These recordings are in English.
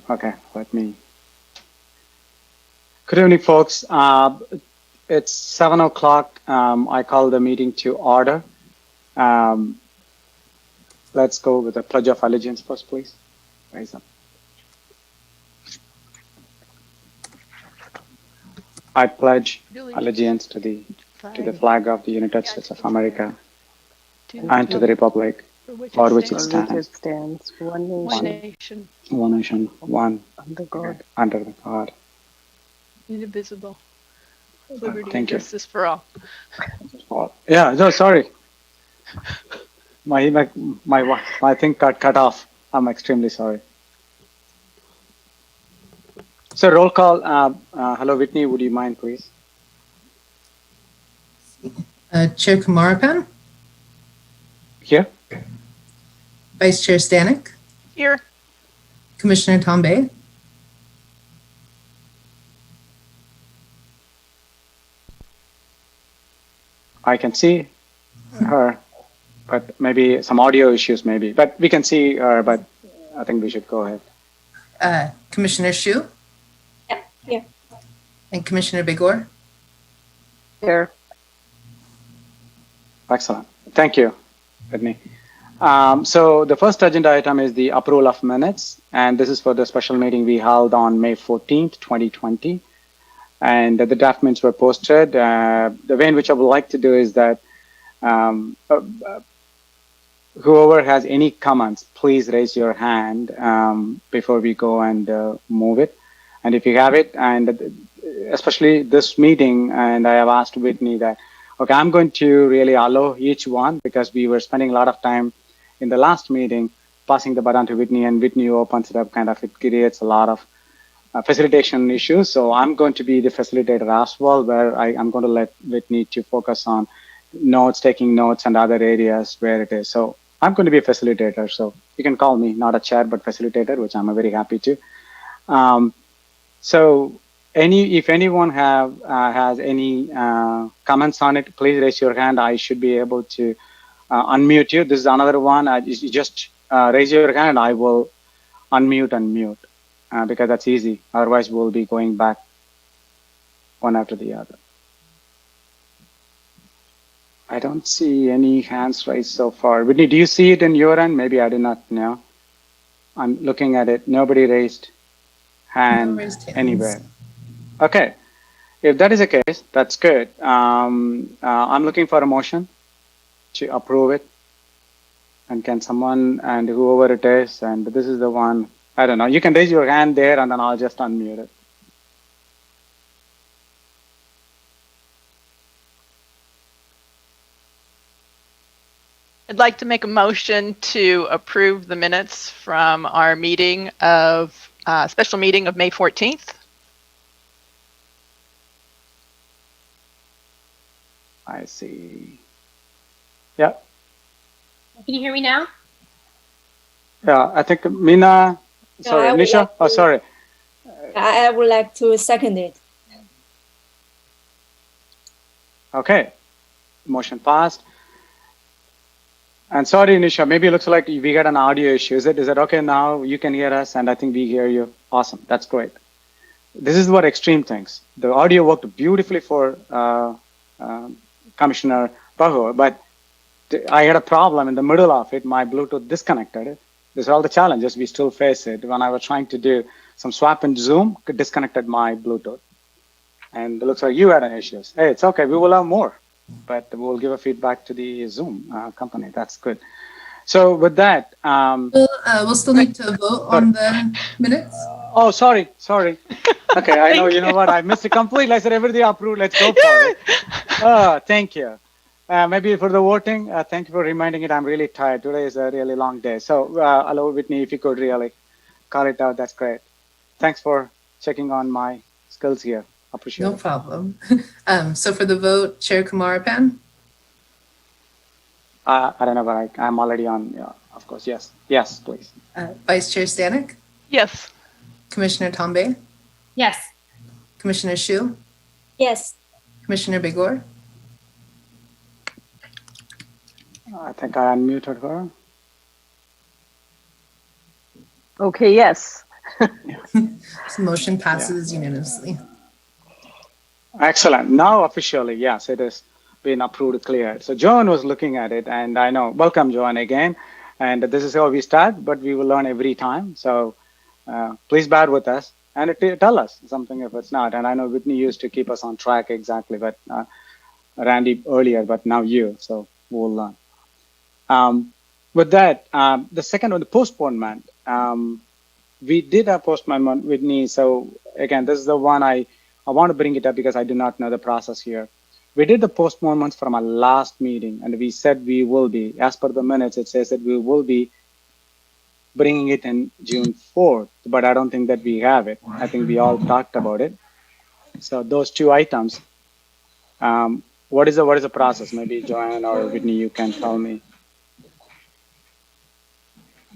Okay, let me. Good evening, folks. It's 7 o'clock. I call the meeting to order. Um, let's go with the Pledge of Allegiance first, please. Raise up. I pledge allegiance to the flag of the United States of America and to the republic for which it stands, one nation, under God, indivisible, liberty Thank and you. justice for all. Yeah, no, sorry. My thing got cut off. I'm extremely sorry. So roll call. Hello, Whitney. Would you mind, please? Chair Kumarapan, Here. Vice Chair Stanek, Here, Commissioner Tombe, I can see her, but maybe some audio issues, maybe. But we can see her, but I think we should go ahead. Commissioner Shu, Yeah. and Commissioner Bigor. Here. Excellent. Thank you, Whitney. So the first agenda item is the approval of minutes, and this is for the special meeting we held on May 14th, 2020. And the draft minutes were posted. The way in which I would like to do is that whoever has any comments, please raise your hand before we go and move it. And if you have it, and especially this meeting, and I have asked Whitney that, okay, I'm going to really allow each one because we were spending a lot of time in the last meeting passing the baton to Whitney, and Whitney opens it up, kind of, it creates a lot of facilitation issues. So I'm going to be the facilitator as well, where I'm going to let Whitney to focus on notes, taking notes, and other areas where it is. So I'm going to be a facilitator. So you can call me not a chair, but facilitator, which I'm very happy to. So if anyone has any comments on it, please raise your hand. I should be able to unmute you. This is another one. You just raise your hand and I will unmute and mute. Because that's easy. Otherwise, we'll be going back one after the other. I don't see any hands raised so far. Whitney, do you see it in your end? Maybe I do not know. I'm looking at it. Nobody raised hand anywhere. Okay. If that is the case, that's good. I'm looking for a motion to approve it. And can someone, and whoever it is, and this is the one, I don't know. You can raise your hand there and then I'll just unmute it. I'd like to make a motion to approve the minutes from our meeting of special meeting of May 14th. I see. Yeah. Can you hear me now? Yeah, I think Mina, sorry, Nisha, like oh, sorry. I would like to second it. Okay, motion passed. And sorry, Nisha, maybe it looks like we got an audio issue. Is it okay now? You can hear us and I think we hear you. Awesome, that's great. This is what extreme things. The audio worked beautifully for Commissioner Baho, but I had a problem in the middle of it. My Bluetooth disconnected. These are all the challenges we still face it. When I was trying to do some swap in Zoom, it disconnected my Bluetooth. And it looks like you had an issue. Hey, it's okay. We will have more, but we'll give a feedback to the Zoom company. That's good. So with that, we'll still need to vote on the minutes. Oh, sorry. Okay, I know. You know what? I missed it completely. I said everything approved. Let's go for it. Oh, thank you. Maybe for the voting, thank you for reminding it. I'm really tired. Today is a really long day. So hello, Whitney, if you could really call it out, that's great. Thanks for checking on my skills here. Appreciate it. No problem. So for the vote, Chair Kumarapan? I don't know, but I'm already on, yeah, of course, yes. Yes, please. Vice Chair Stanek? Yes. Commissioner Tombe? Yes. Commissioner Shu? Yes. Commissioner Bigor? I think I unmuted her. Okay, yes. So motion passes unanimously. Excellent. Now officially, yes, it has been approved, cleared. So Joan was looking at it, and I know, welcome Joan again. And this is how we start, but we will learn every time. So please bear with us and tell us something if it's not. And I know Whitney used to keep us on track exactly, but Randy earlier, but now you. So we'll learn. With that, the second one, the postponement. We did a postponement, Whitney. So again, this is the one I want to bring it up because I do not know the process here. We did the postponements from our last meeting, and we said we will be, as per the minutes, it says that we will be bringing it in June 4th, but I don't think that we have it. I think we all talked about it. So those two items, what is the process? Maybe Joanne or Whitney, you can tell me.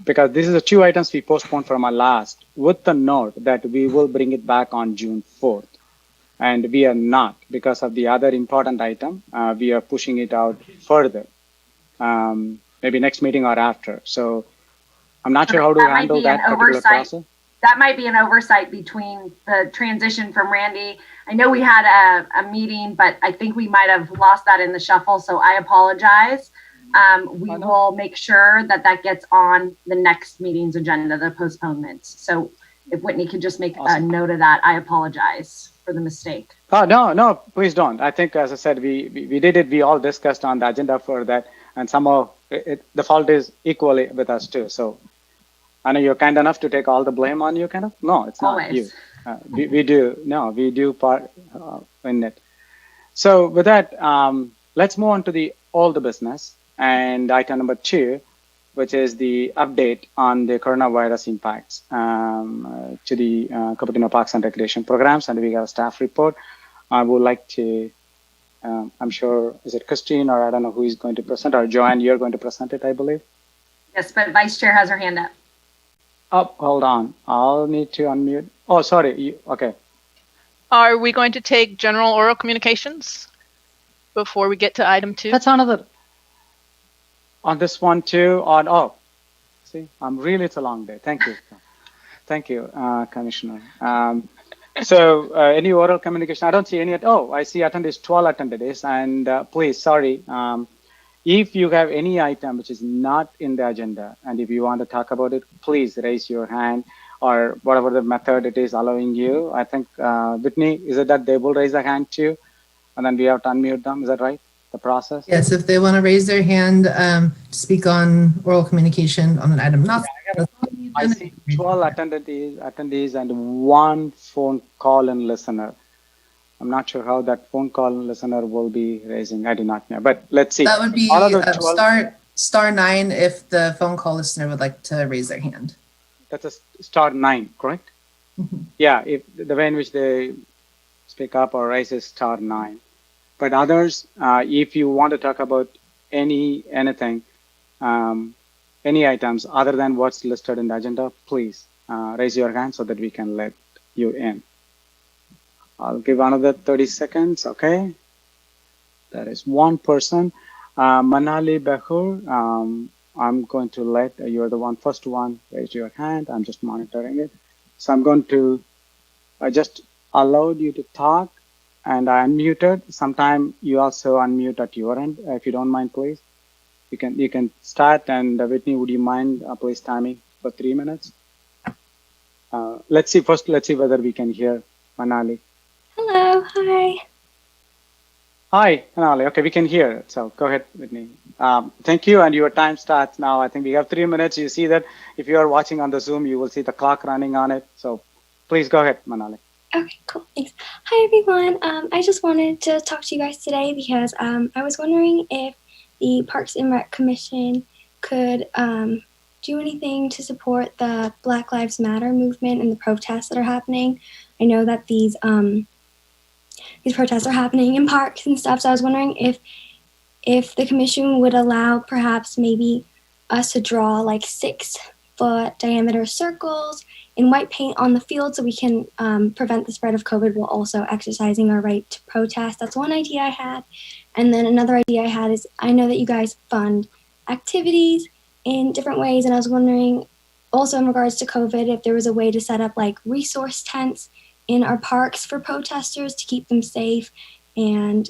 Because this is the two items we postponed from our last, with the note that we will bring it back on June 4th. And we are not, because of the other important item, we are pushing it out further, maybe next meeting or after. So I'm not sure how to handle that particular process. That might be an oversight between the transition from Randy. I know we had a meeting, but I think we might have lost that in the shuffle, so I apologize. We will make sure that that gets on the next meeting's agenda, the postponements. So if Whitney could just make a note of that, I apologize for the mistake. Oh, no, please don't. I think, as I said, we did it. We all discussed on the agenda for that. And somehow the fault is equally with us too. So I know you're kind enough to take all the blame on you, kind of. No, it's not Always. you. We do part in it. So with that, let's move on to the older business. And item number 2, which is the update on the coronavirus impacts to the Cupertino Parks and Recreation programs. And we got a staff report. I would like to, I'm sure, is it Christine or I don't know who is going to present, or Joanne, you're going to present it, I believe. Yes, but Vice Chair has her hand up. Oh, hold on. I'll need to unmute. Oh, sorry. Okay. Are we going to take general oral communications before we get to item 2? That's another. On this one too, see, it's a long day. Thank you. Thank you, Commissioner. So any oral communication? I don't see any. I see attendees, 12 attendees. And please, sorry, if you have any item which is not in the agenda, and if you want to talk about it, please raise your hand or whatever the method it is allowing you. I think, Whitney, is it that they will raise a hand too? And then we have to unmute them, is that right? The process? Yes, if they want to raise their hand to speak on oral communication on an item not. I see 12 attendees and 1 phone call and listener. I'm not sure how that phone call and listener will be raising. I do not know, but let's see. That would be star 9 if the phone call listener would like to raise their hand. That's a star 9, correct? Mm-hmm. Yeah, if the way in which they speak up or raise is star 9. But others, if you want to talk about anything, any items other than what's listed in the agenda, please raise your hand so that we can let you in. I'll give another 30 seconds, okay? That is 1 person. Manali Behur, I'm going to let, you're the first one, raise your hand. I'm just monitoring it. So I'm going to, I just allowed you to talk. And I unmuted. Sometime you also unmute at your end, if you don't mind, please. You can start. And Whitney, would you mind please timing for 3 minutes? Let's see whether we can hear Manali. Hello, hi. Hi, Manali. Okay, we can hear it. So go ahead, Whitney. Thank you. And your time starts now. I think we have 3 minutes. You see that if you are watching on the Zoom, you will see the clock running on it. So please go ahead, Manali. Okay, cool, thanks. Hi, everyone. I just wanted to talk to you guys today because I was wondering if the Parks and Rec Commission could do anything to support the Black Lives Matter movement and the protests that are happening. I know that these protests are happening in parks and stuff, so I was wondering if the commission would allow perhaps maybe us to draw like 6-foot diameter circles in white paint on the field so we can prevent the spread of COVID while also exercising our right to protest. That's one idea I had. And then another idea I had is I know that you guys fund activities in different ways, and I was wondering also in regards to COVID, if there was a way to set up like resource tents in our parks for protesters to keep them safe, and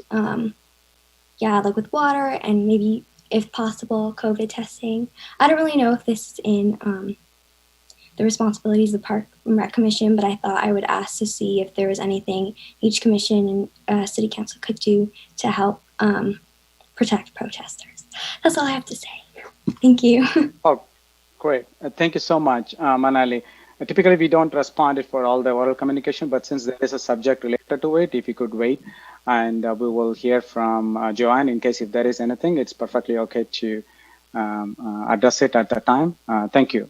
yeah, like with water and maybe, if possible, COVID testing. I don't really know if this is in the responsibilities of the Park and Rec Commission, but I thought I would ask to see if there was anything each commission and city council could do to help protect protesters. That's all I have to say. Thank you. Oh, great. Thank you so much, Manali. Typically, we don't respond it for all the oral communication, but since there is a subject related to it, if you could wait, and we will hear from Joanne in case if there is anything, it's perfectly okay to address it at that time. Thank you.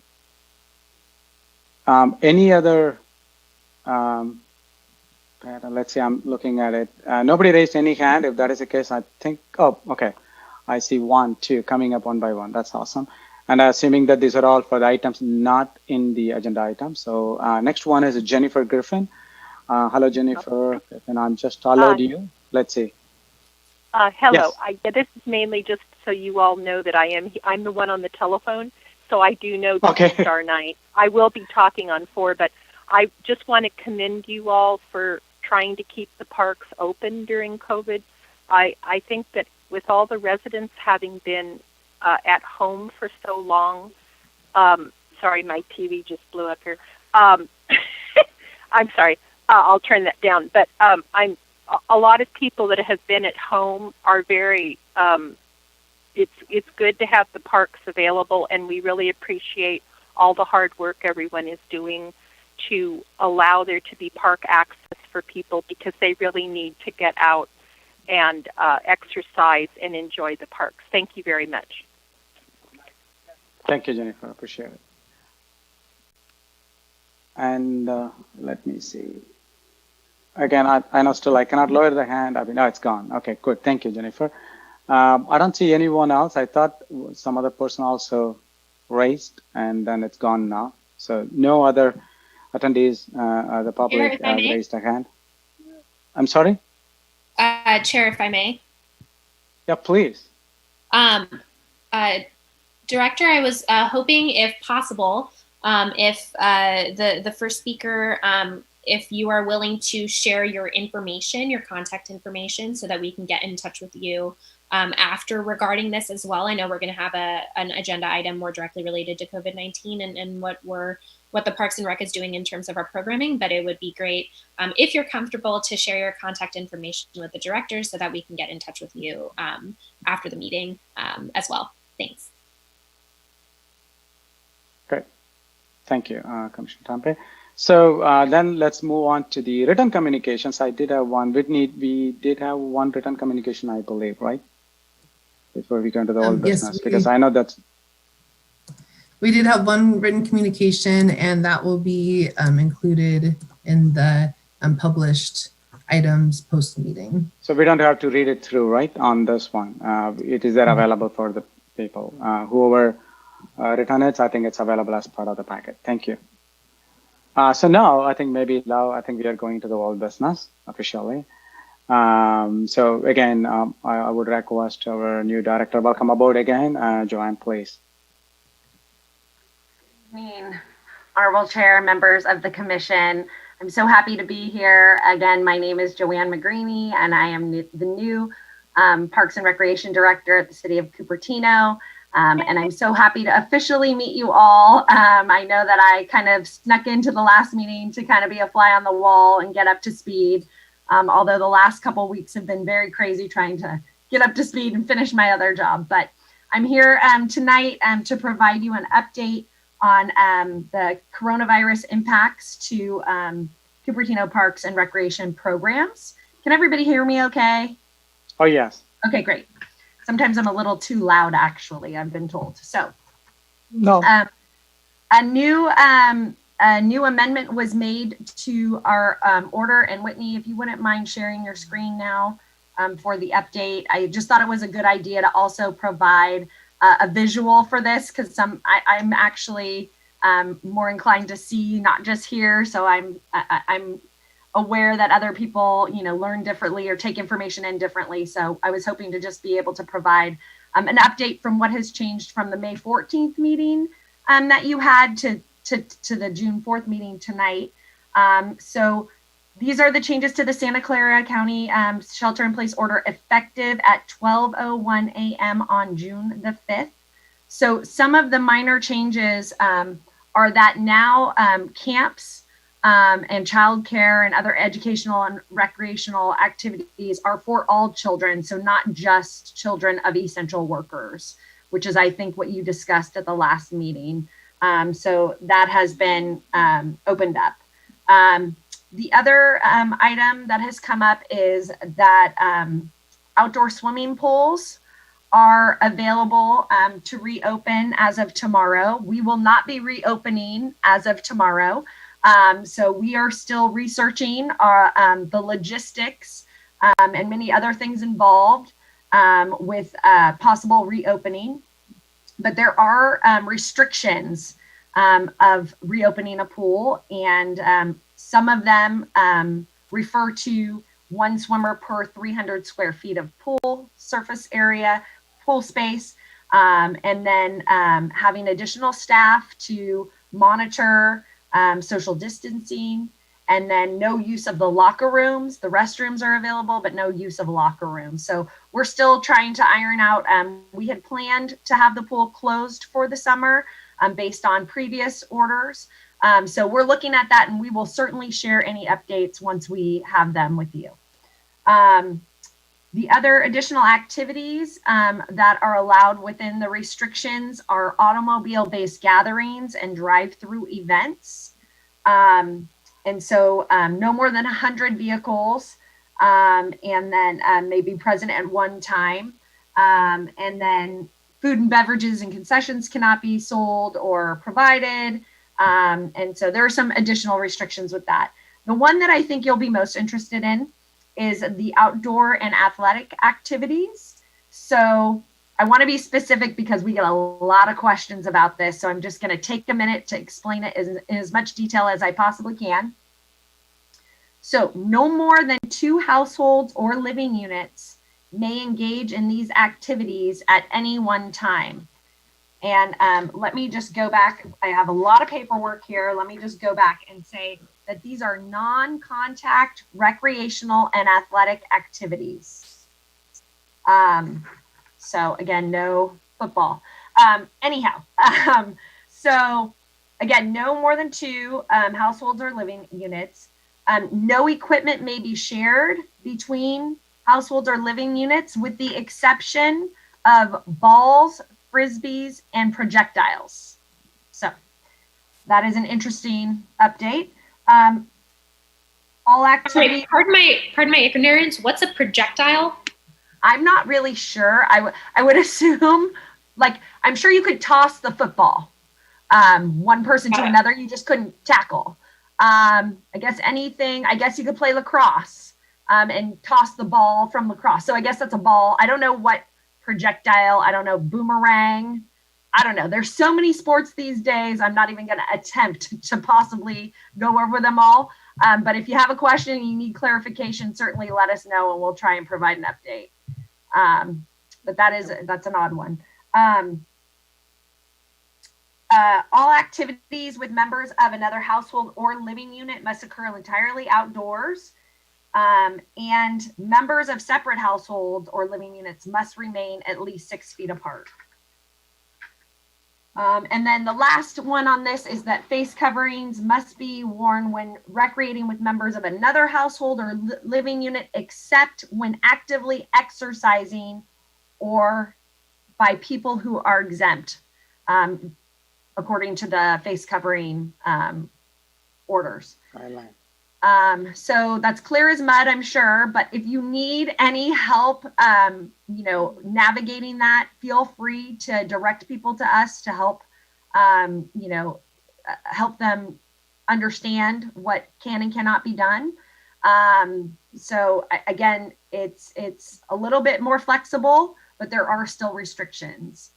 Any other, let's see, I'm looking at it. Nobody raised any hand. If that is the case, I think, oh, okay. I see 1, 2 coming up one by one. That's awesome. And assuming that these are all for the items not in the agenda items. So next one is Jennifer Griffin. Hello, Jennifer. And I'm just allowed you. Let's see. Hello. Yes. This is mainly just so you all know that I'm the one on the telephone. So I do know that Okay. Star 9. I will be talking on 4, but I just want to commend you all for trying to keep the parks open during COVID. I think that with all the residents having been at home for so long, sorry, my TV just blew up here. I'm sorry. I'll turn that down. But a lot of people that have been at home are very. It's good to have the parks available, and we really appreciate all the hard work everyone is doing to allow there to be park access for people, because they really need to get out and exercise and enjoy the parks. Thank you very much. Thank you, Jennifer. Appreciate it. And let me see. Again, I know still I cannot lower the hand. I mean, no, it's gone. Okay, good. Thank you, Jennifer. I don't see anyone else. I thought some other person also raised, and then it's gone now. So no other attendees, the public raised a hand. I'm sorry? Chair, if I may. Yeah, please. Director, I was hoping, if possible, if the first speaker, if you are willing to share your information, your contact information, so that we can get in touch with you after regarding this as well. I know we're going to have an agenda item more directly related to COVID-19 and what the Parks and Rec is doing in terms of our programming, but it would be great if you're comfortable to share your contact information with the directors so that we can get in touch with you after the meeting as well. Thanks. Great. Thank you, Commissioner Tampe. So then let's move on to the written communications. I did have one. Whitney, we did have one written communication, I believe, right? Before we go into the old business, yes, because I know that's. We did have one written communication, and that will be included in the published items post-meeting. So we don't have to read it through, right, on this one. It is there available for the people. Whoever written it, I think it's available as part of the packet. Thank you. So now I think we are going to the old business officially. So again, I would request our new director, welcome aboard again, Joanne, please. Honorable Chair, members of the Commission, I'm so happy to be here. Again, my name is Joanne Magrini, and I am the new Parks and Recreation Director at the City of Cupertino. And I'm so happy to officially meet you all. I know that I kind of snuck into the last meeting to kind of be a fly on the wall and get up to speed. Although the last couple of weeks have been very crazy trying to get up to speed and finish my other job. But I'm here tonight to provide you an update on the coronavirus impacts to Cupertino Parks and Recreation programs. Can everybody hear me okay? Oh, yes. Okay, great. Sometimes I'm a little too loud, actually, I've been told. So no. A new amendment was made to our order. And Whitney, if you wouldn't mind sharing your screen now for the update. I just thought it was a good idea to also provide a visual for this, because I'm actually more inclined to see, not just hear. So I'm aware that other people, learn differently or take information in differently. So I was hoping to just be able to provide an update from what has changed from the May 14th meeting that you had to the June 4th meeting tonight. So these are the changes to the Santa Clara County shelter-in-place order effective at 12:01 a.m. on June the 5th. So some of the minor changes are that now camps and childcare and other educational and recreational activities are for all children, so not just children of essential workers, which is, I think, what you discussed at the last meeting. So that has been opened up. The other item that has come up is that outdoor swimming pools are available to reopen as of tomorrow. We will not be reopening as of tomorrow. So we are still researching the logistics and many other things involved with possible reopening. But there are restrictions of reopening a pool, and some of them refer to one swimmer per 300 square feet of pool surface area, pool space, and then having additional staff to monitor social distancing, and then no use of the locker rooms. The restrooms are available, but no use of locker rooms. So we're still trying to iron out. We had planned to have the pool closed for the summer based on previous orders. So we're looking at that, and we will certainly share any updates once we have them with you. The other additional activities that are allowed within the restrictions are automobile-based gatherings and drive-through events. And so no more than 100 vehicles, and then may be present at one time. And then food and beverages and concessions cannot be sold or provided. And so there are some additional restrictions with that. The one that I think you'll be most interested in is the outdoor and athletic activities. So I want to be specific because we get a lot of questions about this. So I'm just going to take a minute to explain it in as much detail as I possibly can. So no more than 2 households or living units may engage in these activities at any one time. And let me just go back. I have a lot of paperwork here. Let me just go back and say that these are non-contact recreational and athletic activities. So again, no football. Anyhow, so again, no more than 2 households or living units. No equipment may be shared between households or living units with the exception of balls, frisbees, and projectiles. So that is an interesting update. All activity. Pardon my ignorance. What's a projectile? I'm not really sure. I would assume, like, I'm sure you could toss the football, one person to another. You just couldn't tackle. I guess anything. I guess you could play lacrosse and toss the ball from lacrosse. So I guess that's a ball. I don't know what projectile. I don't know, boomerang. I don't know. There's so many sports these days. I'm not even going to attempt to possibly go over them all. But if you have a question and you need clarification, certainly let us know and we'll try and provide an update. But that's an odd one. All activities with members of another household or living unit must occur entirely outdoors. And members of separate households or living units must remain at least 6 feet apart. And then the last one on this is that face coverings must be worn when recreating with members of another household or living unit, except when actively exercising or by people who are exempt, according to the face covering orders. So that's clear as mud, I'm sure, but if you need any help, navigating that, feel free to direct people to us to help, help them understand what can and cannot be done. So again, it's a little bit more flexible, but there are still restrictions.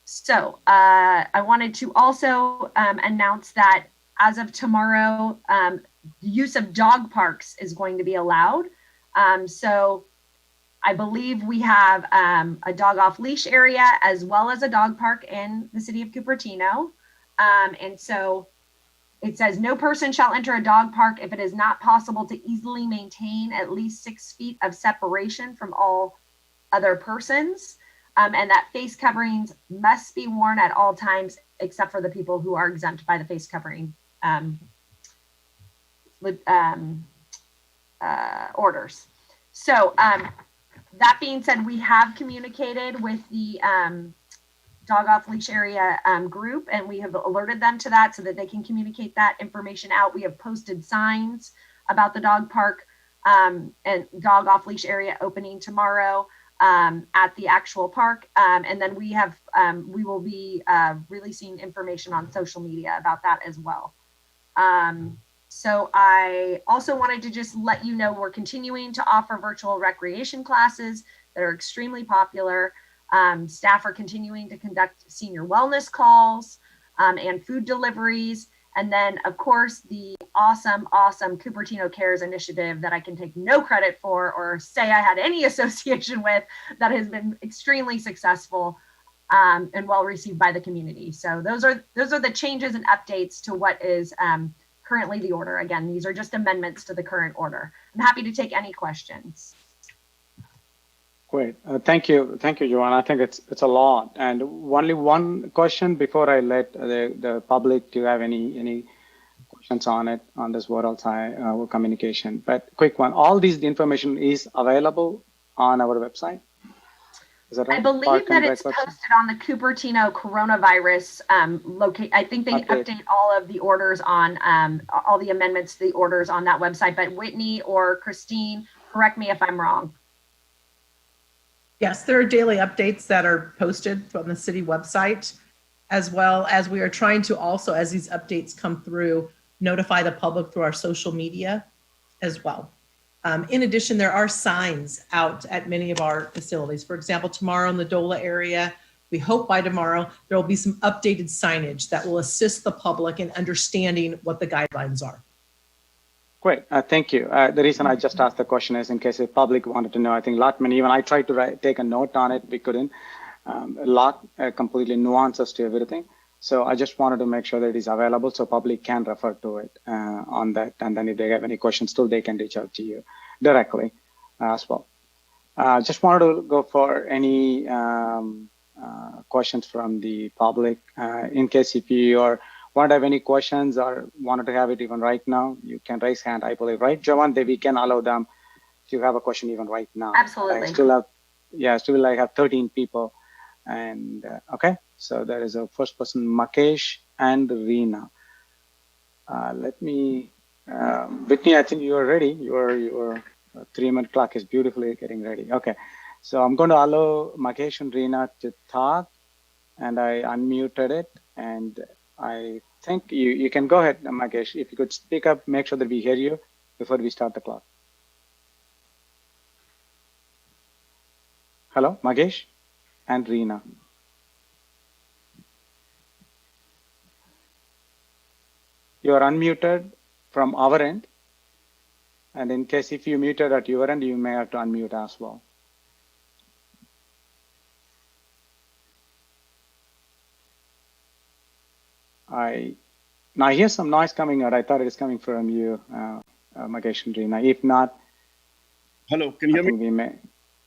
So I wanted to also announce that as of tomorrow, the use of dog parks is going to be allowed. So I believe we have a dog off leash area as well as a dog park in the city of Cupertino. And so it says no person shall enter a dog park if it is not possible to easily maintain at least 6 feet of separation from all other persons. And that face coverings must be worn at all times, except for the people who are exempt by the face covering orders. So that being said, we have communicated with the dog off leash area group, and we have alerted them to that so that they can communicate that information out. We have posted signs about the dog park and dog off leash area opening tomorrow at the actual park. And then we will be releasing information on social media about that as well. So I also wanted to just let you know we're continuing to offer virtual recreation classes that are extremely popular. Staff are continuing to conduct senior wellness calls and food deliveries. And then, of course, the awesome Cupertino Cares initiative that I can take no credit for or say I had any association with, that has been extremely successful and well received by the community. So those are the changes and updates to what is currently the order. Again, these are just amendments to the current order. I'm happy to take any questions. Great. Thank you, Joanne. I think it's a lot. And only one question before I let the public to have any questions on it, on this World Health communication. But quick one, all this information is available on our website? Is that right? I believe that it's posted on the Cupertino coronavirus locate. I think they update all of the orders on all the amendments to the orders on that website. But Whitney or Christine, correct me if I'm wrong. Yes, there are daily updates that are posted from the city website, as well as we are trying to also, as these updates come through, notify the public through our social media as well. In addition, there are signs out at many of our facilities. For example, tomorrow in the DOLA area, we hope by tomorrow, there will be some updated signage that will assist the public in understanding what the guidelines are. Great, thank you. The reason I just asked the question is in case the public wanted to know. I think Lotman, even I tried to take a note on it, we couldn't. A lot completely nuances to everything. So I just wanted to make sure that it is available so public can refer to it on that. And then if they have any questions still, they can reach out to you directly as well. Just wanted to go for any questions from the public. In case if you want to have any questions or wanted to have it even right now, you can raise hand, I believe, right? Joanne, we can allow them to have a question even right now. Absolutely. I still have 13 people. And okay, so there is a first person, Makesh and Reena. Let me, Whitney, I think you are ready. Your 3-minute clock is beautifully getting ready. Okay, so I'm going to allow Makesh and Reena to talk, and I unmuted it. And I think you can go ahead, Makesh. If you could speak up, make sure that we hear you before we start the clock. Hello, Makesh and Reena. You are unmuted from our end. And in case if you muted at your end, you may have to unmute as well. Now I hear some noise coming out. I thought it is coming from you, Makesh and Reena. If not, hello, can you hear me? We may.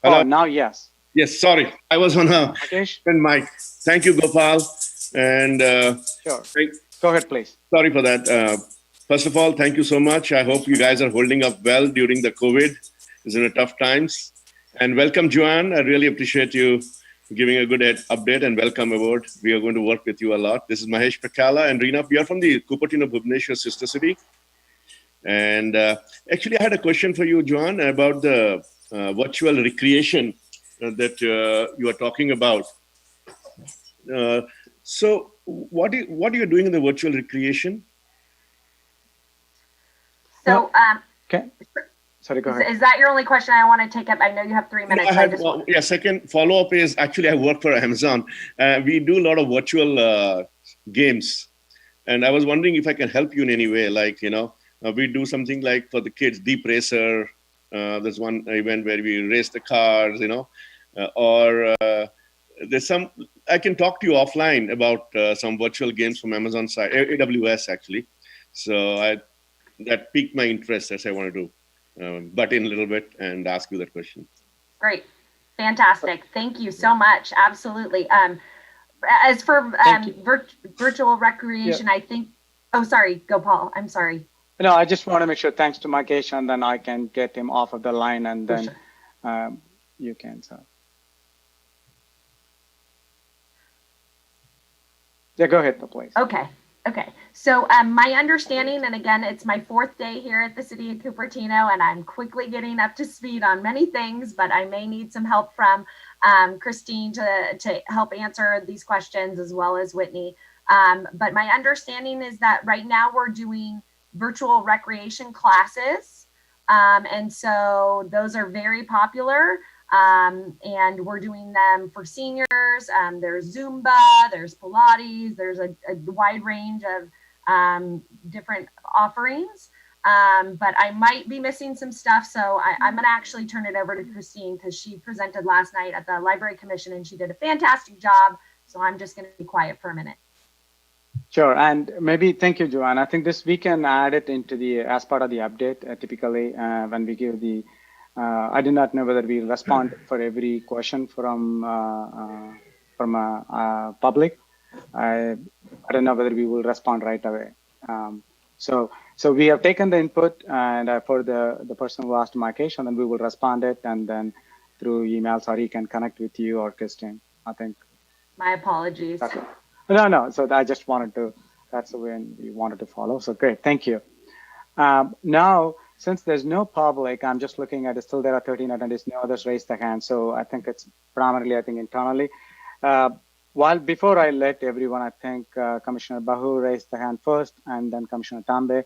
Hello? Oh, now yes. Yes, sorry, I was on a mic. Thank you, Gopal. And sure. Go ahead, please. Sorry for that. First of all, thank you so much. I hope you guys are holding up well during the COVID. It's in a tough times. And welcome, Joanne. I really appreciate you giving a good update and welcome aboard. We are going to work with you a lot. This is Mahesh Prakala and Reena. We are from the Cupertino Bhubaneswar sister city. And actually, I had a question for you, Joanne, about the virtual recreation that you are talking about. So what are you doing in the virtual recreation? So, okay. Sorry, go ahead. Is that your only question? I want to take up. I know you have 3 minutes. Second follow-up is actually I work for Amazon. We do a lot of virtual games. And I was wondering if I can help you in any way. Like, we do something like for the kids, Deep Racer, There's one event where we race the cars, or there's some. I can talk to you offline about some virtual games from Amazon side, AWS actually. So that piqued my interest. That's I want to do, butt in a little bit and ask you that question. Great, fantastic. Thank you so much. Absolutely. As for virtual recreation, I think. Oh, sorry. Go, Paul. I'm sorry. No, I just want to make sure. Thanks to Makesh, and then I can get him off of the line, and then you can. So. Yeah, go ahead, please. Okay. So my understanding, and again, it's my 4th day here at the City of Cupertino, and I'm quickly getting up to speed on many things, but I may need some help from Christine to help answer these questions, as well as Whitney. But my understanding is that right now we're doing virtual recreation classes. And so those are very popular. And we're doing them for seniors. There's Zumba, there's Pilates, there's a wide range of different offerings. But I might be missing some stuff. So I'm going to actually turn it over to Christine, because she presented last night at the Library Commission and she did a fantastic job. So I'm just going to be quiet for a minute. Sure, and maybe, thank you, Joanne. I think this we can add it into as part of the update. Typically, when we give the, I do not know whether we respond for every question from public. I don't know whether we will respond right away. So we have taken the input, and for the person who asked Makesh, and then we will respond it, and then through emails, or he can connect with you or Christine. I think. My apologies. No. So I just wanted to, that's the way we wanted to follow. So great, thank you. Now, since there's no public, I'm just looking at it, still there are 13 attendees, no others raised their hand. So I think it's primarily, internally. Before I let everyone, I think Commissioner Bahu raised the hand first, and then Commissioner Tambe.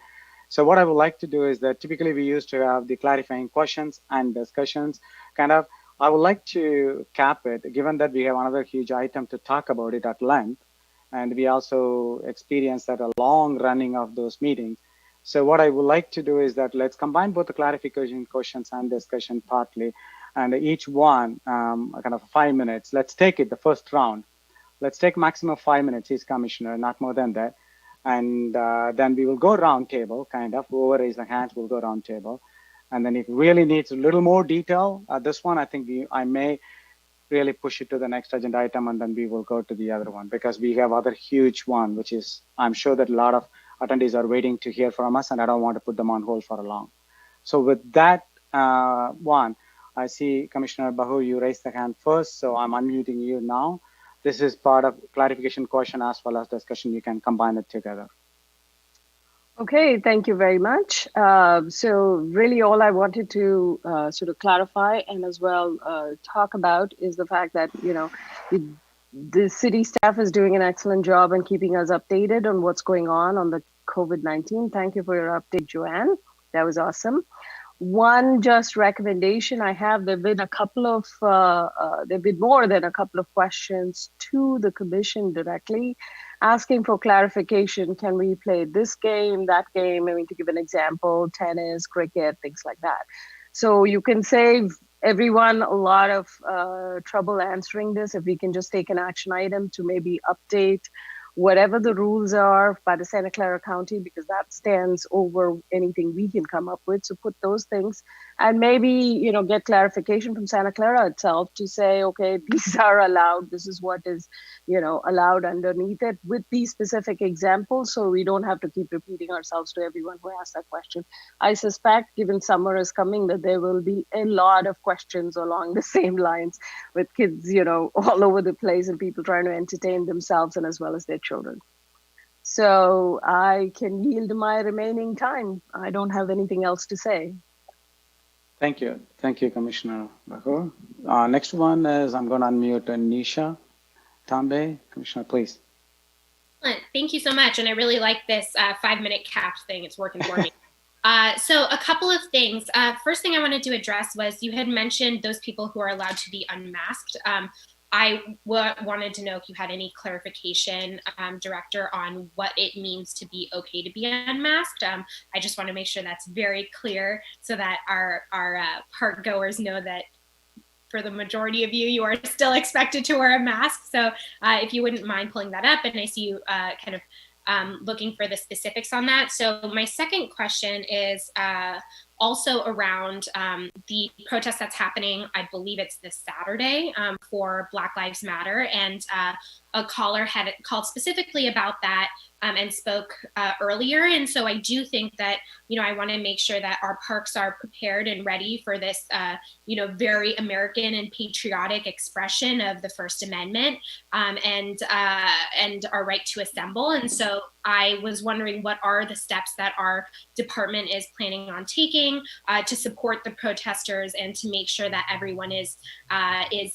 So what I would like to do is that typically we used to have the clarifying questions and discussions I would like to cap it, given that we have another huge item to talk about it at length. And we also experienced that a long running of those meetings. So what I would like to do is that let's combine both the clarification questions and discussion partly, and each one 5 minutes. Let's take it the first round. Let's take maximum 5 minutes, each commissioner, not more than that. And then we will go round table, whoever raise their hands will go round table. And then if really needs a little more detail, this one, I think I may really push it to the next agenda item, and then we will go to the other one, because we have other huge one, which is, I'm sure that a lot of attendees are waiting to hear from us, and I don't want to put them on hold for long. So with that one, I see Commissioner Bahu, you raised the hand first, so I'm unmuting you now. This is part of clarification question as well as discussion. You can combine it together. Okay, thank you very much. So really all I wanted to sort of clarify and as well talk about is the fact that, the city staff is doing an excellent job in keeping us updated on what's going on the COVID-19. Thank you for your update, Joanne. That was awesome. One just recommendation I have, there've been more than a couple of questions to the commission directly, asking for clarification. Can we play this game, that game? To give an example, tennis, cricket, things like that. So you can save everyone a lot of trouble answering this if we can just take an action item to maybe update whatever the rules are by the Santa Clara County, because that stands over anything we can come up with. So put those things and maybe, get clarification from Santa Clara itself to say, okay, these are allowed. This is what is, allowed underneath it with these specific examples. So we don't have to keep repeating ourselves to everyone who asked that question. I suspect, given summer is coming, that there will be a lot of questions along the same lines with kids, all over the place and people trying to entertain themselves and as well as their children. So I can yield my remaining time. I don't have anything else to say. Thank you. Thank you, Commissioner Bahu. Next one is, I'm going to unmute Nisha Tambe. Commissioner, please. Thank you so much. And I really like this 5-minute cap thing. It's working for me. So a couple of things. First thing I wanted to address was you had mentioned those people who are allowed to be unmasked. wanted to know if you had any clarification, Director, on what it means to be okay to be unmasked. I just want to make sure that's very clear so that our park goers know that for the majority of you, you are still expected to wear a mask. So if you wouldn't mind pulling that up, and I see you kind of looking for the specifics on that. So my second question is also around the protest that's happening. I believe it's this Saturday for Black Lives Matter, and a caller had called specifically about that and spoke earlier. And so I do think that, I want to make sure that our parks are prepared and ready for this, very American and patriotic expression of the First Amendment and our right to assemble. And so I was wondering, what are the steps that our department is planning on taking to support the protesters and to make sure that everyone is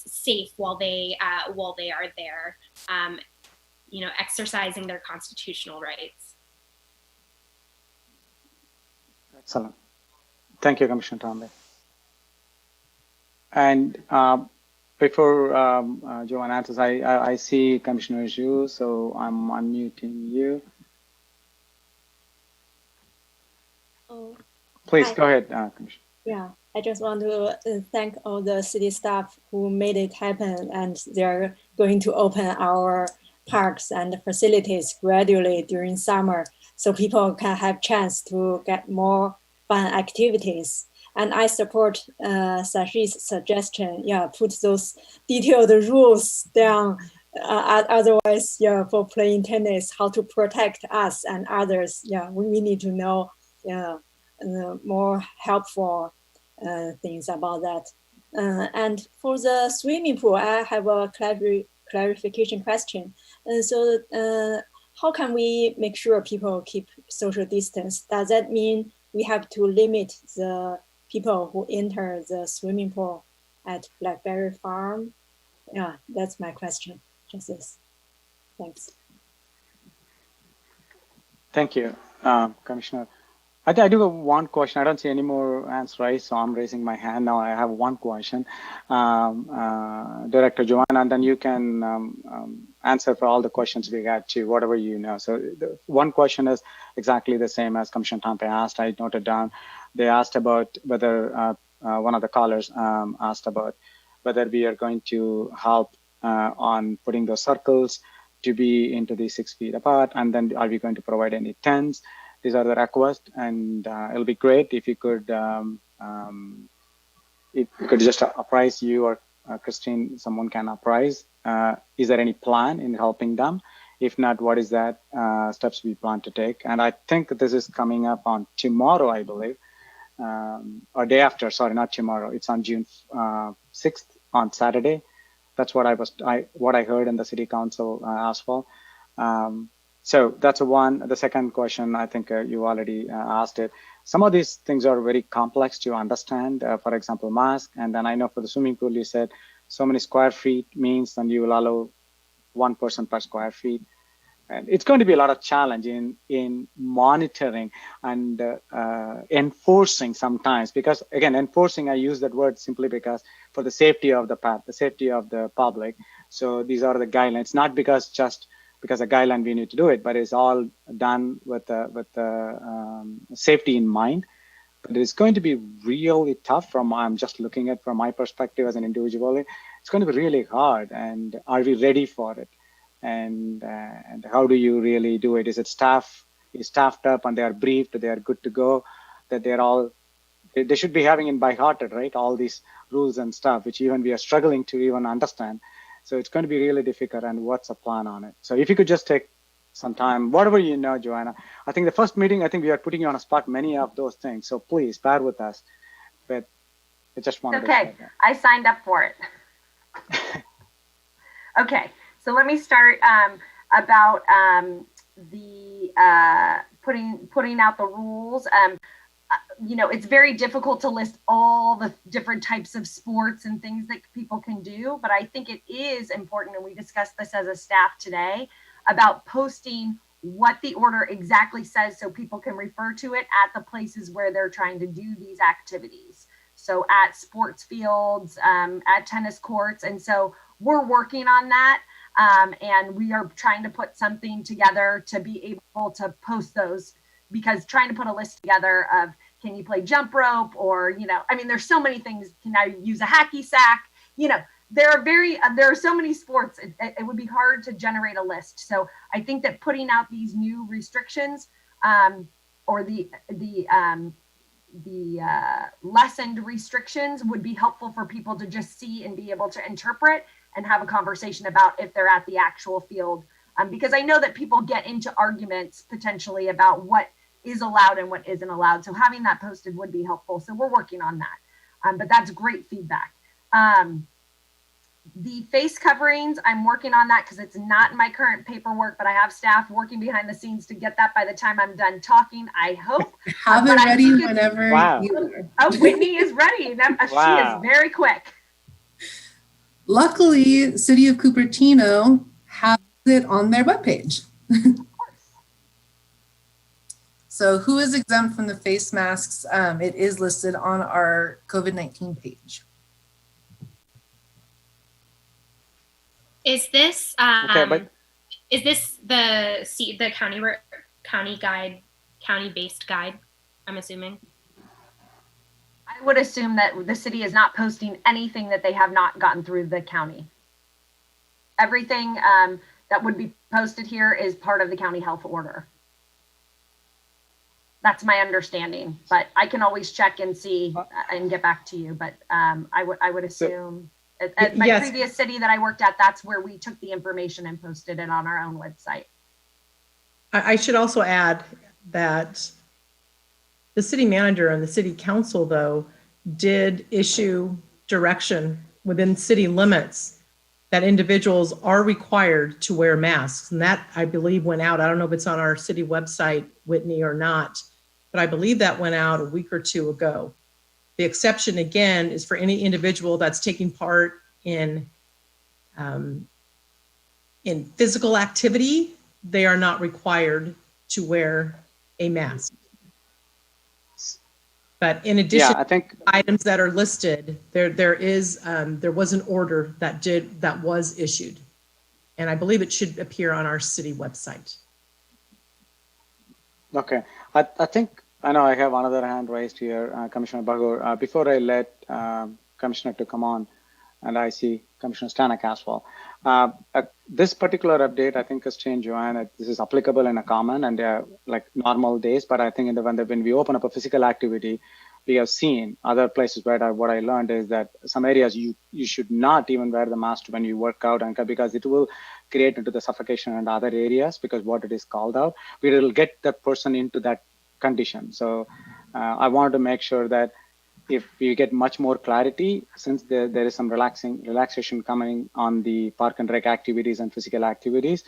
safe while they are there, exercising their constitutional rights. Excellent. Thank you, Commissioner Tomley. And before Joanne answers, I see Commissioner Zhu, so I'm unmuting you. Oh, Please hi. go ahead, Commissioner. Yeah, I just want to thank all the city staff who made it happen, and they're going to open our parks and facilities gradually during summer so people can have chance to get more fun activities. And I support Sashi's suggestion, put those detailed rules down. Otherwise, for playing tennis, how to protect us and others. We need to know more helpful things about that. And for the swimming pool, I have a clarification question. So how can we make sure people keep social distance? Does that mean we have to limit the people who enter the swimming pool at Blackberry Farm? Yeah, that's my question. Just this. Thanks. Thank you, Commissioner. I do have one question. I don't see any more hands raised, so I'm raising my hand now. I have one question, Director Joanna, and then you can answer for all the questions we got to whatever you know. So the one question is exactly the same as Commissioner Tampe asked. I noted down. They asked about whether one of the callers asked about whether we are going to help on putting those circles to be into the 6 feet apart, and then are we going to provide any tents? These are the requests, and it'll be great if you could just apprise you or Christine, someone can apprise. Is there any plan in helping them? If not, what is that steps we plan to take? And I think this is coming up on tomorrow, I believe, or day after. Sorry, not tomorrow. It's on June 6th on Saturday. That's what I heard in the city council asked for. So that's one. The second question, I think you already asked it. Some of these things are very complex to understand. For example, mask. And then I know for the swimming pool, you said so many square feet means then you will allow one person per square feet. And it's going to be a lot of challenge in monitoring and enforcing sometimes, because again, enforcing, I use that word simply because for the safety of the path, the safety of the public. So these are the guidelines, not because a guideline we need to do it, but it's all done with safety in mind. But it's going to be really tough I'm just looking at from my perspective as an individual. It's going to be really hard. And are we ready for it? And how do you really do it? Is staffed up and they are briefed, they are good to go, that they should be having it by hearted, right? All these rules and stuff, which even we are struggling to even understand. So it's going to be really difficult, and what's the plan on it? So if you could just take some time, whatever you know, Joanna. I think the first meeting, I think we are putting you on a spot, many of those things. So please bear with us. But I just wanted to say that. I signed up for it. Okay, so let me start about the putting out the rules. It's very difficult to list all the different types of sports and things that people can do, but I think it is important, and we discussed this as a staff today, about posting what the order exactly says so people can refer to it at the places where they're trying to do these activities. So at sports fields, at tennis courts. And so we're working on that. And we are trying to put something together to be able to post those, because trying to put a list together of, can you play jump rope, or, you know, I mean, there's so many things. Can I use a hacky sack? You know, there are so many sports. It would be hard to generate a list. So I think that putting out these new restrictions, or the lessened restrictions would be helpful for people to just see and be able to interpret and have a conversation about if they're at the actual field. Because I know that people get into arguments potentially about what is allowed and what isn't allowed. So having that posted would be helpful. So we're working on that. But that's great feedback. The face coverings, I'm working on that because it's not in my current paperwork, but I have staff working behind the scenes to get that by the time I'm done talking, I hope. Have it ready whenever you are. Oh, Whitney is ready. She is very quick. Luckily, City of Cupertino has it on their webpage. So who is exempt from the face masks? It is listed on our COVID-19 page. Is this is this the county-based guide? I'm assuming. I would assume that the city is not posting anything that they have not gotten through the county. Everything that would be posted here is part of the county health order. That's my understanding, but I can always check and see and get back to you. But I would assume at my previous city that I worked at, that's where we took the information and posted it on our own website. I should also add that the city manager and the city council, though, did issue direction within city limits that individuals are required to wear masks. And that, I believe, went out. I don't know if it's on our city website, Whitney, or not, but I believe that went out a week or two ago. The exception, again, is for any individual that's taking part in physical activity. They are not required to wear a mask. But in addition, I think items that are listed, there was an order that was issued, and I believe it should appear on our city website. Okay, I think I know I have another hand raised here, Commissioner Bagur. Before I let Commissioner to come on, and I see Commissioner Stanek as well. This particular update, I think, has changed, Joanne. This is applicable in a common and like normal days, but I think in the when we open up a physical activity, we have seen other places where what I learned is that some areas you should not even wear the mask when you work out, and because it will create into the suffocation and other areas because what it is called out, we will get that person into that condition. So I wanted to make sure that if we get much more clarity, since there is some relaxation coming on the park and rec activities and physical activities,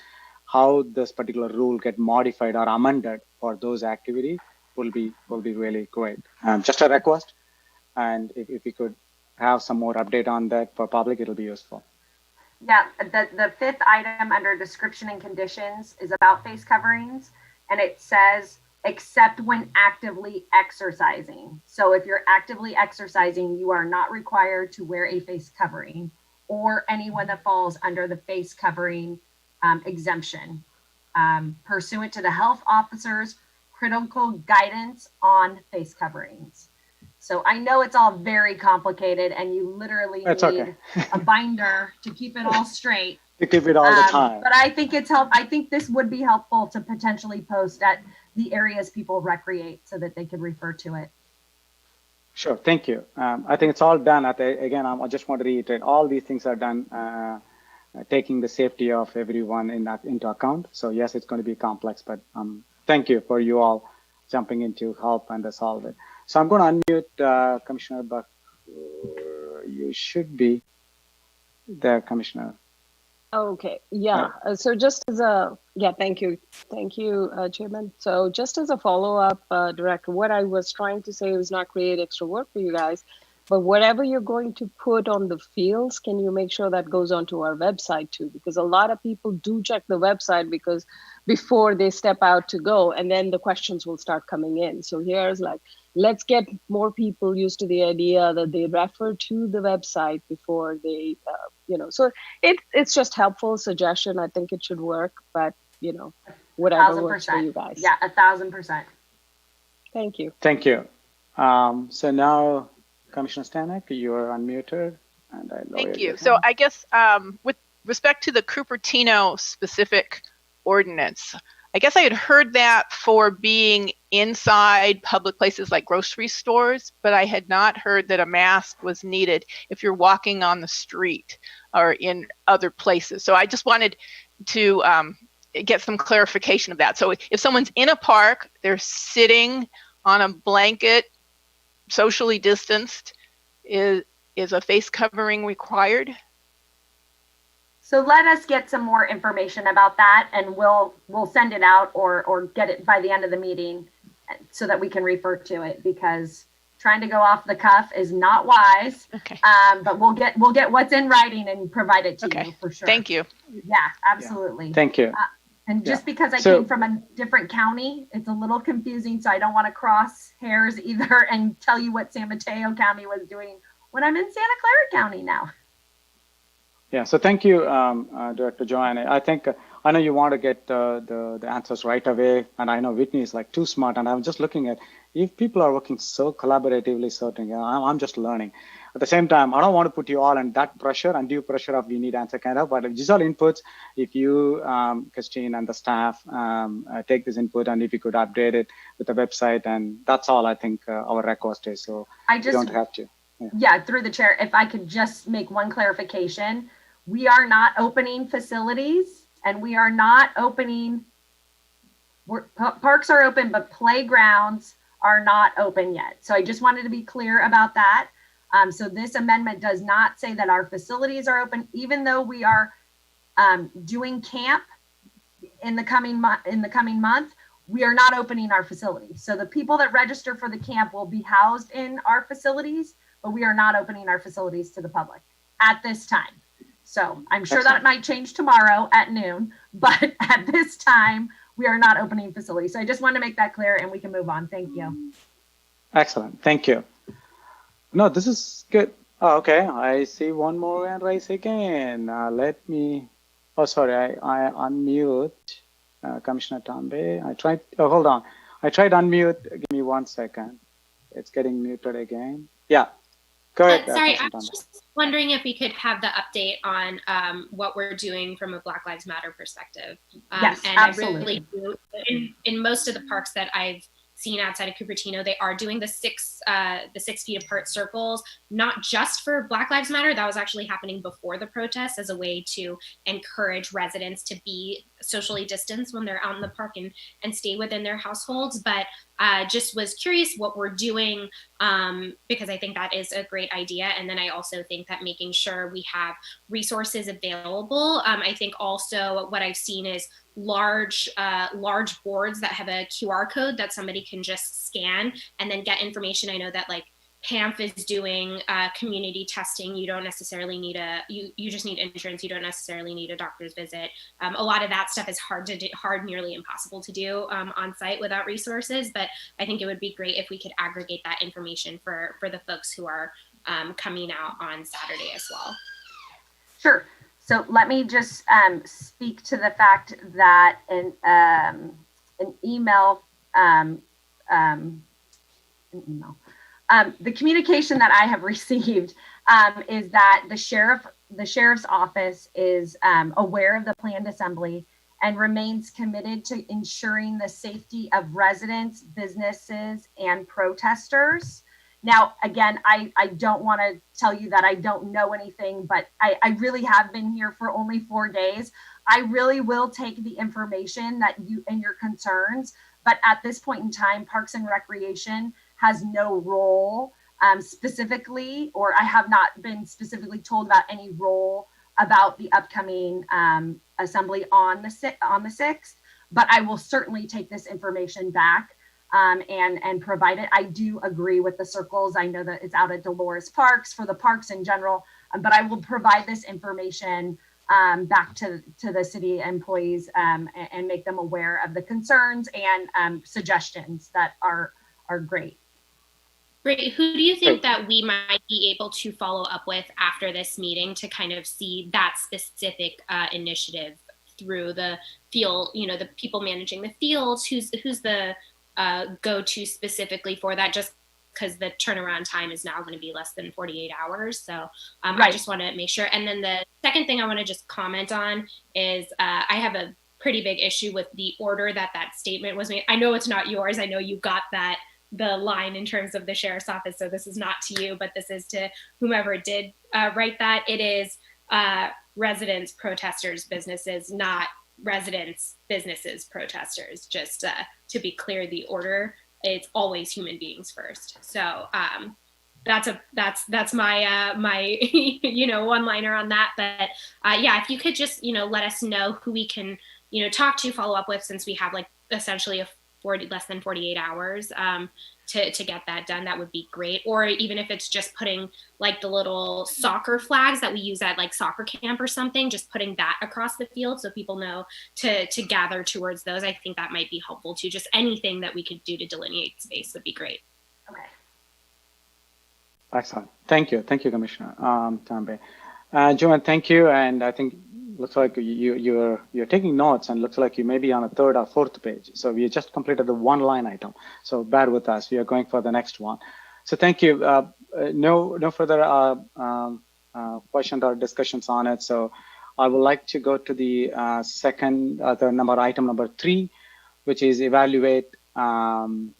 how this particular rule get modified or amended for those activities will be really great. Just a request, and if we could have some more update on that for public, it'll be useful. Yeah, the fifth item under description and conditions is about face coverings, and it says, except when actively exercising. So if you're actively exercising, you are not required to wear a face covering, or anyone that falls under the face covering exemption, pursuant to the health officer's critical guidance on face coverings. So I know it's all very complicated, and you literally need a binder to keep it all straight. To keep it all the time. But I think I think this would be helpful to potentially post at the areas people recreate so that they could refer to it. Sure, thank you. I think it's all done. Again, I just want to reiterate, all these things are done taking the safety of everyone into account. So yes, it's going to be complex, but thank you for you all jumping in to help and solve it. So I'm going to unmute Commissioner Buck. You should be there, Commissioner. Okay, yeah. So just as a, thank you, Chairman. So just as a follow-up, Director, what I was trying to say was not create extra work for you guys, But whatever you're going to put on the fields, can you make sure that goes onto our website too? Because a lot of people do check the website because before they step out to go, and then the questions will start coming in. So here's like, let's get more people used to the idea that they refer to the website before they, so it's just helpful suggestion. I think it should work, but whatever works for you guys. Yeah, 1,000%. Thank you. Thank you. So now, Commissioner Stanek, you are unmuted, and I Thank you. So I guess with respect to the Cupertino specific ordinance, I guess I had heard that for being inside public places like grocery stores, but I had not heard that a mask was needed if you're walking on the street or in other places. So I just wanted to get some clarification of that. So if someone's in a park, they're sitting on a blanket, socially distanced, is a face covering required? So let us get some more information about that, and we'll send it out or get it by the end of the meeting so that we can refer to it, because trying to go off the cuff is not wise. Okay. But we'll get what's in writing and provide it to you for sure. Thank you. Yeah, absolutely. Yeah. Thank you. And just because I came from a different county, it's a little confusing. So I don't want to cross hairs either and tell you what San Mateo County was doing when I'm in Santa Clara County now. Yeah, so thank you, Director Joanne. I think, I know you want to get the answers right away, and I know Whitney is like too smart, and I'm just looking at, if people are working so collaboratively, I'm just learning. At the same time, I don't want to put you all in that pressure, undue pressure of you need answer kind of, but these are inputs. If you, Christine and the staff, take this input, and if you could update it with the website, and that's all I think our request is, so you don't have to. Yeah, through the chair, if I could just make one clarification. We are not opening facilities, and we are not opening, parks are open, but playgrounds are not open yet. So I just wanted to be clear about that. So this amendment does not say that our facilities are open, even though we are doing camp in the coming month, we are not opening our facilities. So the people that register for the camp will be housed in our facilities, but we are not opening our facilities to the public at this time. So I'm sure that it might change tomorrow at noon, but at this time, we are not opening facilities. So I just want to make that clear, and we can move on. Thank you. Excellent. Thank you. No, this is good. Oh, okay. I see one more hand raise again. Let me, sorry, I unmute Commissioner Tambe. I tried, hold on. I tried unmute. Give me 1 second. It's getting muted again. Yeah. Go ahead. Sorry, I was just wondering if we could have the update on what we're doing from a Black Lives Matter perspective. Yes, and absolutely. I really do, in most of the parks that I've seen outside of Cupertino, they are doing the 6 feet apart circles, not just for Black Lives Matter. That was actually happening before the protest as a way to encourage residents to be socially distanced when they're out in the park and stay within their households. But just was curious what we're doing, because I think that is a great idea. And then I also think that making sure we have resources available. I think also what I've seen is large boards that have a QR code that somebody can just scan and then get information. I know that like PAMF is doing community testing. You don't necessarily need you just need insurance. You don't necessarily need a doctor's visit. A lot of that stuff is nearly impossible to do on site without resources. But I think it would be great if we could aggregate that information for the folks who are coming out on Saturday as well. Sure. So let me just speak to the fact that an email, the communication that I have received is that the sheriff's office is aware of the planned assembly and remains committed to ensuring the safety of residents, businesses, and protesters. Now, again, I don't want to tell you that I don't know anything, but I really have been here for only 4 days. I really will take the information that you and your concerns, but at this point in time, Parks and Recreation has no role specifically, or I have not been specifically told about any role about the upcoming assembly on the 6th, but I will certainly take this information back and provide it. I do agree with the circles. I know that it's out at Dolores Parks for the parks in general, but I will provide this information back to the city employees and make them aware of the concerns and suggestions that are great. Great. Who do you think that we might be able to follow up with after this meeting to kind of see that specific initiative through the field, the people managing the fields, who's the go-to specifically for that, just because the turnaround time is now going to be less than 48 hours. So I just want to make sure. And then the second thing I want to just comment on is I have a pretty big issue with the order that statement was made. I know it's not yours. I know you got the line in terms of the sheriff's office. So this is not to you, but this is to whomever did write that. It is residents, protesters, businesses, not residents, businesses, protesters. Just to be clear, the order, it's always human beings first. So that's my my one-liner on that. But yeah, if you could just let us know who we can talk to, follow up with, since we have like essentially less than 48 hours to get that done, that would be great. Or even if it's just putting like the little soccer flags that we use at like soccer camp or something, just putting that across the field so people know to gather towards those. I think that might be helpful too. Just anything that we could do to delineate space would be great. Okay. Excellent. Thank you, Commissioner Tambe. Joanne, thank you. And I think looks like you're taking notes, and looks like you may be on a third or fourth page. So we just completed the one line item. So bear with us. We are going for the next one. So thank you. No further questions or discussions on it. So I would like to go to the item number 3, which is evaluate FY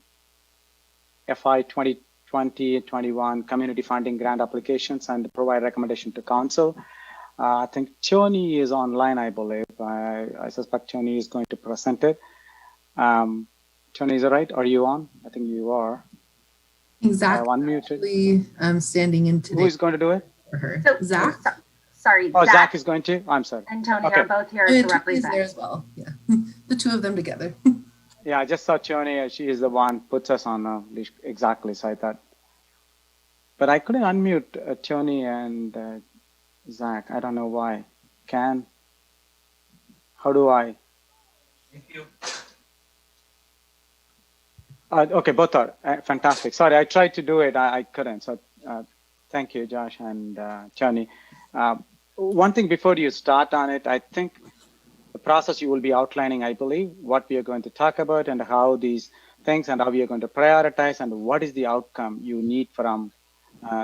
2020-21 community funding grant applications and provide recommendation to council. I think Tony is online, I believe. I suspect Tony is going to present it. Tony, is it right? Are you on? I think you are. Exactly. Unmuted. I'm standing in today. Who is going to do it? For her. So, Zach? Sorry. Oh, Zach is going to? I'm sorry. And Tony Okay. are both here to represent. There as well. Yeah. The two of them together. Yeah, I just saw Tony. She is the one puts us on exactly. So I thought. But I couldn't unmute Tony and Zach. I don't know why. How do I? Thank you. Okay, both are fantastic. Sorry, I tried to do it. I couldn't. So thank you, Josh and Tony. One thing before you start on it, I think the process you will be outlining, I believe, what we are going to talk about and how these things and how we are going to prioritize and what is the outcome you need from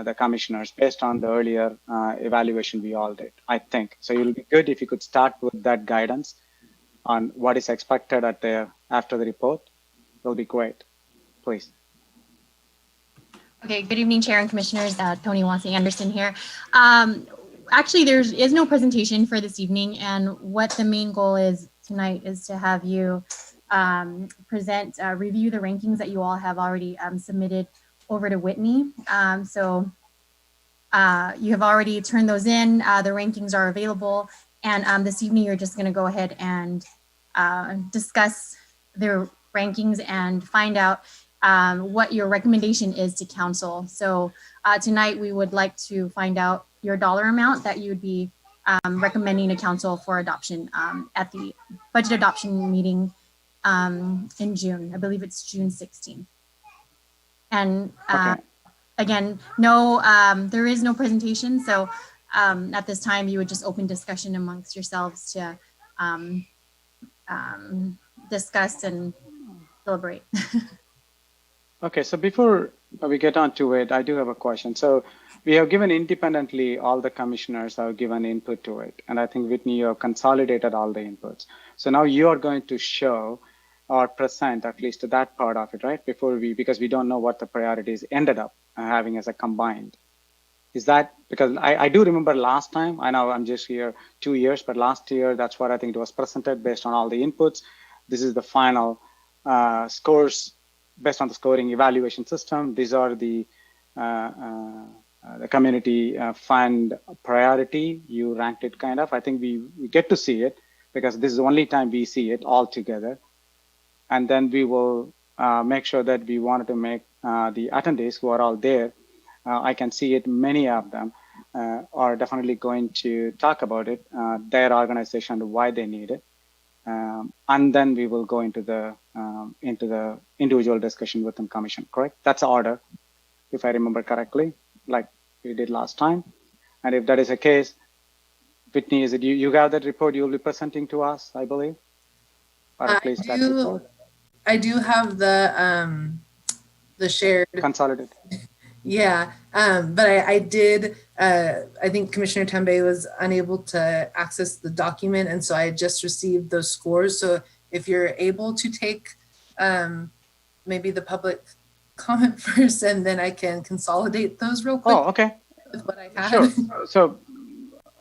the commissioners based on the earlier evaluation we all did, I think. So it will be good if you could start with that guidance on what is expected after the report. It'll be great. Please. Okay, good evening, Chair and Commissioners. Tony Wassey Anderson here. Actually, there is no presentation for this evening, and what the main goal is tonight is to have you review the rankings that you all have already submitted over to Whitney. So you have already turned those in. The rankings are available, and this evening you're just going to go ahead and discuss the rankings and find out what your recommendation is to council. So tonight we would like to find out your dollar amount that you would be recommending to council for adoption at the budget adoption meeting in June. I believe it's June 16th. And again, there is no presentation. So at this time, you would just open discussion amongst yourselves to discuss and deliberate. Okay, so before we get on to it, I do have a question. So we have given independently, all the commissioners have given input to it. And I think Whitney, you have consolidated all the inputs. So now you are going to show or present at least that part of it, right? Because we don't know what the priorities ended up having as a combined. Is that, because I do remember last time, I know I'm just here 2 years, but last year, that's what I think it was presented based on all the inputs. This is the final scores based on the scoring evaluation system. These are the community fund priority. You ranked it kind of. I think we get to see it because this is the only time we see it all together. And then we will make sure that we wanted to make the attendees who are all there, I can see it, many of them are definitely going to talk about it, their organization, why they need it. And then we will go into the individual discussion within commission, correct? That's the order, if I remember correctly, like we did last time. And if that is the case, Whitney, is it you have that report you'll be presenting to us, I believe? Or at least that report? I do have the shared consolidated. Yeah, but I did, I think Commissioner Tembe was unable to access the document, and so I just received those scores. So if you're able to take maybe the public comment first, and then I can consolidate those real quick. Oh, okay. With what I had. Sure. So,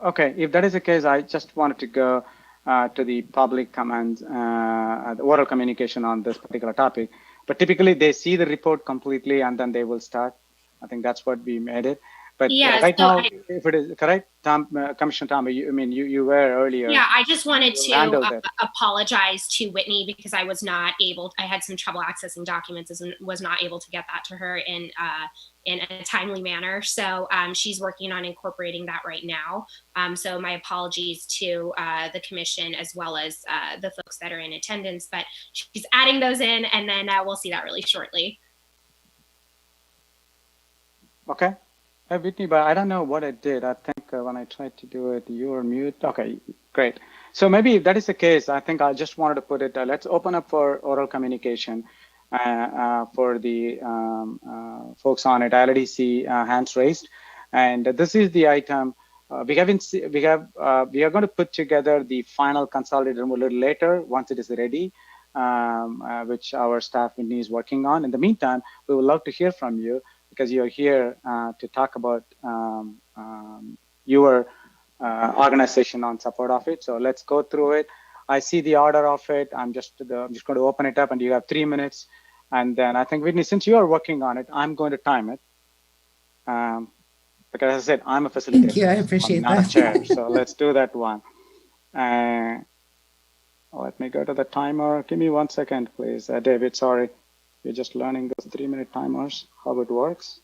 okay, if that is the case, I just wanted to go to the public comments, the oral communication on this particular topic. But typically they see the report completely and then they will start. I think that's what we made it. But yeah, right so now, if it is correct, Commissioner Tom, you were earlier. Yeah, I just wanted to apologize to Whitney because I was not able. I had some trouble accessing documents and was not able to get that to her in a timely manner. So she's working on incorporating that right now. So my apologies to the commission as well as the folks that are in attendance. But she's adding those in, and then we'll see that really shortly. Okay. Whitney, but I don't know what I did. I think when I tried to do it, you were mute. Okay, great. So maybe if that is the case, I think I just wanted to put it, let's open up for oral communication for the folks on it. I already see hands raised. And this is the item. We are going to put together the final consolidated a little later once it is ready, which our staff Whitney is working on. In the meantime, we would love to hear from you, because you're here to talk about your organization on support of it. So let's go through it. I see the order of it. I'm just going to open it up, and you have 3 minutes. And then I think, Whitney, since you are working on it, I'm going to time it. Because as I said, I'm a facilitator. Thank you, I appreciate that. Not a chair, so let's do that one. Let me go to the timer. Give me 1 second, please. David, sorry. We're just learning those 3-minute timers, how it works.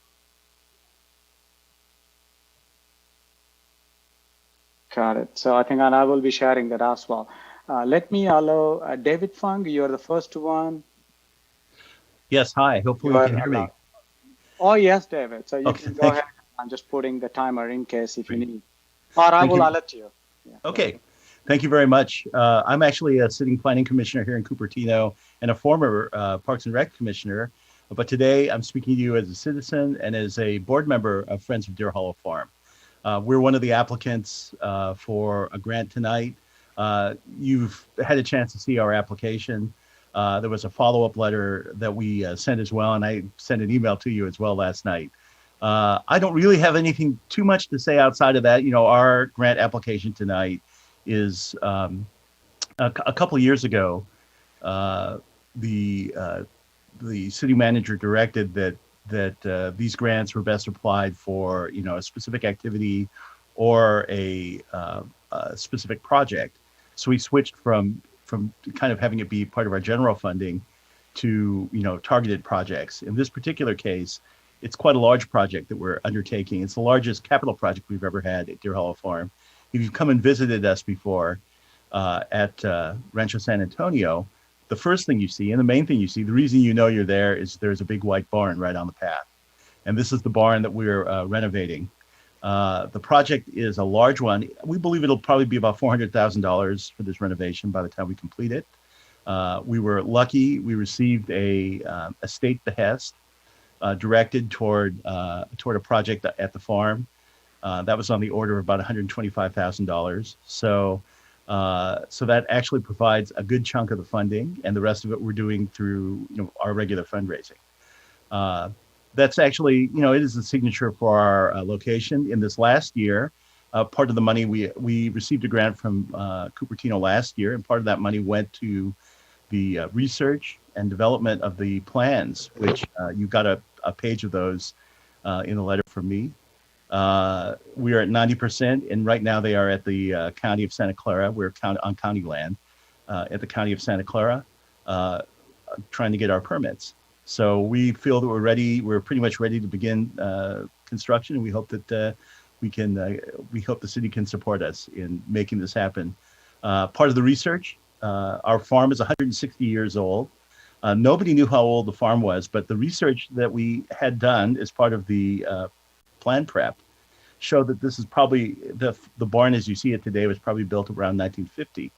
Got it. So I think I will be sharing that as well. Let me allow David Fung. You're the first one. Yes, hi. Hopefully you can hear me. Oh, yes, David. So you can go ahead. I'm just putting the timer in case if you need. Or I will alert you. Yeah, okay. Thank you very much. I'm actually a sitting planning commissioner here in Cupertino and a former Parks and Rec commissioner. But today I'm speaking to you as a citizen and as a board member of Friends of Deer Hollow Farm. We're one of the applicants for a grant tonight. You've had a chance to see our application. There was a follow-up letter that we sent as well, and I sent an email to you as well last night. I don't really have anything too much to say outside of that. You know, our grant application tonight is a couple of years ago, the city manager directed that these grants were best applied for, you know, a specific activity or a specific project. So we switched from kind of having it be part of our general funding to, you know, targeted projects. In this particular case, it's quite a large project that we're undertaking. It's the largest capital project we've ever had at Deer Hollow Farm. If you've come and visited us before at Rancho San Antonio, the first thing you see and the main thing you see, the reason you know you're there is there's a big white barn right on the path. And this is the barn that we're renovating. The project is a large one. We believe it'll probably be about $400,000 for this renovation by the time we complete it. We were lucky. We received a state behest directed toward a project at the farm. That was on the order of about $125,000. So that actually provides a good chunk of the funding, and the rest of it we're doing through, you know, our regular fundraising. That's actually, you know, it is the signature for our location. In this last year, part of the money we received a grant from Cupertino last year, and part of that money went to the research and development of the plans, which you got a page of those in the letter from me. We are at 90%, and right now they are at the County of Santa Clara. We're on county land at the County of Santa Clara. trying to get our permits. So we feel that we're ready. We're pretty much ready to begin construction, and we hope that we hope the city can support us in making this happen. Part of the research, our farm is 160 years old. Nobody knew how old the farm was, but the research that we had done as part of the plan prep showed that this is probably, the barn as you see it today was probably built around 1950.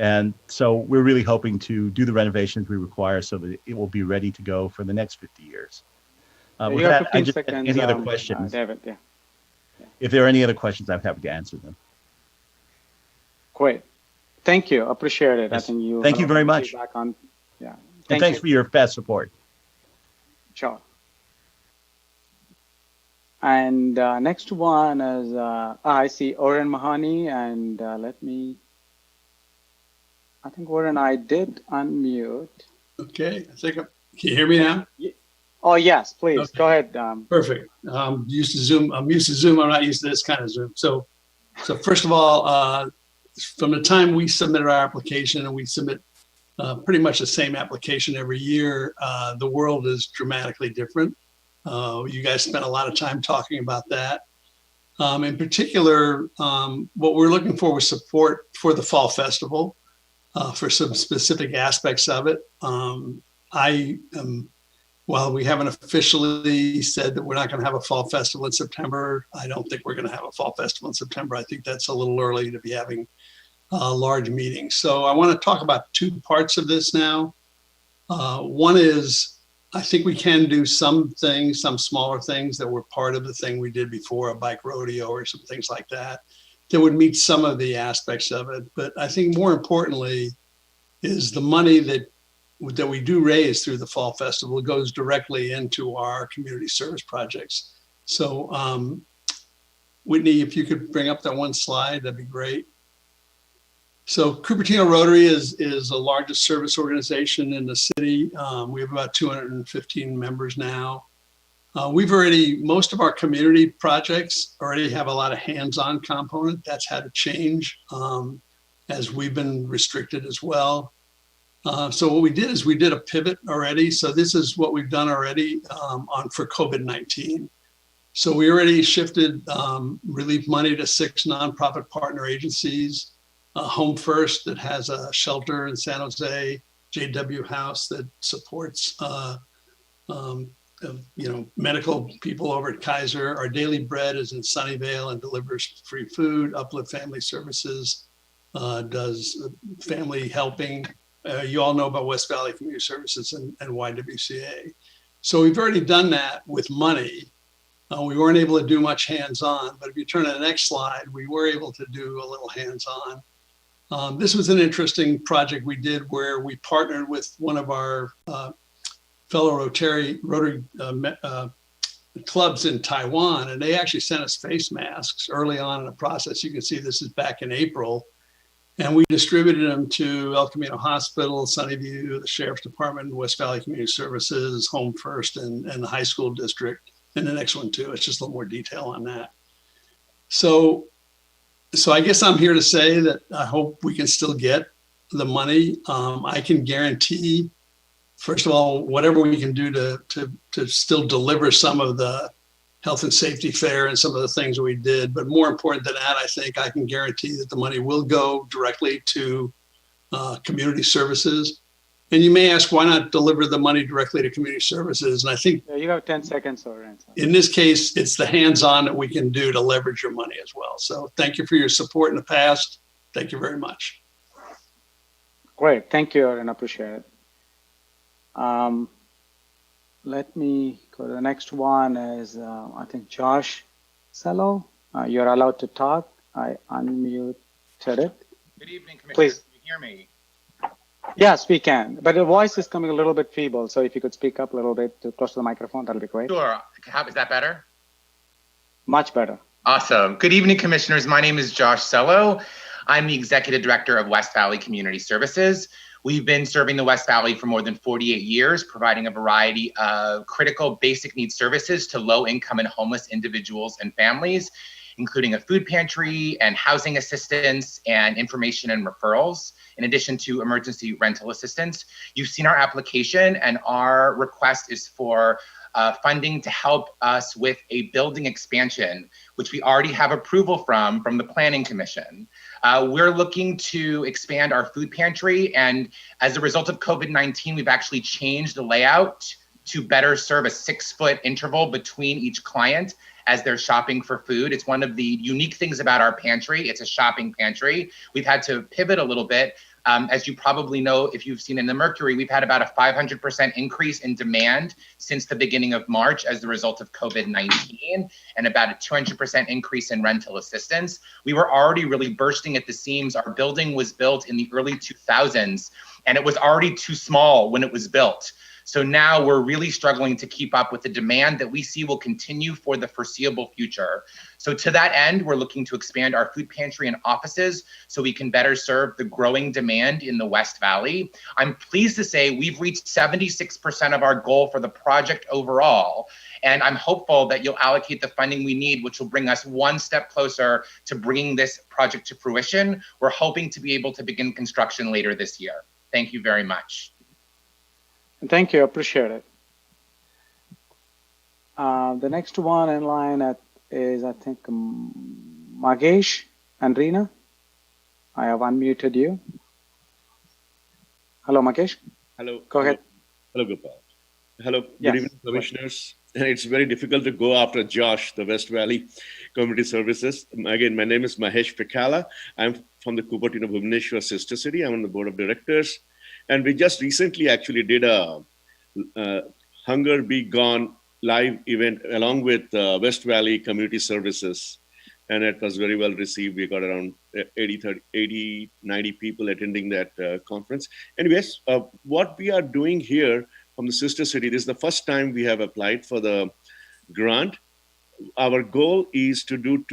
And so we're really hoping to do the renovations we require so that it will be ready to go for the next 50 years. With that, any other questions? David, yeah. If there are any other questions, I'm happy to answer them. Great. Thank you. Appreciate it. Yes. I think you. Thank you very much. Back on. Yeah. And thanks for your fast support. Sure. And next one is I see Oren Mahani, and I think Oren, I did unmute. Okay, can you hear me now? Oh yes, please okay. Go ahead. Perfect. I'm used to Zoom. I'm not used to this kind of Zoom. So first of all, from the time we submitted our application, and we submit pretty much the same application every year, the world is dramatically different. You guys spent a lot of time talking about that. In particular, what we're looking for was support for the Fall Festival, for some specific aspects of it. While we haven't officially said that we're not going to have a Fall Festival in September, I don't think we're going to have a Fall Festival in September. I think that's a little early to be having large meetings. So I want to talk about two parts of this now. One is, I think we can do some things, some smaller things that were part of the thing we did before, a bike rodeo or some things like that, that would meet some of the aspects of it. But I think more importantly is the money that we do raise through the Fall Festival goes directly into our community service projects. So Whitney, if you could bring up that one slide, that'd be great. So Cupertino Rotary is the largest service organization in the city. We have about 215 members now. Most of our community projects already have a lot of hands-on component. That's had to change as we've been restricted as well. So what we did is we did a pivot already. So this is what we've done already for COVID-19. So we already shifted relief money to 6 nonprofit partner agencies. Home First, that has a shelter in San Jose, JW House that supports medical people over at Kaiser. Our Daily Bread is in Sunnyvale and delivers free food. Uplift Family Services does family helping. You all know about West Valley Community Services and YWCA. So we've already done that with money. We weren't able to do much hands-on, but if you turn to the next slide, we were able to do a little hands-on. This was an interesting project we did where we partnered with one of our fellow Rotary clubs in Taiwan, and they actually sent us face masks early on in the process. You can see this is back in April, and we distributed them to El Camino Hospital, Sunnyview, the Sheriff's Department, West Valley Community Services, Home First, and the high school district, and the next one too. It's just a little more detail on that. So I guess I'm here to say that I hope we can still get the money. I can guarantee, first of all, whatever we can do to still deliver some of the health and safety fair and some of the things that we did. But more important than that, I think I can guarantee that the money will go directly to community services. And you may ask, why not deliver the money directly to community services? And I think you have 10 seconds, Oren. In this case, it's the hands-on that we can do to leverage your money as well. So thank you for your support in the past. Thank you very much. Great. Thank you, Oren. Appreciate it. Let me go to the next one is, I think, Josh Sello. You're allowed to talk. I unmuted it. Good evening, Commissioner. Please. Can you hear me? Yes, we can. But the voice is coming a little bit feeble. So if you could speak up a little bit close to the microphone, that'll be great. Sure. Is that better? Much better. Awesome. Good evening, Commissioners. My name is Josh Sello. I'm the Executive Director of West Valley Community Services. We've been serving the West Valley for more than 48 years, providing a variety of critical basic needs services to low-income and homeless individuals and families. including a food pantry and housing assistance and information and referrals, in addition to emergency rental assistance. You've seen our application, and our request is for funding to help us with a building expansion, which we already have approval from the Planning Commission. We're looking to expand our food pantry, and as a result of COVID-19, we've actually changed the layout to better serve a 6-foot interval between each client as they're shopping for food. It's one of the unique things about our pantry. It's a shopping pantry. We've had to pivot a little bit. As you probably know, if you've seen in the Mercury, we've had about a 500% increase in demand since the beginning of March as the result of COVID-19, and about a 200% increase in rental assistance. We were already really bursting at the seams. Our building was built in the early 2000s, and it was already too small when it was built. So now we're really struggling to keep up with the demand that we see will continue for the foreseeable future. So to that end, we're looking to expand our food pantry and offices so we can better serve the growing demand in the West Valley. I'm pleased to say we've reached 76% of our goal for the project overall. And I'm hopeful that you'll allocate the funding we need, which will bring us one step closer to bringing this project to fruition. We're hoping to be able to begin construction later this year. Thank you very much. Thank you, appreciate it. The next one in line is, I think, Magesh and Reena. I have unmuted you. Hello, Magesh. Hello. Go ahead. Hello, Gopal. Hello, good Yes. evening, commissioners. It's very difficult to go after Josh, the West Valley Community Services. Again, my name is Mahesh Pekala. I'm from the Cupertino Bhubaneswar sister city. I'm on the board of directors. And we just recently actually did a Hunger Be Gone live event along with West Valley Community Services. And it was very well received. We got around 80, 90 people attending that conference. Anyways, what we are doing here from the sister city, this is the first time we have applied for the grant. Our goal is to do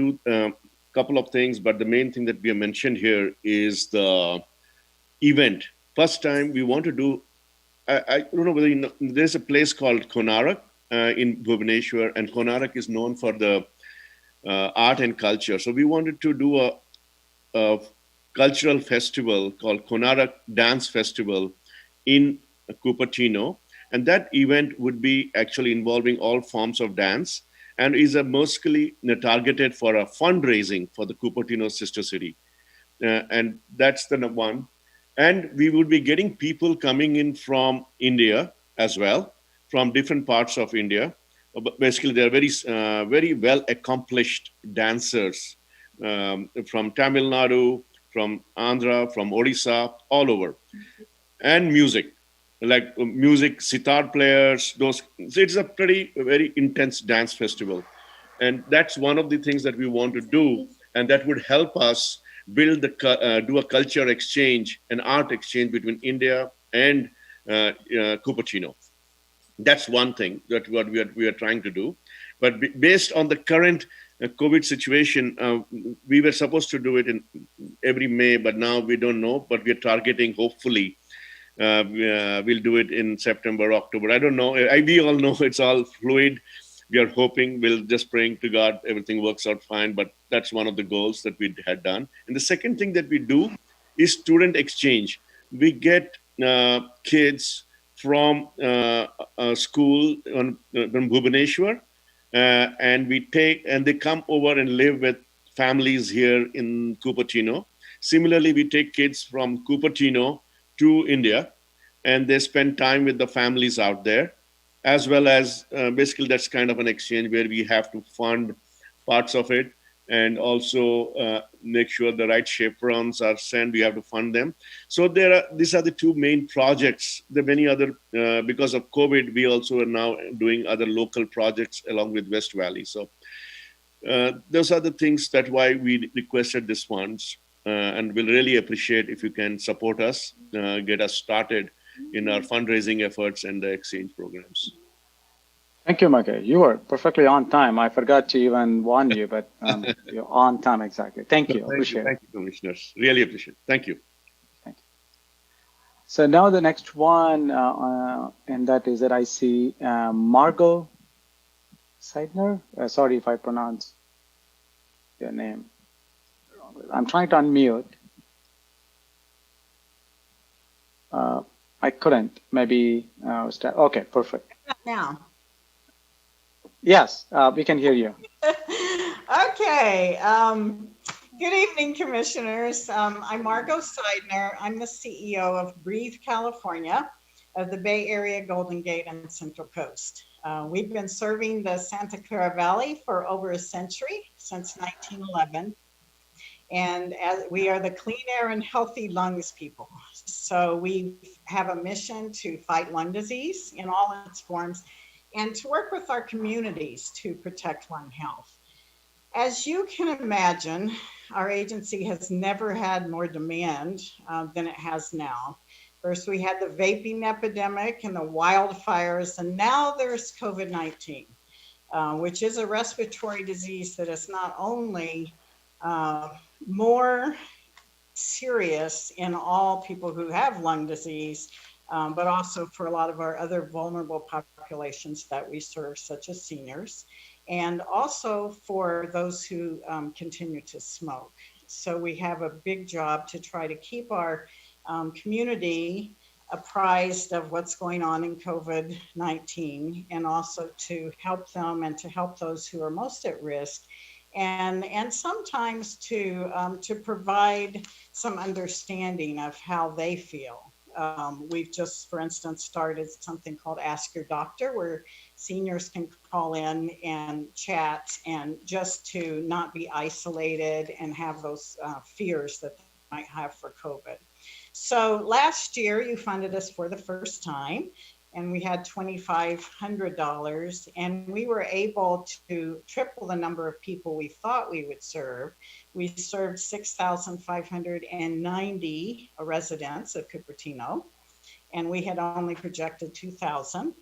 couple of things, but the main thing that we have mentioned here is the event. First time we want to do, I don't know whether you know, there's a place called Konarak in Bhubaneswar, and Konarak is known for the art and culture. So we wanted to do a cultural festival called Konarak Dance Festival in Cupertino. And that event would be actually involving all forms of dance and is mostly targeted for a fundraising for the Cupertino sister city. And that's the one. And we would be getting people coming in from India as well, from different parts of India. But basically, they're very well accomplished dancers from Tamil Nadu, from Andhra, from Odisha, all over. And music, like music, sitar players, those. So it's a very intense dance festival. And that's one of the things that we want to do. And that would help us build do a culture exchange, an art exchange between India and Cupertino. That's one thing that what we are trying to do. But based on the current COVID situation, we were supposed to do it in every May, but now we don't know. But we are targeting, hopefully, we'll do it in September, October. I don't know. We all know it's all fluid. We are hoping, we'll just praying to God, everything works out fine. But that's one of the goals that we had done. And the second thing that we do is student exchange. We get kids from a school from Bhubaneswar, and they come over and live with families here in Cupertino. Similarly, we take kids from Cupertino to India, and they spend time with the families out there, as well as basically that's kind of an exchange where we have to fund parts of it and also make sure the right chaperones are sent. We have to fund them. So these are the two main projects. There are many other, because of COVID, we also are now doing other local projects along with West Valley. So those are the things that why we requested this funds, and we'll really appreciate if you can support us, get us started in our fundraising efforts and the exchange programs. Thank you, Mike. You were perfectly on time. I forgot to even warn you, but you're on time exactly. Thank you. Appreciate it. Thank you, commissioners. Really appreciate it. Thank you. Thank you. So now the next one, and that is that I see Margot Seidner. Sorry if I pronounce. your name. I'm trying to unmute. I couldn't. Maybe okay, perfect. Now. Yes, we can hear you. Okay. Good evening, commissioners. I'm Margot Seidner. I'm the CEO of Breathe California of the Bay Area, Golden Gate, and Central Coast. We've been serving the Santa Clara Valley for over a century, since 1911. And as we are the clean air and healthy lungs people. So we have a mission to fight lung disease in all its forms and to work with our communities to protect lung health. As you can imagine, our agency has never had more demand than it has now. First, we had the vaping epidemic and the wildfires, and now there's COVID-19, which is a respiratory disease that is not only more serious in all people who have lung disease, but also for a lot of our other vulnerable populations that we serve, such as seniors, and also for those who continue to smoke. So we have a big job to try to keep our community apprised of what's going on in COVID-19, and also to help them and to help those who are most at risk, and sometimes to provide some understanding of how they feel. We've just, for instance, started something called Ask Your Doctor, where seniors can call in and chat, and just to not be isolated and have those fears that they might have for COVID. So last year you funded us for the first time, and we had $2,500, and we were able to triple the number of people we thought we would serve. We served 6,590 residents of Cupertino, and we had only projected 2,000.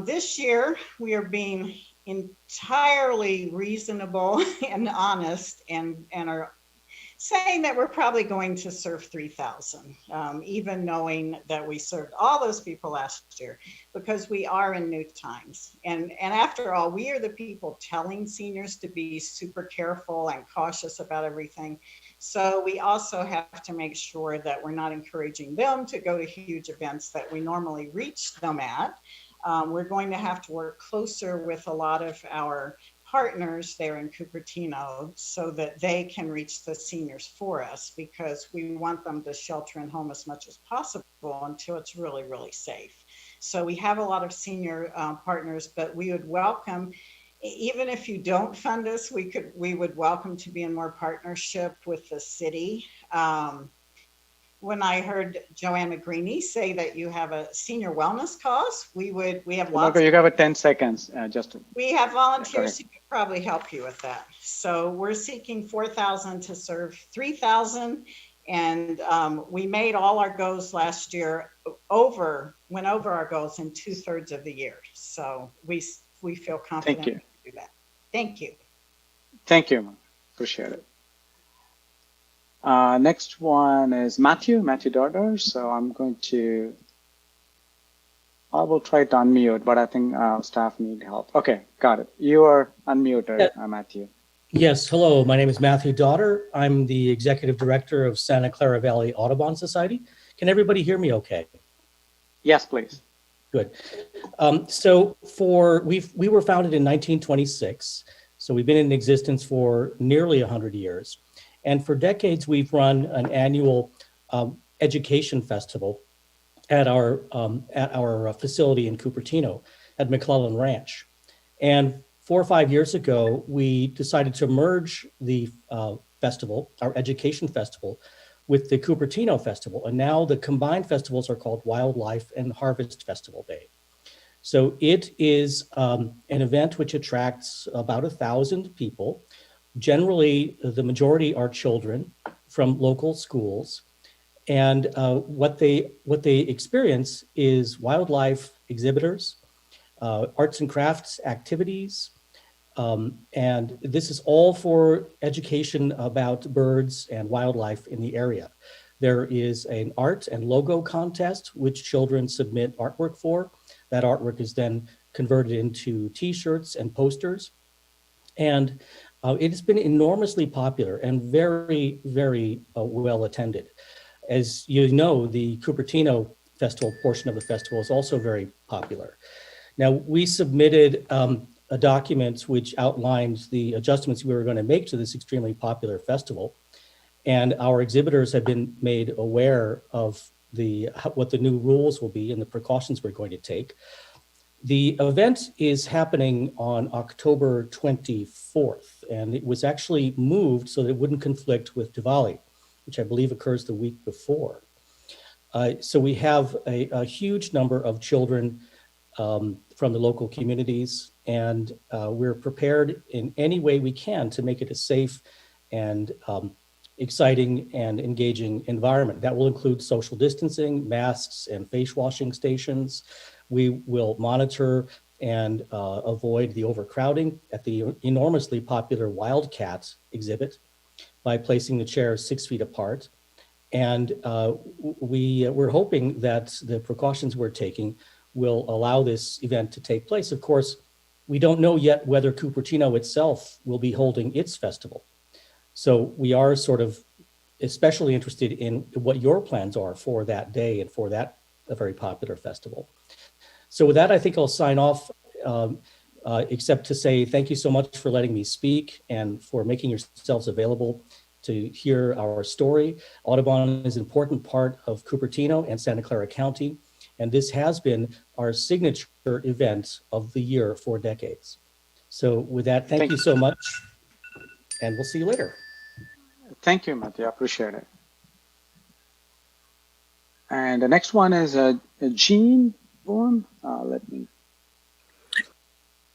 This year, we are being entirely reasonable and honest, and are saying that we're probably going to serve 3,000, even knowing that we served all those people last year, because we are in new times. And after all, we are the people telling seniors to be super careful and cautious about everything. So we also have to make sure that we're not encouraging them to go to huge events that we normally reach them at. We're going to have to work closer with a lot of our partners there in Cupertino so that they can reach the seniors for us, because we want them to shelter in home as much as possible until it's really, really safe. So we have a lot of senior partners, but we would welcome, even if you don't fund us, we would welcome to be in more partnership with the city. When I heard Joanne McGreeny say that you have a senior wellness cause, we have lots. You have 10 seconds, just to. We have volunteers who could probably help you with that. So we're seeking 4,000 to serve 3,000, and we made all our goals last year, went over our goals in 2/3 of the year. So we feel confident we can do that. Thank you. Thank you, appreciate it. Next one is Matthew Daughter. So I will try to unmute, but I think staff need help. Okay, got it. You are unmuted, Matthew. Yes, hello, my name is Matthew Daughter. I'm the Executive Director of Santa Clara Valley Audubon Society. Can everybody hear me okay? Yes, please. Good. So we were founded in 1926. So we've been in existence for nearly 100 years. And for decades, we've run an annual education festival at our facility in Cupertino at McClellan Ranch. And 4 or 5 years ago, we decided to merge the festival, our education festival, with the Cupertino Festival. And now the combined festivals are called Wildlife and Harvest Festival Day. So it is an event which attracts about 1,000 people. Generally, the majority are children from local schools. And what they experience is wildlife exhibitors, arts and crafts activities. And this is all for education about birds and wildlife in the area. There is an art and logo contest, which children submit artwork for. That artwork is then converted into t-shirts and posters. And It has been enormously popular and very, very well attended. As you know, the Cupertino Festival portion of the festival is also very popular. Now, we submitted a document which outlines the adjustments we were going to make to this extremely popular festival. And our exhibitors have been made aware of what the new rules will be and the precautions we're going to take. The event is happening on October 24th, and it was actually moved so that it wouldn't conflict with Diwali, which I believe occurs the week before. So we have a huge number of children from the local communities, and we're prepared in any way we can to make it a safe and exciting and engaging environment. That will include social distancing, masks, and face washing stations. We will monitor and avoid the overcrowding at the enormously popular Wildcat exhibit by placing the chairs 6 feet apart. And we're hoping that the precautions we're taking will allow this event to take place. Of course, we don't know yet whether Cupertino itself will be holding its festival. So we are sort of especially interested in what your plans are for that day and for that a very popular festival. So with that, I think I'll sign off, except to say thank you so much for letting me speak and for making yourselves available to hear our story. Audubon is an important part of Cupertino and Santa Clara County, and this has been our signature event of the year for decades. So with that, thank you so much, and we'll see you later. Thank you, Matthew. I appreciate it. And the next one is Jean Bourne. Let me.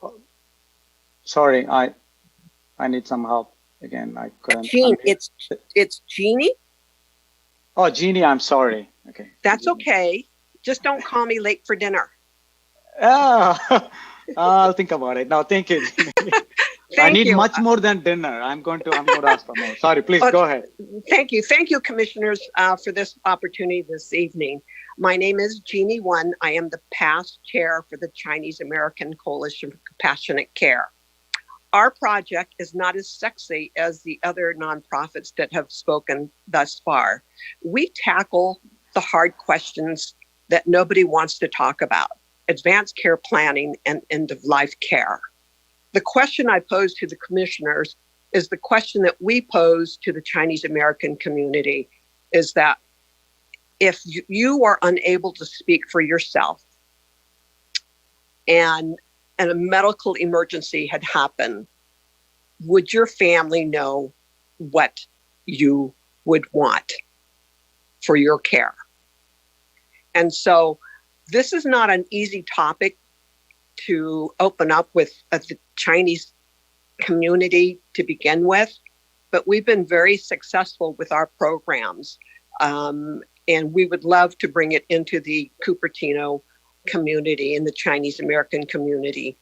Oh, sorry, I need some help again. I couldn't. Jean, it's Jeannie. Oh, Jeannie, I'm sorry. Okay. That's okay. Just don't call me late for dinner. Oh, I'll think about it. No, thank you. I need you. much more than dinner. I'm going to ask for more. Sorry, please go ahead. Thank you, commissioners, for this opportunity this evening. My name is Jeannie Wen. I am the past chair for the Chinese American Coalition for Compassionate Care. Our project is not as sexy as the other nonprofits that have spoken thus far. We tackle the hard questions that nobody wants to talk about: advanced care planning and end-of-life care. The question I pose to the commissioners is the question that we pose to the Chinese American community, is that if you are unable to speak for yourself and a medical emergency had happened, would your family know what you would want for your care? And so this is not an easy topic to open up with the Chinese community to begin with, but we've been very successful with our programs. And we would love to bring it into the Cupertino community and the Chinese American community.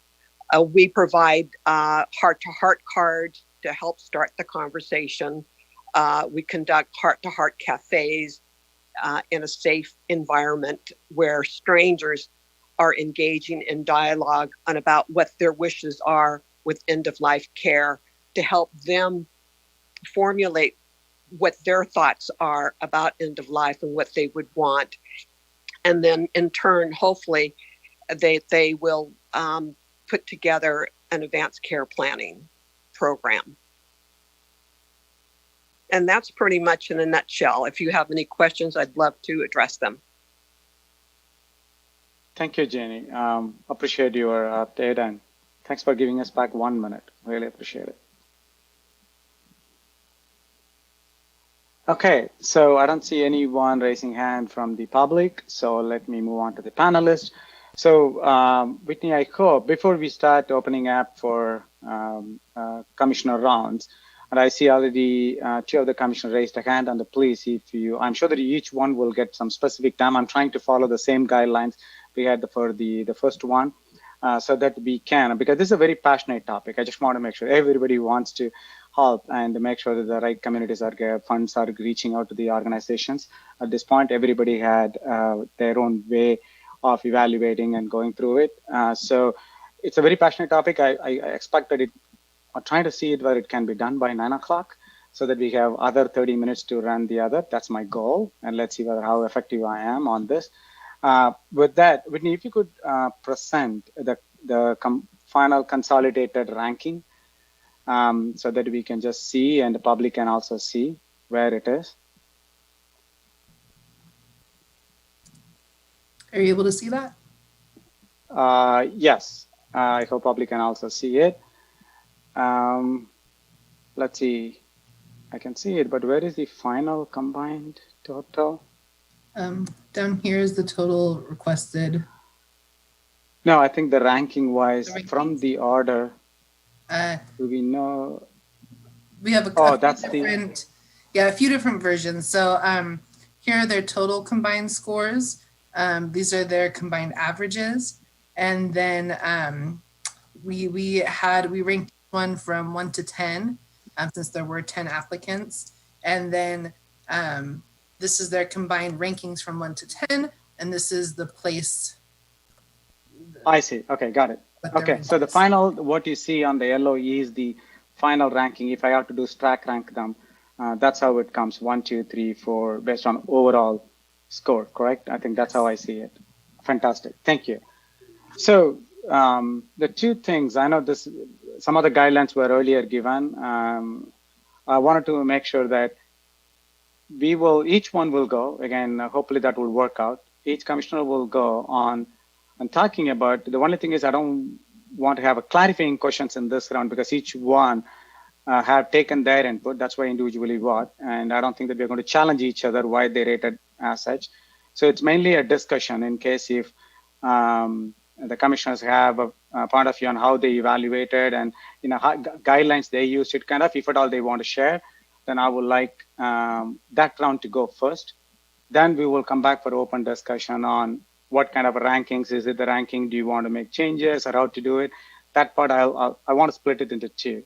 We provide heart-to-heart cards to help start the conversation. We conduct heart-to-heart cafes in a safe environment where strangers are engaging in dialogue on about what their wishes are with end-of-life care, to help them formulate what their thoughts are about end of life and what they would want. And then in turn, hopefully, they will put together an advanced care planning program. And that's pretty much in a nutshell. If you have any questions, I'd love to address them. Thank you, Jenny. Appreciate your update, and thanks for giving us back 1 minute. Really appreciate it. Okay, so I don't see anyone raising hand from the public, so let me move on to the panelists. So Whitney, I hope before we start opening up for commissioner rounds, and I see already two of the commissioners raised a hand, and please, if you, I'm sure that each one will get some specific time. I'm trying to follow the same guidelines we had for the first one, so that we can, because this is a very passionate topic. I just want to make sure everybody wants to help and make sure that the right communities are, funds are reaching out to the organizations. At this point, everybody had their own way of evaluating and going through it. So it's a very passionate topic. I expect that it trying to see it where it can be done by 9 o'clock so that we have other 30 minutes to run the other. That's my goal. And let's see whether how effective I am on this. With that, Whitney, if you could present the final consolidated ranking so that we can just see and the public can also see where it is. Are you able to see that? Yes, I hope public can also see it. Let's see. I can see it, but where is the final combined total? Down here is the total requested. No, I think the ranking wise from the order. Do we know? We have a few different versions. So here are their total combined scores. These are their combined averages. And then we ranked one from 1 to 10 since there were 10 applicants. And then this is their combined rankings from 1 to 10. And this is the place. I see. Okay, got it. Okay, so the final, what you see on the LOE is the final ranking. If I have to do stack rank them, that's how it comes 1, 2, 3, 4 based on overall score, correct? I think that's how I see it. Fantastic. Thank you. So the two things, I know this, some of the guidelines were earlier given. I wanted to make sure that each one will go, again, hopefully that will work out. Each commissioner will go on and talking about, the only thing is I don't want to have a clarifying questions in this round because each one have taken their input. That's why individually what, and I don't think that we're going to challenge each other why they rated as such. So it's mainly a discussion in case if the commissioners have a point of view on how they evaluated and guidelines they used it kind of, if at all they want to share, then I would like that round to go first. Then we will come back for open discussion on what kind of rankings, is it the ranking, do you want to make changes or how to do it? That part I want to split it into two.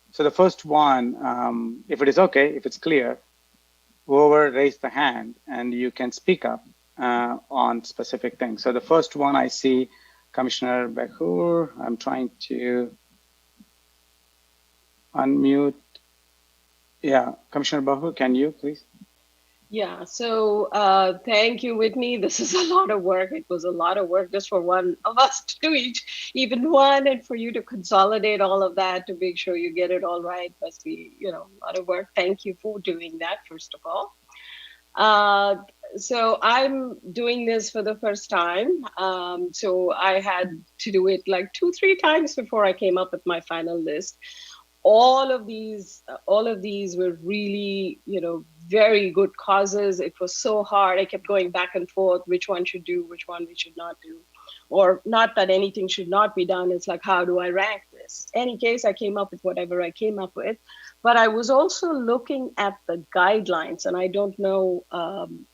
So the first one, if it is okay, if it's clear, whoever raised the hand and you can speak up on specific things. So the first one I see Commissioner Behour. I'm trying to unmute. Yeah, Commissioner Behour, can you please? Yeah, so thank you, Whitney. This is a lot of work. It was a lot of work just for one of us to do even one, and for you to consolidate all of that to make sure you get it all right must be, a lot of work. Thank you for doing that, first of all. So I'm doing this for the first time. So I had to do it like 2-3 times before I came up with my final list. All of these were really, very good causes. It was so hard. I kept going back and forth, which one should do, which one we should not do. Or not that anything should not be done. It's like, how do I rank this? Any case, I came up with whatever I came up with. But I was also looking at the guidelines, and I don't know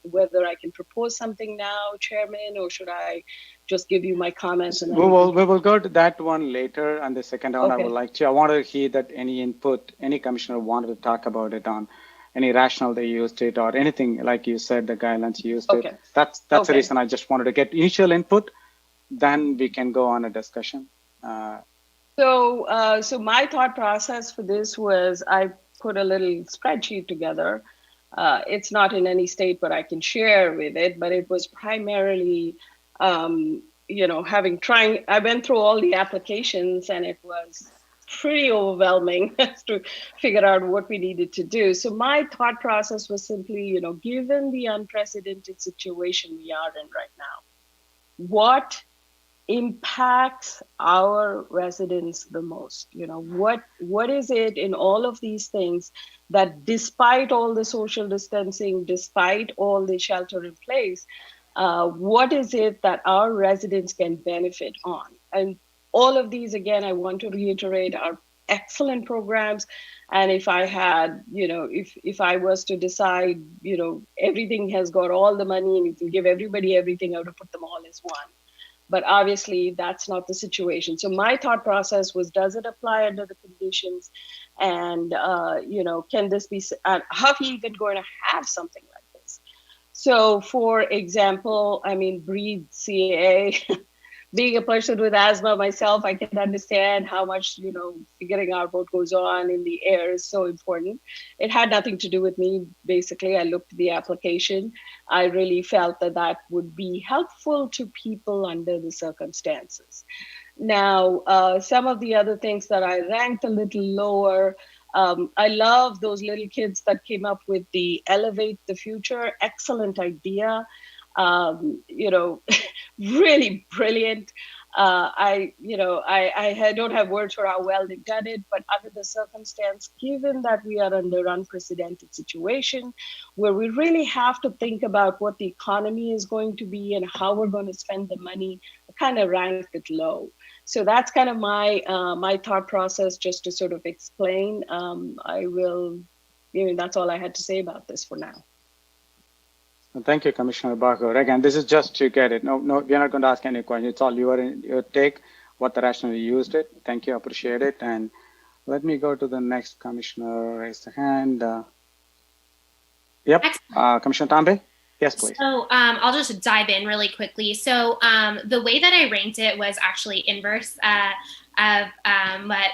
whether I can propose something now, Chairman, or should I just give you my comments? And then we will go to that one later. And the second round, okay. I want to hear that any input, any commissioner wanted to talk about it on any rationale they used it or anything, like you said, the guidelines used it. That's the reason I just wanted to get initial input. Then we can go on a discussion. So my thought process for this was I put a little spreadsheet together. It's not in any state, but I can share with it. But it was primarily, I went through all the applications, and it was pretty overwhelming to figure out what we needed to do. So my thought process was simply, given the unprecedented situation we are in right now, what impacts our residents the most? What is it in all of these things that, despite all the social distancing, despite all the shelter in place, what is it that our residents can benefit on? And all of these, again, I want to reiterate, are excellent programs. And if I had, if I was to decide, everything has got all the money and you can give everybody everything, I would have put them all as one. But obviously, that's not the situation. So my thought process was, does it apply under the conditions? And, can this be, how are we even going to have something like this? So for example, Breathe CAA, being a person with asthma myself, I can understand how much, figuring out what goes on in the air is so important. It had nothing to do with me. Basically, I looked at the application. I really felt that that would be helpful to people under the circumstances. Now, some of the other things that I ranked a little lower, I love those little kids that came up with the Elevate the Future. Excellent idea. Really brilliant. I don't have words for how well they've done it, but under the circumstance, given that we are under unprecedented situation where we really have to think about what the economy is going to be and how we're going to spend the money, I kind of ranked it low. So that's kind of my thought process, just to sort of explain. That's all I had to say about this for now. Thank you, Commissioner Barker. Again, this is just to get it. No, we're not going to ask any questions. It's all your take, what the rationale you used it. Thank you, appreciate it. And let me go to the next commissioner. Raise the hand. Yep, Commissioner Tambe. Yes, please. So I'll just dive in really quickly. So the way that I ranked it was actually inverse of what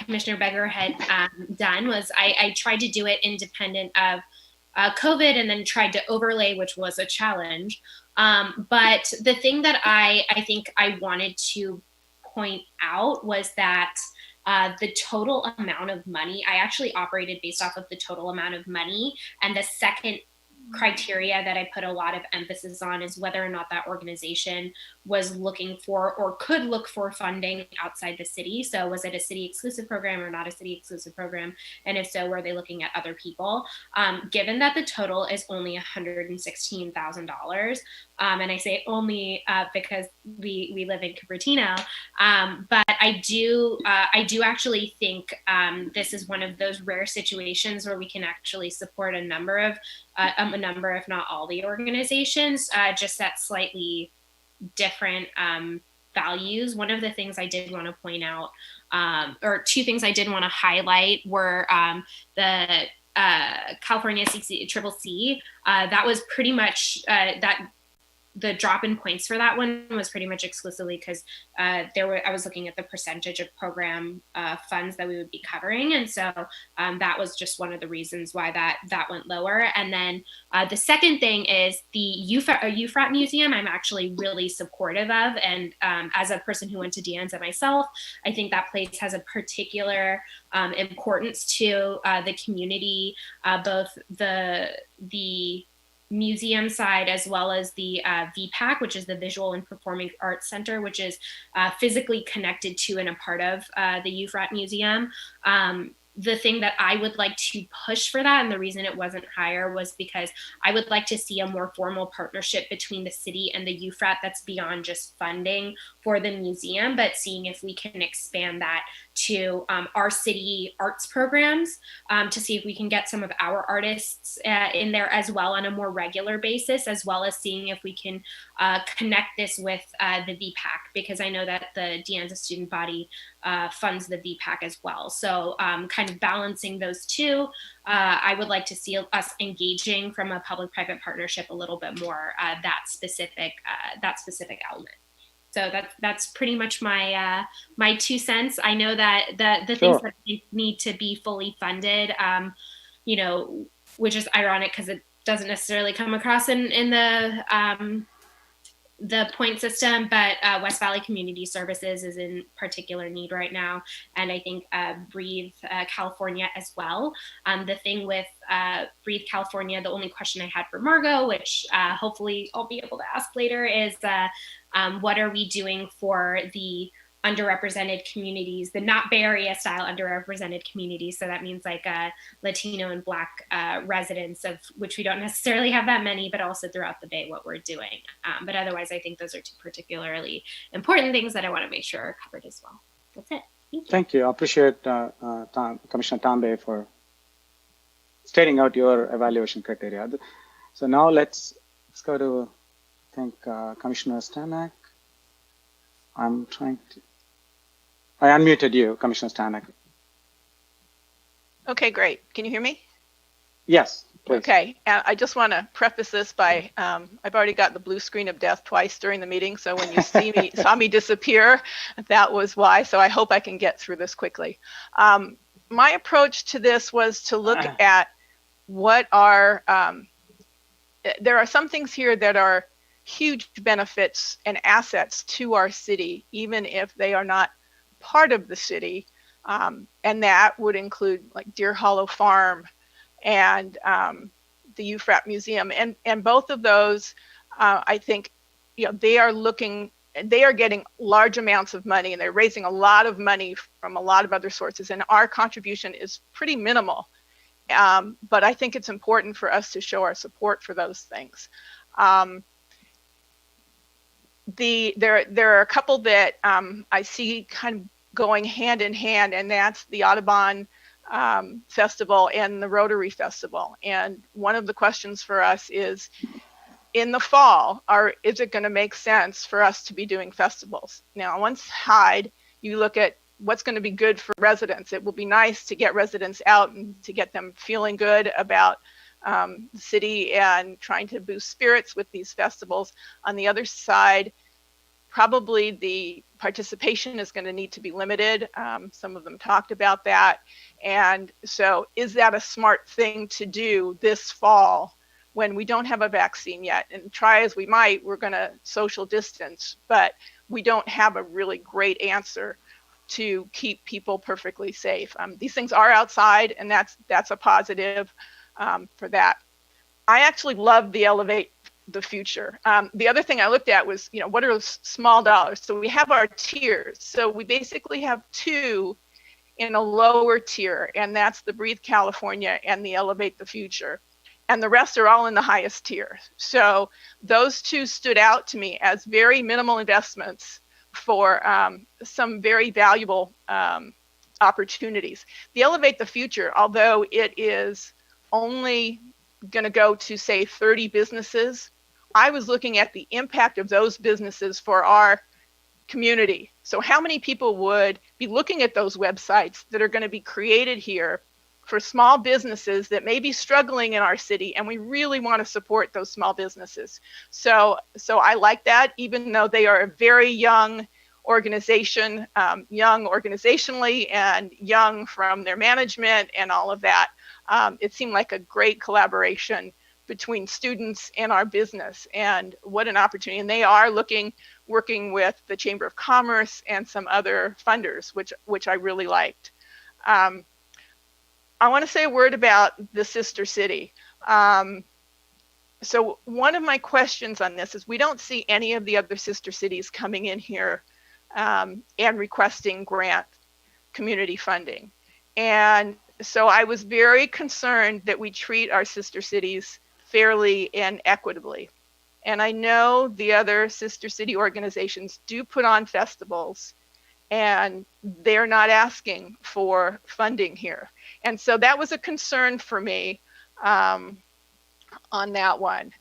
Commissioner Beggar had done. Was I tried to do it independent of COVID and then tried to overlay, which was a challenge. But the thing that I think I wanted to point out was that the total amount of money, I actually operated based off of the total amount of money. And the second criteria that I put a lot of emphasis on is whether or not that organization was looking for or could look for funding outside the city. So was it a city exclusive program or not a city exclusive program? And if so, were they looking at other people? Given that the total is only $116,000, and I say only because we live in Cupertino, but I do actually think this is one of those rare situations where we can actually support a number, if not all, the organizations, just at slightly different values. One of the things I did want to point out, or two things I did want to highlight, were the California CCCCC. That was pretty much the drop in points for that one was pretty much exclusively because I was looking at the percentage of program funds that we would be covering, and so that was just one of the reasons why that went lower. And then the second thing is the UFRAT Museum. I'm actually really supportive of, and as a person who went to De Anza myself, I think that place has a particular importance to the community, both the museum side as well as the VPAC, which is the Visual and Performing Arts Center, which is physically connected to and a part of the UFRAT Museum. The thing that I would like to push for that, and the reason it wasn't higher, was because I would like to see a more formal partnership between the city and the UFRAT that's beyond just funding for the museum, but seeing if we can expand that to our city arts programs, to see if we can get some of our artists in there as well on a more regular basis, as well as seeing if we can connect this with the VPAC, because I know that the De Anza student body funds the VPAC as well. So kind of balancing those two, I would like to see us engaging from a public-private partnership a little bit more, that specific element. So that's pretty much my my 2 cents. I know that the things that need to be fully funded, which is ironic because it doesn't necessarily come across in the point system, but West Valley Community Services is in particular need right now, and I think Breathe California as well. The thing with Breathe California, the only question I had for Margot, which hopefully I'll be able to ask later, is what are we doing for the underrepresented communities, the not Bay Area style underrepresented communities. So that means like Latino and Black residents, of which we don't necessarily have that many, but also throughout the Bay, what we're doing. But otherwise, I think those are two particularly important things that I want to make sure are covered as well. That's it. Thank you. I appreciate Commissioner Tambe for stating out your evaluation criteria. So now let's go to, I think, Commissioner Stanek. I unmuted you, Commissioner Stanek. Okay, great. Can you hear me? Yes. Please. Okay, and I just want to preface this by I've already got the blue screen of death twice during the meeting, so when you saw me disappear, that was why. So I hope I can get through this quickly. My approach to this was to look at what are there are some things here that are huge benefits and assets to our city, even if they are not part of the city, and that would include like Deer Hollow Farm and the UFRAP Museum, and both of those, I think, they are getting large amounts of money, and they're raising a lot of money from a lot of other sources, and our contribution is pretty minimal. But I think it's important for us to show our support for those things. There are a couple that I see kind of going hand in hand, and that's the Audubon Festival and the Rotary Festival. And one of the questions for us is, in the fall, is it going to make sense for us to be doing festivals? Now, on one side, you look at what's going to be good for residents. It will be nice to get residents out and to get them feeling good about the city and trying to boost spirits with these festivals. On the other side, probably the participation is going to need to be limited. Some of them talked about that. And so is that a smart thing to do this fall when we don't have a vaccine yet? And try as we might, we're going to social distance, but we don't have a really great answer to keep people perfectly safe. These things are outside, and that's a positive for that. I actually love the Elevate the Future. The other thing I looked at was, what are those small dollars? So we have our tiers. So we basically have two in a lower tier, and that's the Breathe California and the Elevate the Future. And the rest are all in the highest tier. So those two stood out to me as very minimal investments for some very valuable opportunities. The Elevate the Future, although it is only going to go to, say, 30 businesses, I was looking at the impact of those businesses for our community. So how many people would be looking at those websites that are going to be created here for small businesses that may be struggling in our city, and we really want to support those small businesses. So I like that, even though they are a very young organization, young organizationally and young from their management and all of that. It seemed like a great collaboration between students and our business, and what an opportunity. And they are working with the Chamber of Commerce and some other funders, which I really liked. I want to say a word about the sister city. So one of my questions on this is, we don't see any of the other sister cities coming in here and requesting grant community funding. And so I was very concerned that we treat our sister cities fairly and equitably. And I know the other sister city organizations do put on festivals, and they're not asking for funding here. And so that was a concern for me on that one.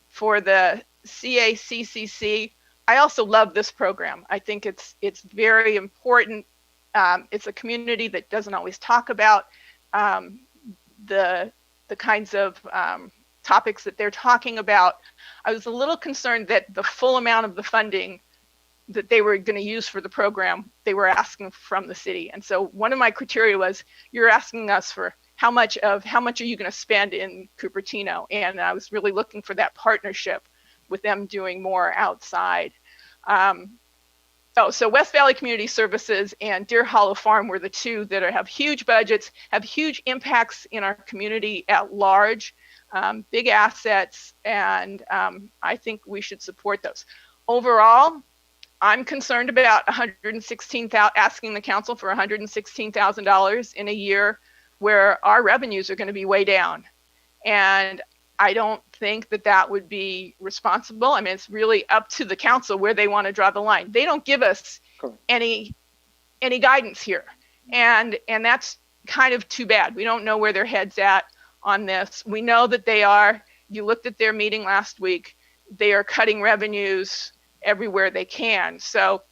For the CACCC, I also love this program. I think it's very important. It's a community that doesn't always talk about the kinds of topics that they're talking about. I was a little concerned that the full amount of the funding that they were going to use for the program, they were asking from the city. And so one of my criteria was, you're asking us for how much are you going to spend in Cupertino? And I was really looking for that partnership with them doing more outside. So West Valley Community Services and Deer Hollow Farm were the two that have huge budgets, have huge impacts in our community at large, big assets, and I think we should support those. Overall, I'm concerned about asking the council for $116,000 in a year where our revenues are going to be way down. And I don't think that would be responsible. I mean, it's really up to the council where they want to draw the line. They don't give us any guidance here. And that's kind of too bad. We don't know where their head's at on this. We know that you looked at their meeting last week, they are cutting revenues everywhere they can. So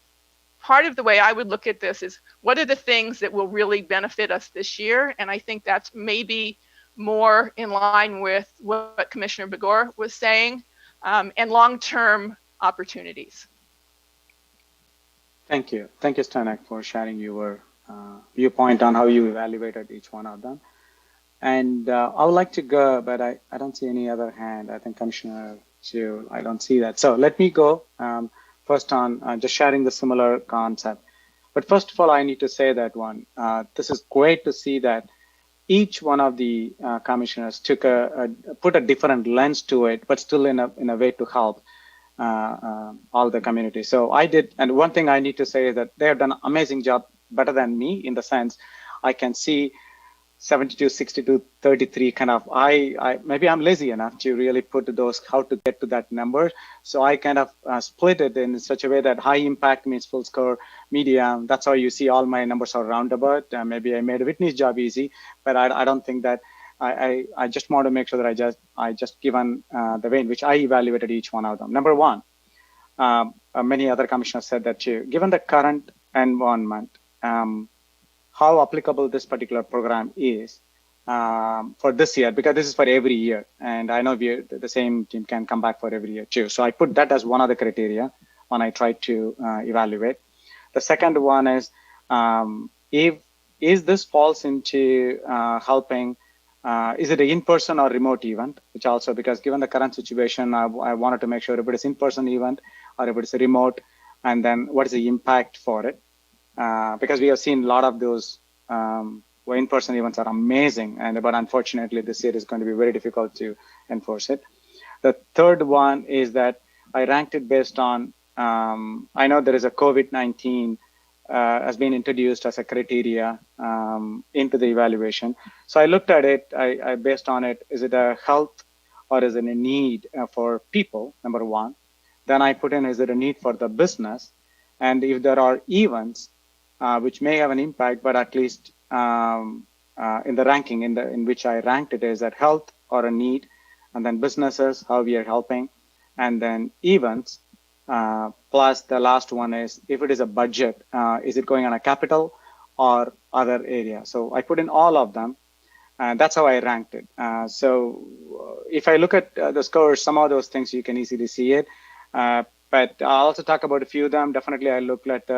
part of the way I would look at this is, what are the things that will really benefit us this year? And I think that's maybe more in line with what Commissioner Begor was saying, and long-term opportunities. Thank you. Thank you, Stanek, for sharing your viewpoint on how you evaluated each one of them. And I would like to go, but I don't see any other hand. I think Commissioner Chu, I don't see that. So let me go first on just sharing the similar concept. But first of all, I need to say that this is great to see that each one of the commissioners took put a different lens to it, but still in a way to help all the community. So I did, and one thing I need to say is that they have done an amazing job, better than me in the sense I can see 72, 62, 33 kind of, maybe I'm lazy enough to really put those, how to get to that number. So I kind of split it in such a way that high impact means full score, medium. That's how you see all my numbers are roundabout. Maybe I made Whitney's job easy, but I don't think that, I just want to make sure that I just given the way in which I evaluated each one of them. Number one, many other commissioners said that too, given the current environment, how applicable this particular program is for this year, because this is for every year. And I know the same team can come back for every year too. So I put that as one of the criteria when I try to evaluate. The second one is, if this falls into helping, is it an in-person or remote event? Which also, because given the current situation, I wanted to make sure if it is in-person event or if it is a remote, and then what is the impact for it? Because we have seen a lot of those in-person events are amazing, but unfortunately this year is going to be very difficult to enforce it. The third one is that I ranked it based on, I know there is a COVID-19 has been introduced as a criteria into the evaluation. So I looked at it, I based on it, is it a health or is it a need for people, number one. Then I put in, is it a need for the business? And if there are events, which may have an impact, but at least in the ranking in which I ranked it is that health or a need, and then businesses, how we are helping, and then events, plus the last one is if it is a budget, is it going on a capital or other area? So I put in all of them, and that's how I ranked it. So if I look at the scores, some of those things you can easily see it. But I'll also talk about a few of them. Definitely, I looked at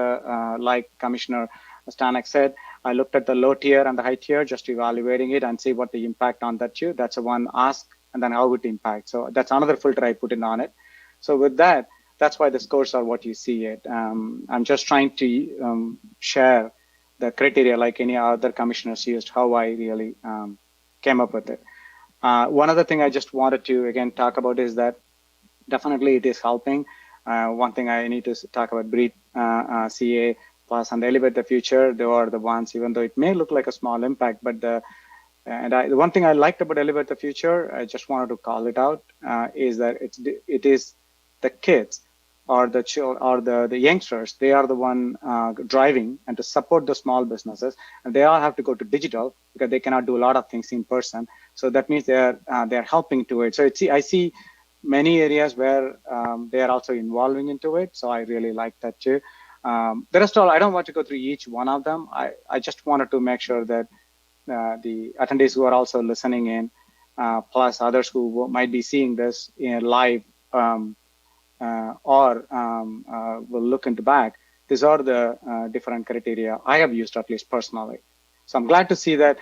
like Commissioner Stanek said, I looked at the low tier and the high tier, just evaluating it and see what the impact on that too. That's a one ask, and then how it impacts. So that's another filter I put in on it. So with that, that's why the scores are what you see it. I'm just trying to share the criteria like any other commissioners used, how I really came up with it. One other thing I just wanted to again talk about is that definitely it is helping. One thing I need to talk about, Breathe, CA Plus, and Elevate the Future. They are the ones, even though it may look like a small impact, but the one thing I liked about Elevate the Future, I just wanted to call it out, is that it is the kids or the youngsters. They are the one driving and to support the small businesses, and they all have to go to digital because they cannot do a lot of things in person. So that means they are helping to it. So I see many areas where they are also involving into it. So I really like that too. The rest all, I don't want to go through each one of them. I just wanted to make sure that the attendees who are also listening in, plus others who might be seeing this in live or will look into back, these are the different criteria I have used, at least personally. So I'm glad to see that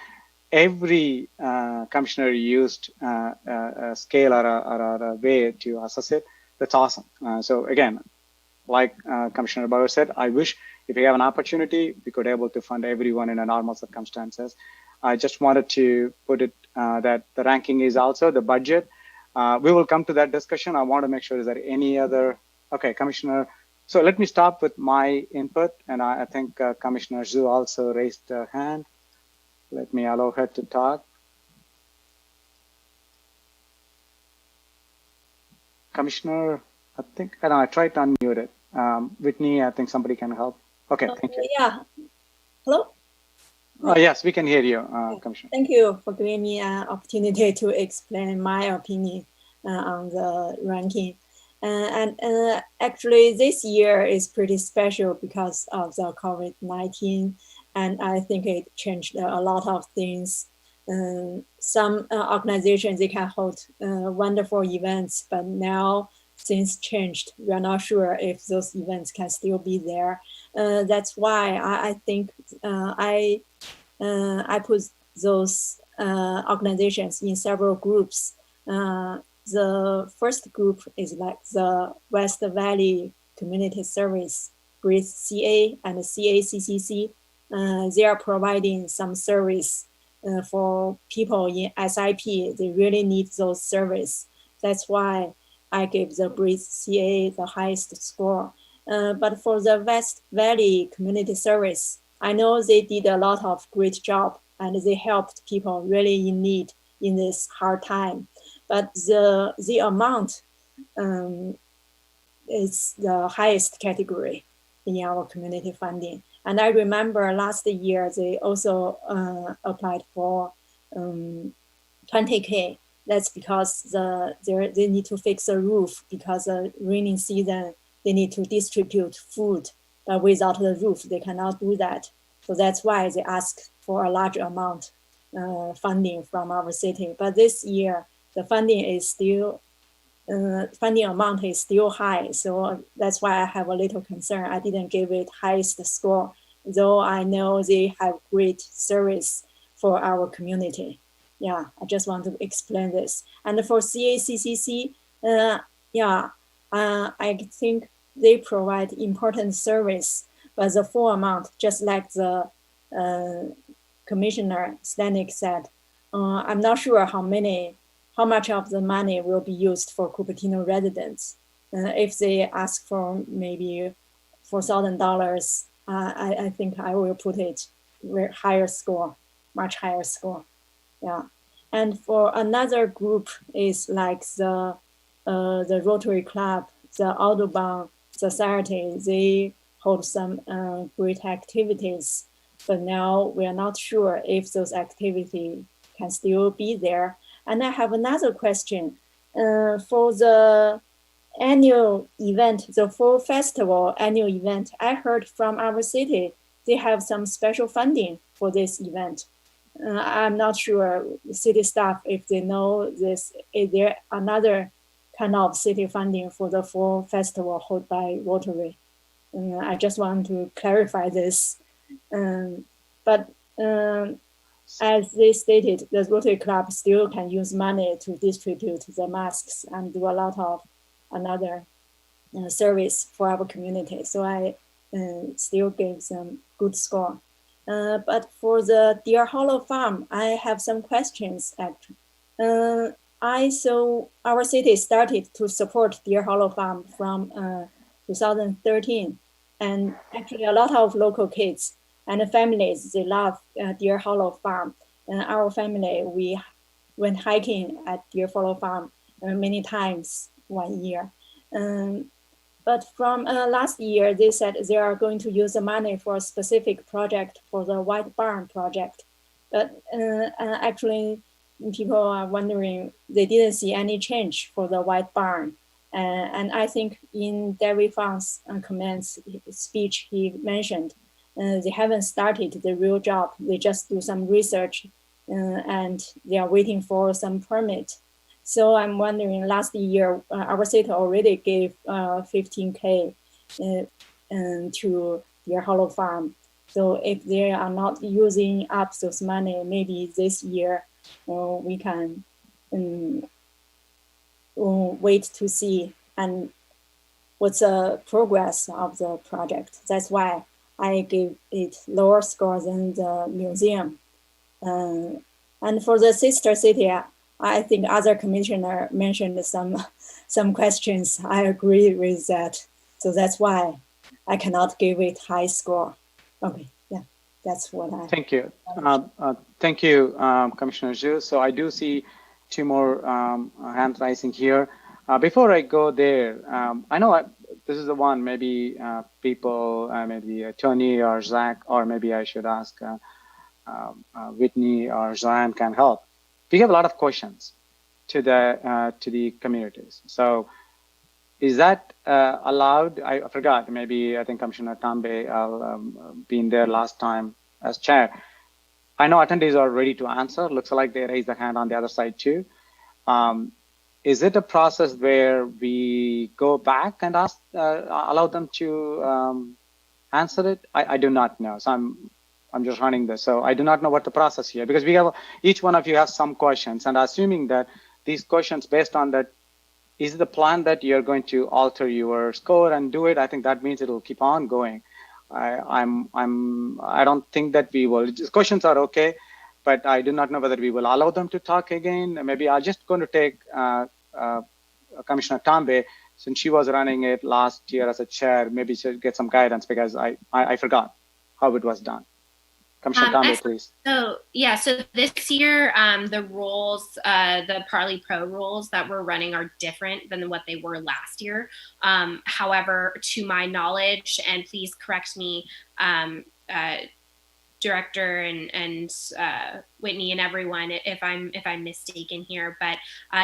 every commissioner used a scale or a way to assess it. That's awesome. So again, like Commissioner Bauer said, I wish if we have an opportunity, we could able to fund everyone in a normal circumstances. I just wanted to put it that the ranking is also the budget. We will come to that discussion. I want to make sure, is there any other, okay, Commissioner. So let me stop with my input. And I think Commissioner Zhu also raised her hand. Let me allow her to talk. Commissioner, I think, I don't know, I tried to unmute it. Whitney, I think somebody can help. Okay, thank you. Yeah. Hello? Yes, we can hear you, Commissioner. Thank you for giving me an opportunity to explain my opinion on the ranking. Actually, this year is pretty special because of the COVID-19. And I think it changed a lot of things some organizations, they can hold wonderful events, but now things changed. We are not sure if those events can still be there. That's why I think I put those organizations in several groups. The first group is like the West Valley Community Service, BREATHE CA and CACCC. They are providing some service for people in SIP. They really need those service. That's why I gave the BREATHE CA the highest score. But for the West Valley Community Service, I know they did a lot of great job and they helped people really in need in this hard time. But the amount is the highest category in our community funding. And I remember last year, they also applied for 20K. That's because they need to fix the roof because the rainy season, they need to distribute food, but without the roof, they cannot do that. So that's why they ask for a large amount funding from our city. But this year, the funding is still, funding amount is still high. So that's why I have a little concern. I didn't give it highest score, though I know they have great service for our community. Yeah, I just want to explain this. And for CACCC, I think they provide important service, but the full amount, just like the Commissioner Stanek said, I'm not sure how much of the money will be used for Cupertino residents. If they ask for maybe $4,000, I think I will put it higher score, much higher score. Yeah, and for another group is like the Rotary Club, the Audubon Society. They hold some great activities, but now we are not sure if those activities can still be there. And I have another question for the annual event, the fall festival annual event. I heard from our city they have some special funding for this event. I'm not sure city staff if they know this. Is there another kind of city funding for the fall festival held by Rotary? I just want to clarify this. But as they stated, the Rotary Club still can use money to distribute the masks and do a lot of another service for our community. So I still gave them good score. But for the Deer Hollow Farm, I have some questions actually. I saw our city started to support Deer Hollow Farm from 2013. And actually a lot of local kids and families, they love Deer Hollow Farm. And our family, we went hiking at Deer Hollow Farm many times one year. But from last year, they said they are going to use the money for a specific project for the White Barn project. But actually, people are wondering, they didn't see any change for the White Barn. And I think in David Fang's comments speech, he mentioned they haven't started the real job. They just do some research and they are waiting for some permit. So I'm wondering, last year, our city already gave 15K to Deer Hollow Farm. So if they are not using up those money, maybe this year we can wait to see and what's the progress of the project. That's why I gave it lower score than the museum. And for the sister city, I think other commissioner mentioned some questions. I agree with that. So that's why I cannot give it high score. Okay, yeah, that's what I. Thank you. Thank you, Commissioner Zhu. So I do see two more hands rising here. Before I go there, I know this is the one, maybe people, maybe Tony or Zach, or maybe I should ask Whitney or Joanne can help. We have a lot of questions to the communities. So is that allowed? I forgot, maybe I think Commissioner Tambe been there last time as chair. I know attendees are ready to answer. Looks like they raised their hand on the other side too. Is it a process where we go back and ask, allow them to answer it? I do not know. So I'm just running this. So I do not know what the process here, because we have, each one of you has some questions, and assuming that these questions based on that, is the plan that you're going to alter your score and do it? I think that means it'll keep on going. I don't think that we will. Questions are okay, but I do not know whether we will allow them to talk again. Maybe I'm just going to take Commissioner Tambe, since she was running it last year as a chair. Maybe she'll get some guidance, because I forgot how it was done. Commissioner Tambe, please. So yeah, so this year the rules, the Parley Pro rules that we're running are different than what they were last year. However, to my knowledge, and please correct me, Director and Whitney and everyone if I'm mistaken here, but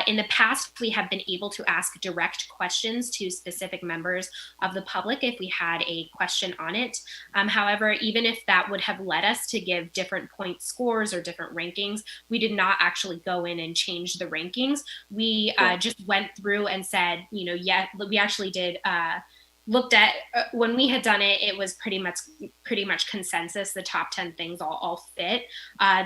in the past we have been able to ask direct questions to specific members of the public if we had a question on it. However, even if that would have led us to give different point scores or different rankings, we did not actually go in and change the rankings. We just went through and said, you know, yeah, we actually did looked at when we had done it, it was pretty much consensus. The top 10 things all fit.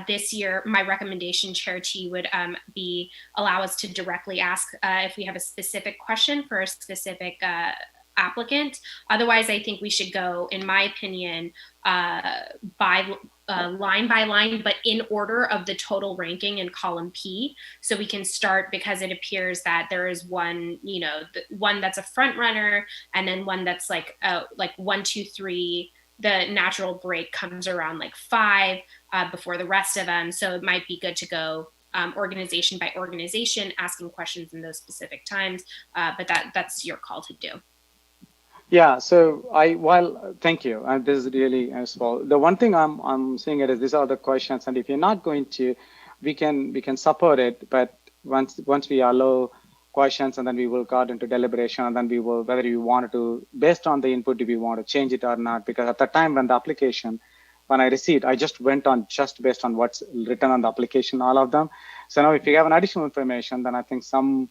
This year, my recommendation, Chair T, would be allow us to directly ask if we have a specific question for a specific applicant. Otherwise, I think we should go, in my opinion, line by line, but in order of the total ranking in column P. So we can start, because it appears that there is one, you know, one that's a front runner, and then one that's like 1, 2, 3. The natural break comes around like 5 before the rest of them. So it might be good to go organization by organization, asking questions in those specific times. But that's your call to do. Yeah, so thank you. This is really useful. The one thing I'm seeing it is these are the questions, and if you're not going to, we can support it. But once we allow questions, and then we will go into deliberation, and then we will, whether you wanted to, based on the input, do we want to change it or not? Because at the time when the application, when I received, I just went on just based on what's written on the application, all of them. So now if you have an additional information, then I think some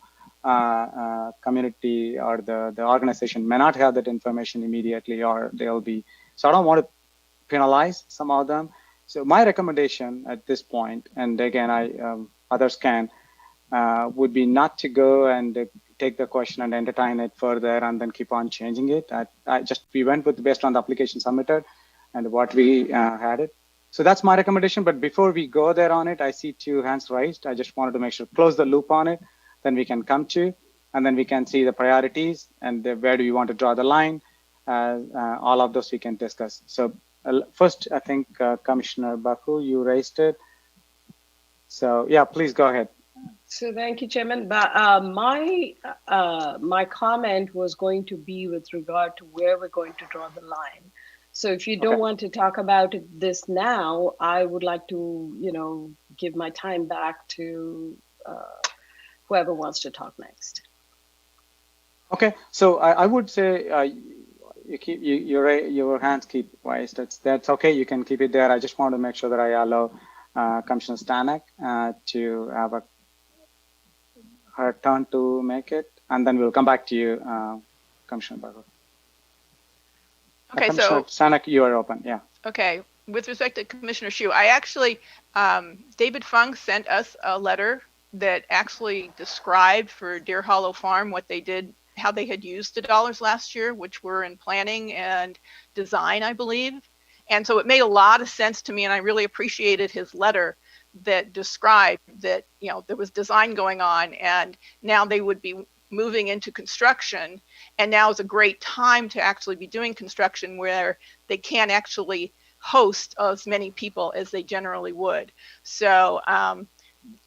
community or the organization may not have that information immediately, or they'll be, so I don't want to penalize some of them. So my recommendation at this point, and again, others can, would be not to go and take the question and entertain it further and then keep on changing it. We went with based on the application submitted and what we had it. So that's my recommendation. But before we go there on it, I see 2 hands raised. I just wanted to make sure, close the loop on it. Then we can come to, and then we can see the priorities and where do we want to draw the line. All of those we can discuss. So first, I think Commissioner Baku, you raised it. So yeah, please go ahead. So thank you, Chairman. But my comment was going to be with regard to where we're going to draw the line. So if you don't want to talk about this now, I would like to, you know, give my time back to whoever wants to talk next. Okay, so I would say your hands keep raised. That's okay. You can keep it there. I just want to make sure that I allow Commissioner Stanek to have her turn to make it, and then we'll come back to you, Commissioner Barber. Okay, Commissioner Stanek, you are open. Yeah. Okay. With respect to Commissioner Hsu, I actually, David Fung sent us a letter that actually described for Deer Hollow Farm what they did, how they had used the dollars last year, which were in planning and design, I believe. And so it made a lot of sense to me, and I really appreciated his letter that described that, you know, there was design going on, and now they would be moving into construction, and now is a great time to actually be doing construction where they can't actually host as many people as they generally would. So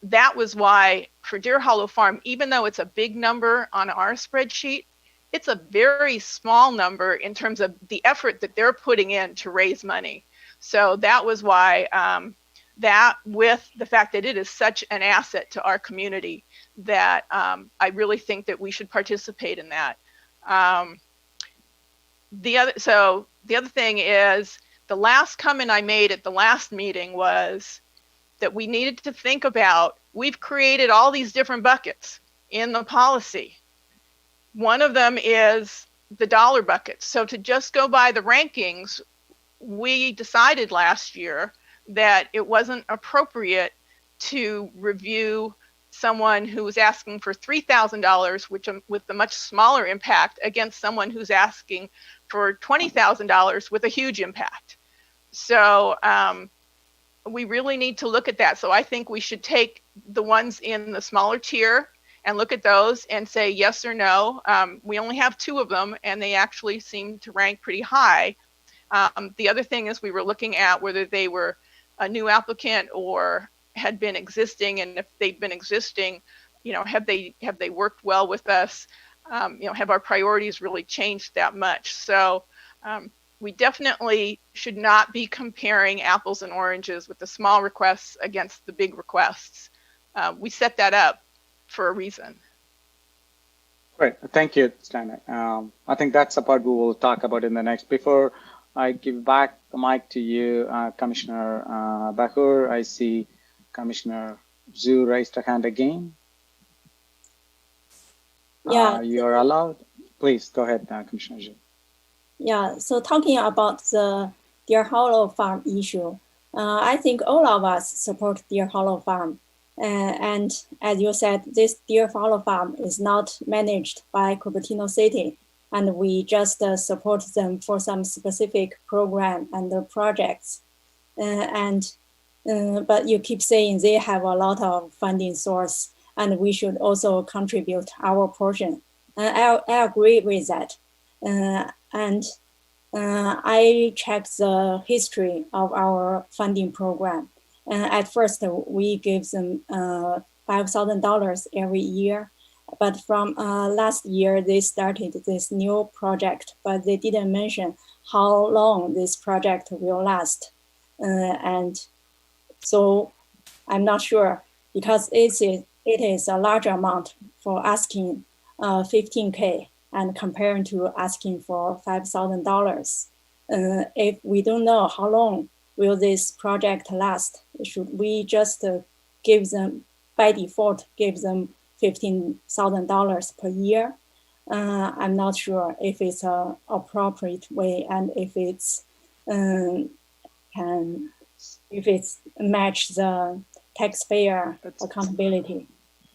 that was why for Deer Hollow Farm, even though it's a big number on our spreadsheet, it's a very small number in terms of the effort that they're putting in to raise money. So that was why that, with the fact that it is such an asset to our community, that I really think that we should participate in that. The other thing is, the last comment I made at the last meeting was that we needed to think about. We've created all these different buckets in the policy. One of them is the dollar bucket. So to just go by the rankings, we decided last year that it wasn't appropriate to review someone who was asking for $3,000, which with a much smaller impact, against someone who's asking for $20,000 with a huge impact. So we really need to look at that. So I think we should take the ones in the smaller tier and look at those and say yes or no. We only have 2 of them, and they actually seem to rank pretty high. The other thing is we were looking at whether they were a new applicant or had been existing, and if they'd been existing, have they worked well with us? Have our priorities really changed that much? So we definitely should not be comparing apples and oranges with the small requests against the big requests. We set that up for a reason. Great, thank you, Steiner. I think that's the part we will talk about in the next. Before I give back the mic to you, Commissioner Bakur, I see Commissioner Zhu raised her hand again. Yeah. You are allowed. Please go ahead, Commissioner Zhu. Yeah, so talking about the Deer Hollow Farm issue, I think all of us support Deer Hollow Farm. And as you said, this Deer Hollow Farm is not managed by Cupertino City, and we just support them for some specific program and projects. But you keep saying they have a lot of funding source, and we should also contribute our portion. I agree with that. I checked the history of our funding program. At first, we gave them $5,000 every year. But from last year, they started this new project, but they didn't mention how long this project will last. And so I'm not sure, because it is a large amount for asking $15K and comparing to asking for $5,000. If we don't know how long will this project last, should we just give them, by default, give them $15,000 per year? I'm not sure if it's an appropriate way and if it's match the taxpayer accountability.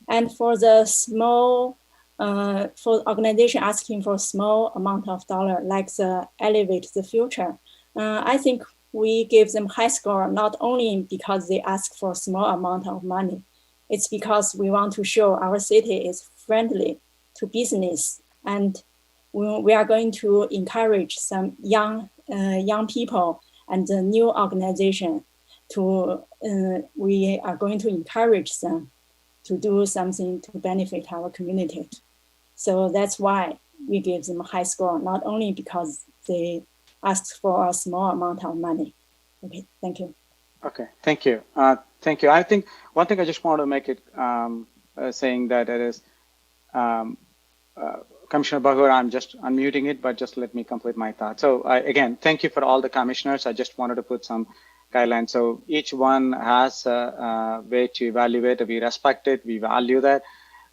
And for the small, for organization asking for small amount of dollar, like the Elevate the Future, I think we give them high score not only because they ask for small amount of money, it's because we want to show our city is friendly to business, and we are going to encourage some young people and the new organization to. We are going to encourage them to do something to benefit our community. So that's why we give them a high score, not only because they asked for a small amount of money. Okay, thank you. Okay, thank you. Thank you. I think one thing I just want to make it saying that it is Commissioner Bagur, I'm just unmuting it, but just let me complete my thought. So again, thank you for all the commissioners. I just wanted to put some guidelines. So each one has a way to evaluate. We respect it. We value that.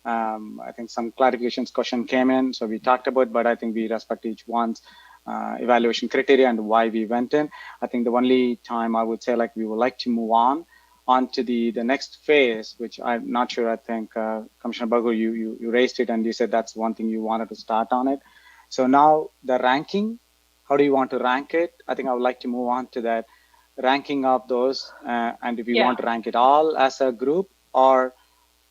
I think some clarifications question came in, so we talked about, but I think we respect each one's evaluation criteria and why we went in. I think the only time I would say, like, we would like to move on to the next phase, which I'm not sure. I think Commissioner Bagur, you raised it and you said that's one thing you wanted to start on it. So now the ranking, how do you want to rank it? I think I would like to move on to that ranking of those, and if you want to rank it all as a group or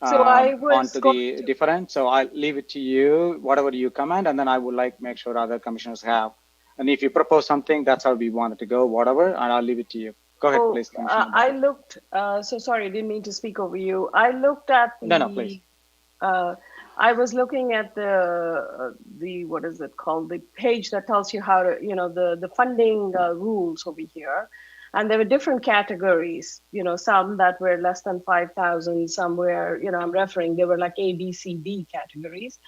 so I was onto the different. So I'll leave it to you, whatever you comment, and then I would like make sure other commissioners have. And if you propose something, that's how we wanted to go, whatever, and I'll leave it to you. Go ahead, please, Commissioner. I looked, so sorry, I didn't mean to speak over you. I looked at the, no, please. I was looking at the what is it called? The page that tells you how to, the funding rules over here. And there were different categories, some that were less than 5,000, some were, I'm referring, they were like A, B, C, D categories.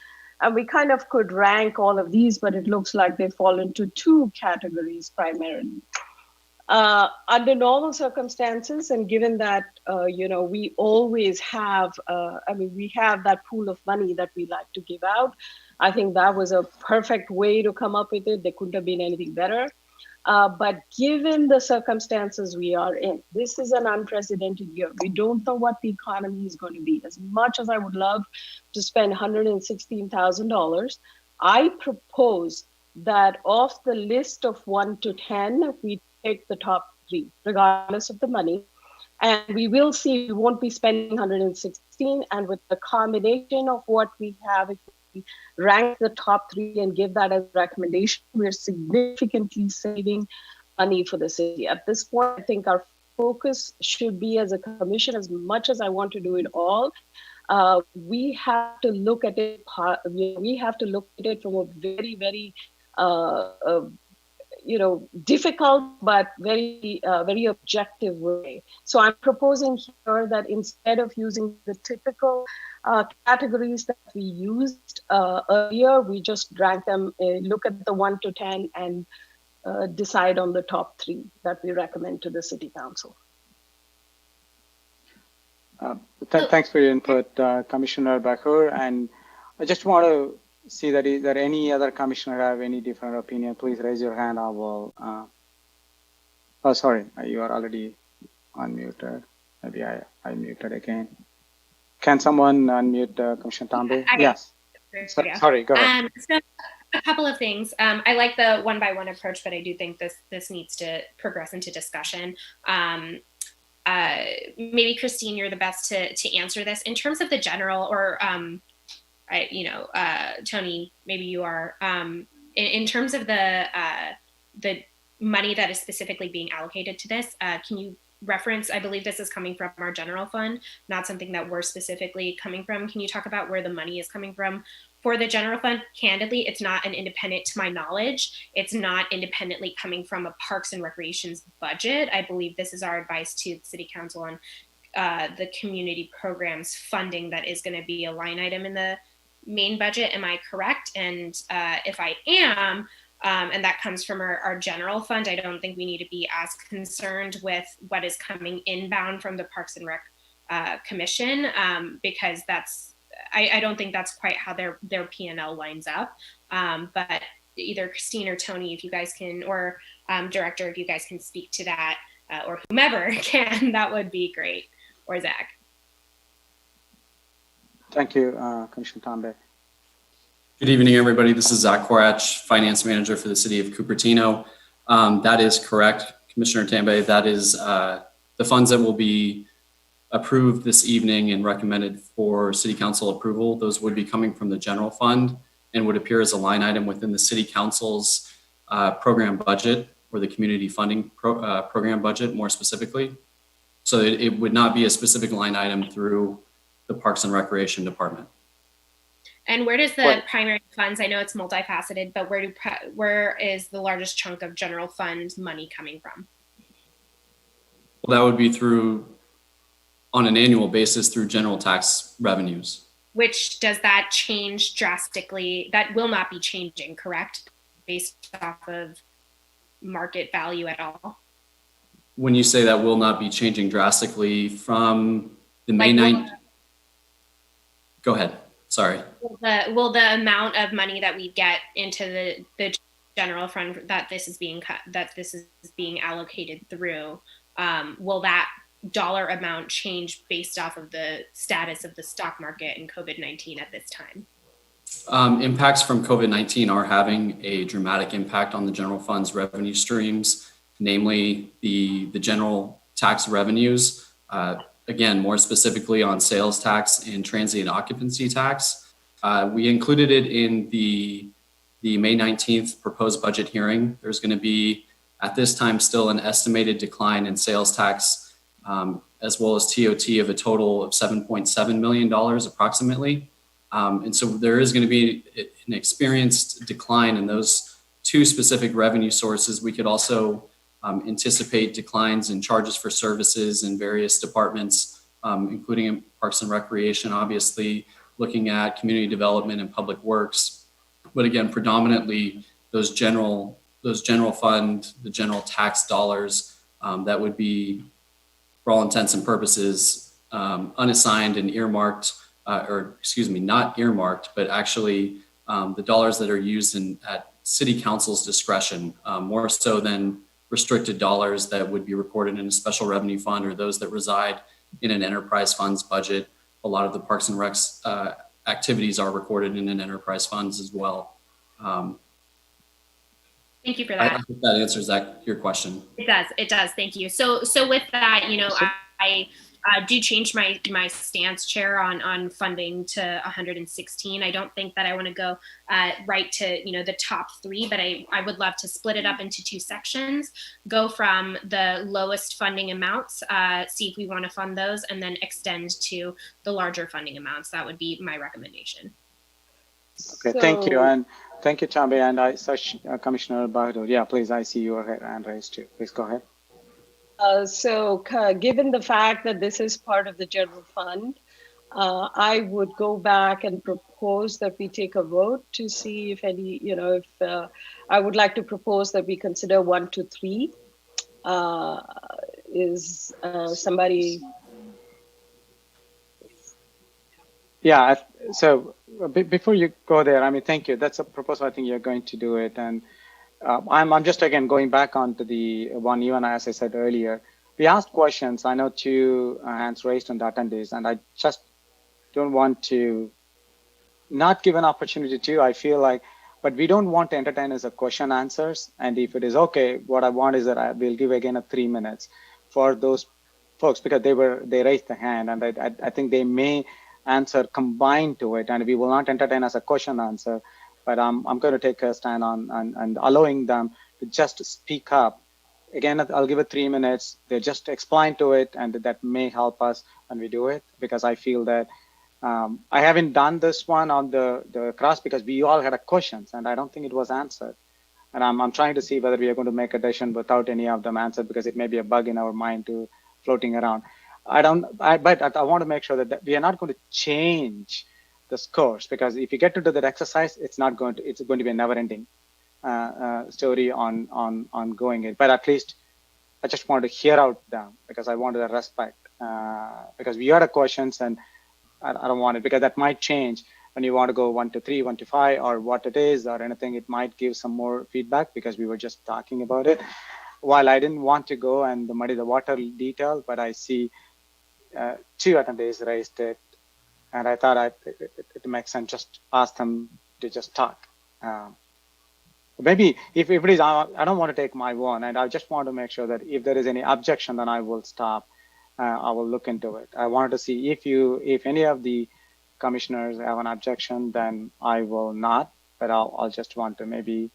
And we kind of could rank all of these, but it looks like they fall into two categories primarily. Under normal circumstances, and given that, we always have, we have that pool of money that we like to give out. I think that was a perfect way to come up with it. There couldn't have been anything better. But given the circumstances we are in, this is an unprecedented year. We don't know what the economy is going to be. As much as I would love to spend $116,000, I propose that off the list of 1 to 10, we take the top 3, regardless of the money. And we will see, we won't be spending 116. And with the combination of what we have, if we rank the top 3 and give that as a recommendation, we're significantly saving money for the city. At this point, I think our focus should be, as a commission, as much as I want to do it all, we have to look at it. We have to look at it from a very, very difficult but very, very objective way. So I'm proposing here that instead of using the typical categories that we used earlier, we just rank them, look at the 1 to 10 and decide on the top 3 that we recommend to the City Council. Thanks for your input, Commissioner Bakur. And I just want to see that is there any other commissioner have any different opinion? Please raise your hand. I will. Oh, sorry, you are already unmuted. Maybe I muted again. Can someone unmute Commissioner Tambe? Yes. Sorry, go ahead. So a couple of things. I like the one-by-one approach, but I do think this needs to progress into discussion. Maybe Christine, you're the best to answer this in terms of the general, or Tony, maybe you are. In terms of the money that is specifically being allocated to this, can you reference? I believe this is coming from our general fund, not something that we're specifically coming from. Can you talk about where the money is coming from for the general fund? Candidly, it's not an independent, to my knowledge, it's not independently coming from a Parks and Recreation's budget. I believe this is our advice to the City Council on the community programs funding that is going to be a line item in the main budget. Am I correct? And if I am, and that comes from our general fund, I don't think we need to be as concerned with what is coming inbound from the Parks and Rec Commission, because I don't think that's quite how their P&L lines up. But either Christine or Tony, if you guys can, or Director, if you guys can speak to that, or whomever can, that would be great. Or Zach. Thank you, Commissioner Tambe. Good evening, everybody. This is Zach Korach, Finance Manager for the City of Cupertino. That is correct, Commissioner Tambe. That is the funds that will be approved this evening and recommended for City Council approval. Those would be coming from the general fund and would appear as a line item within the City Council's program budget, or the community funding program budget more specifically. So it would not be a specific line item through the Parks and Recreation Department. And where does the primary funds, I know it's multifaceted, but where is the largest chunk of general fund money coming from? Well, that would be on an annual basis through general tax revenues. Which, does that change drastically? That will not be changing, correct? Based off of market value at all? When you say that will not be changing drastically from the May 9th, go ahead. Sorry. Will the amount of money that we get into the general fund that this is being allocated through, will that dollar amount change based off of the status of the stock market and COVID-19 at this time? Impacts from COVID-19 are having a dramatic impact on the general fund's revenue streams, namely the general tax revenues. Again, more specifically on sales tax and transient occupancy tax. We included it in the May 19th proposed budget hearing. There's going to be, at this time, still an estimated decline in sales tax, as well as TOT of a total of $7.7 million approximately. And so there is going to be an experienced decline in those two specific revenue sources. We could also anticipate declines in charges for services in various departments, including in Parks and Recreation, obviously looking at community development and public works. But again, predominantly those general fund, the general tax dollars that would be, for all intents and purposes, unassigned and earmarked, not earmarked, but actually the dollars that are used at City Council's discretion, more so than restricted dollars that would be recorded in a special revenue fund or those that reside in an enterprise funds budget. A lot of the Parks and Recs activities are recorded in an enterprise funds as well. Thank you for that. I hope that answers your question. It does. Thank you. So with that, I do change my stance, Chair, on funding to 116. I don't think that I want to go right to the top three, but I would love to split it up into two sections, go from the lowest funding amounts, see if we want to fund those, and then extend to the larger funding amounts. That would be my recommendation. Okay, thank you. And thank you, Chambe. And I saw Commissioner Bahadur. Yeah, please, I see your hand raised too. Please go ahead. Given the fact that this is part of the general fund, I would go back and propose that we take a vote to see if any, I would like to propose that we consider 1 to 3. Is somebody? Yeah, so before you go there, I mean, thank you. That's a proposal. I think you're going to do it. And I'm just, again, going back onto the one you and I, as I said earlier, we asked questions. I know 2 hands raised on the attendees, and I just don't want to not give an opportunity to. I feel like, but we don't want to entertain as a question answers. And if it is okay, what I want is that I will give again 3 minutes for those folks, because they raised the hand, and I think they may answer combined to it, and we will not entertain as a question answer. But I'm going to take a stand on and allowing them to just speak up. Again, I'll give it 3 minutes. They just explain to it, and that may help us when we do it, because I feel that I haven't done this one on the cross because we all had questions, and I don't think it was answered. And I'm trying to see whether we are going to make a decision without any of them answered, because it may be a bug in our mind to floating around. But I want to make sure that we are not going to change the scores, because if you get to do that exercise, it's going to be a never-ending story on going it. But at least I just want to hear out them, because I wanted a respect, because we had questions, and I don't want it, because that might change when you want to go 1 to 3, 1 to 5, or what it is, or anything. It might give some more feedback, because we were just talking about it. While I didn't want to go and muddy the water detail, but I see 2 attendees raised it, and I thought it makes sense just ask them to just talk. Maybe if it is, I don't want to take my one, and I just want to make sure that if there is any objection, then I will stop. I will look into it. I wanted to see if any of the commissioners have an objection, then I will not. But I'll just want to maybe.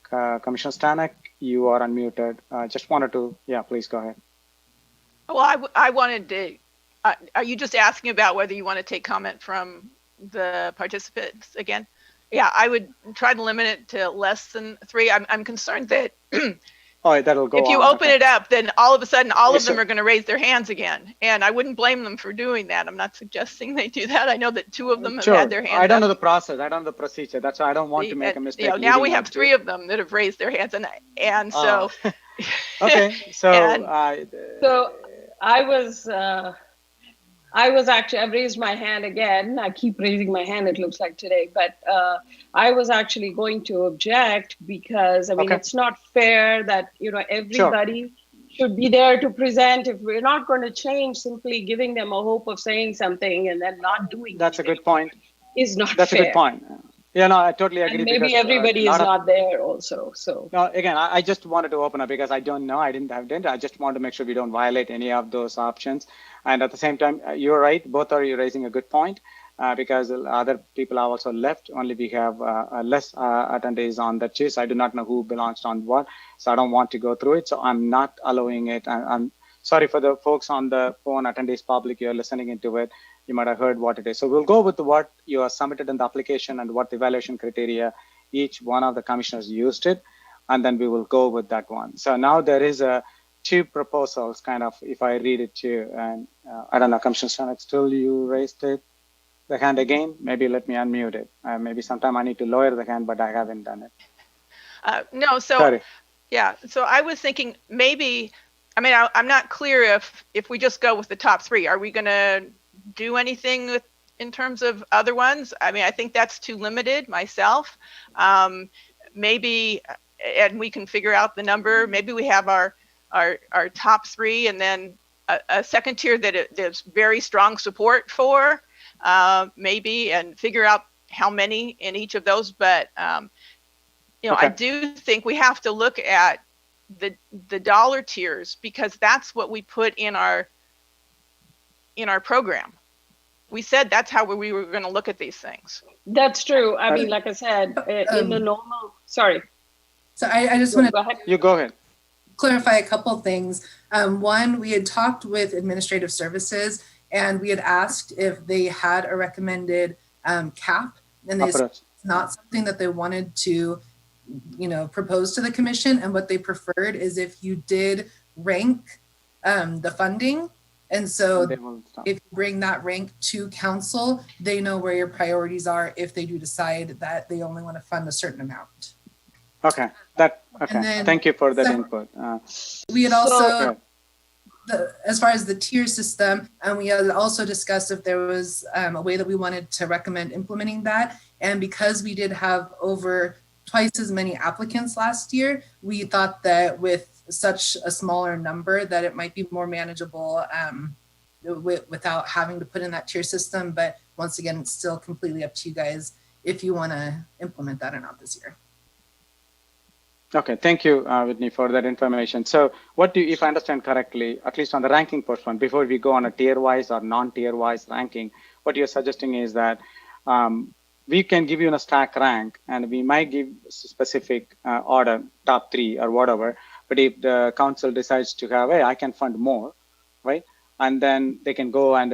Commissioner Stanek, you are unmuted. Just wanted to, yeah, please go ahead. Well, I wanted to, are you just asking about whether you want to take comment from the participants again? Yeah, I would try to limit it to less than 3. I'm concerned that oh, that'll go if you on. open it up, then all of a sudden, all of them are going to raise their hands again. And I wouldn't blame them for doing that. I'm not suggesting they do that. I know that 2 of them have had their hands I don't up. know the process. I don't know the procedure. That's why I don't want to make a mistake. Now we have 3 of them that have raised their hands. And so. Okay. So. So I was actually, I've raised my hand again. I keep raising my hand, it looks like today, but I was actually going to object, because I mean, it's not fair that, everybody should be there to present. If we're not going to change, simply giving them a hope of saying something and then not doing That's a good point. Is not That's fair. a good point. Yeah, no, I totally agree. And maybe everybody is not there also. So no, again, I just wanted to open up, because I don't know. I didn't have data. I just want to make sure we don't violate any of those options. And at the same time, you're right. Both are you raising a good point, because other people are also left. Only we have less attendees on that too. So I do not know who belongs on what. So I don't want to go through it. So I'm not allowing it. I'm sorry for the folks on the phone, attendees, public. You're listening into it. You might have heard what it is. So we'll go with what you are submitted in the application and what the evaluation criteria each one of the commissioners used it, and then we will go with that one. So now there is 2 proposals, kind of, if I read it to you, and I don't know, Commissioner Stanek, still you raised the hand again? Maybe let me unmute it. Maybe sometime I need to lower the hand, but I haven't done it. No, so sorry. Yeah, so I was thinking maybe, I mean, I'm not clear if we just go with the top three, are we going to do anything with, in terms of other ones? I mean, I think that's too limited myself. Maybe, and we can figure out the number. Maybe we have our top three, and then a second tier that there's very strong support for, maybe, and figure out how many in each of those. But you know, Okay. I do think we have to look at the dollar tiers, because that's what we put in our program. We said that's how we were going to look at these things. That's true. I mean, like I said, in the normal, sorry. So I just want to You go ahead. Clarify a couple things. One, we had talked with administrative services and we had asked if they had a recommended cap, and they said it's not something that they wanted to, you know, propose to the commission. And what they preferred is if you did rank the funding. And so if you bring that rank to council, they know where your priorities are if they do decide that they only want to fund a certain amount. Okay. Thank you for that input. We had also, as far as the tier system, and we had also discussed if there was a way that we wanted to recommend implementing that. And because we did have over twice as many applicants last year, we thought that with such a smaller number that it might be more manageable without having to put in that tier system. But once again, it's still completely up to you guys if you want to implement that or not this year. Okay, thank you, Whitney, for that information. So what do you, if I understand correctly, at least on the ranking portion, before we go on a tier-wise or non-tier-wise ranking, what you're suggesting is that we can give you a stack rank, and we might give specific order, top three or whatever. But if the council decides to have, hey, I can fund more, right? And then they can go and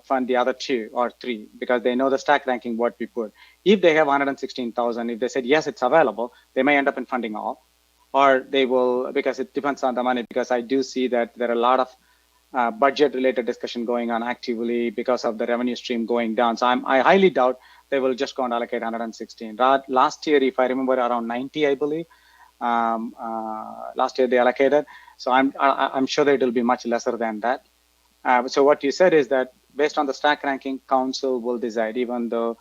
fund the other two or three, because they know the stack ranking, what we put. If they have 116,000, if they said, yes, it's available, they may end up in funding all, or they will, because it depends on the money, because I do see that there are a lot of budget-related discussion going on actively because of the revenue stream going down. So I highly doubt they will just go and allocate 116. Last year, if I remember, around 90, I believe. Last year they allocated. So I'm sure that it will be much lesser than that. So what you said is that based on the stack ranking, council will decide, even though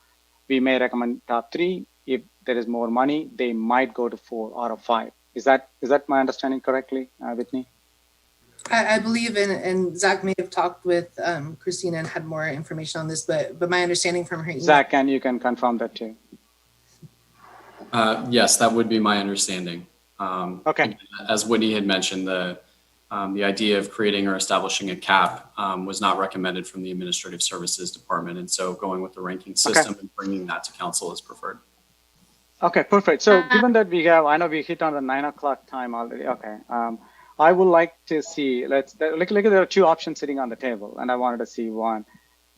we may recommend top three, if there is more money, they might go to 4 or a 5. Is that my understanding correctly, Whitney? I believe, and Zach may have talked with Christina and had more information on this, but my understanding from her email. Zach, and you can confirm that too. Yes, that would be my understanding. Okay. As Whitney had mentioned, the idea of creating or establishing a cap was not recommended from the Administrative Services Department. And so going with the ranking system and bringing that to council is preferred. Okay, perfect. So given that we have, I know we hit on the 9 o'clock time already. Okay. I would like to see, look, there are two options sitting on the table, and I wanted to see one.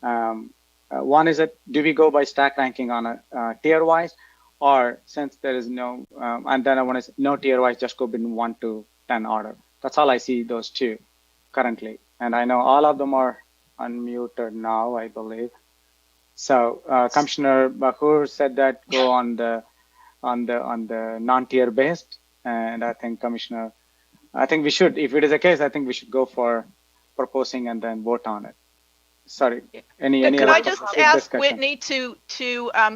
One is that, do we go by stack ranking on a tier-wise, or since there is no, and then I want to no tier-wise, just go between 1 to 10 order. That's all I see, those two currently. And I know all of them are unmuted now, I believe. So Commissioner Bakur said that go on the non-tier based, and I think we should, if it is the case, I think we should go for proposing and then vote on it. Sorry, any could I just ask discussion? Whitney to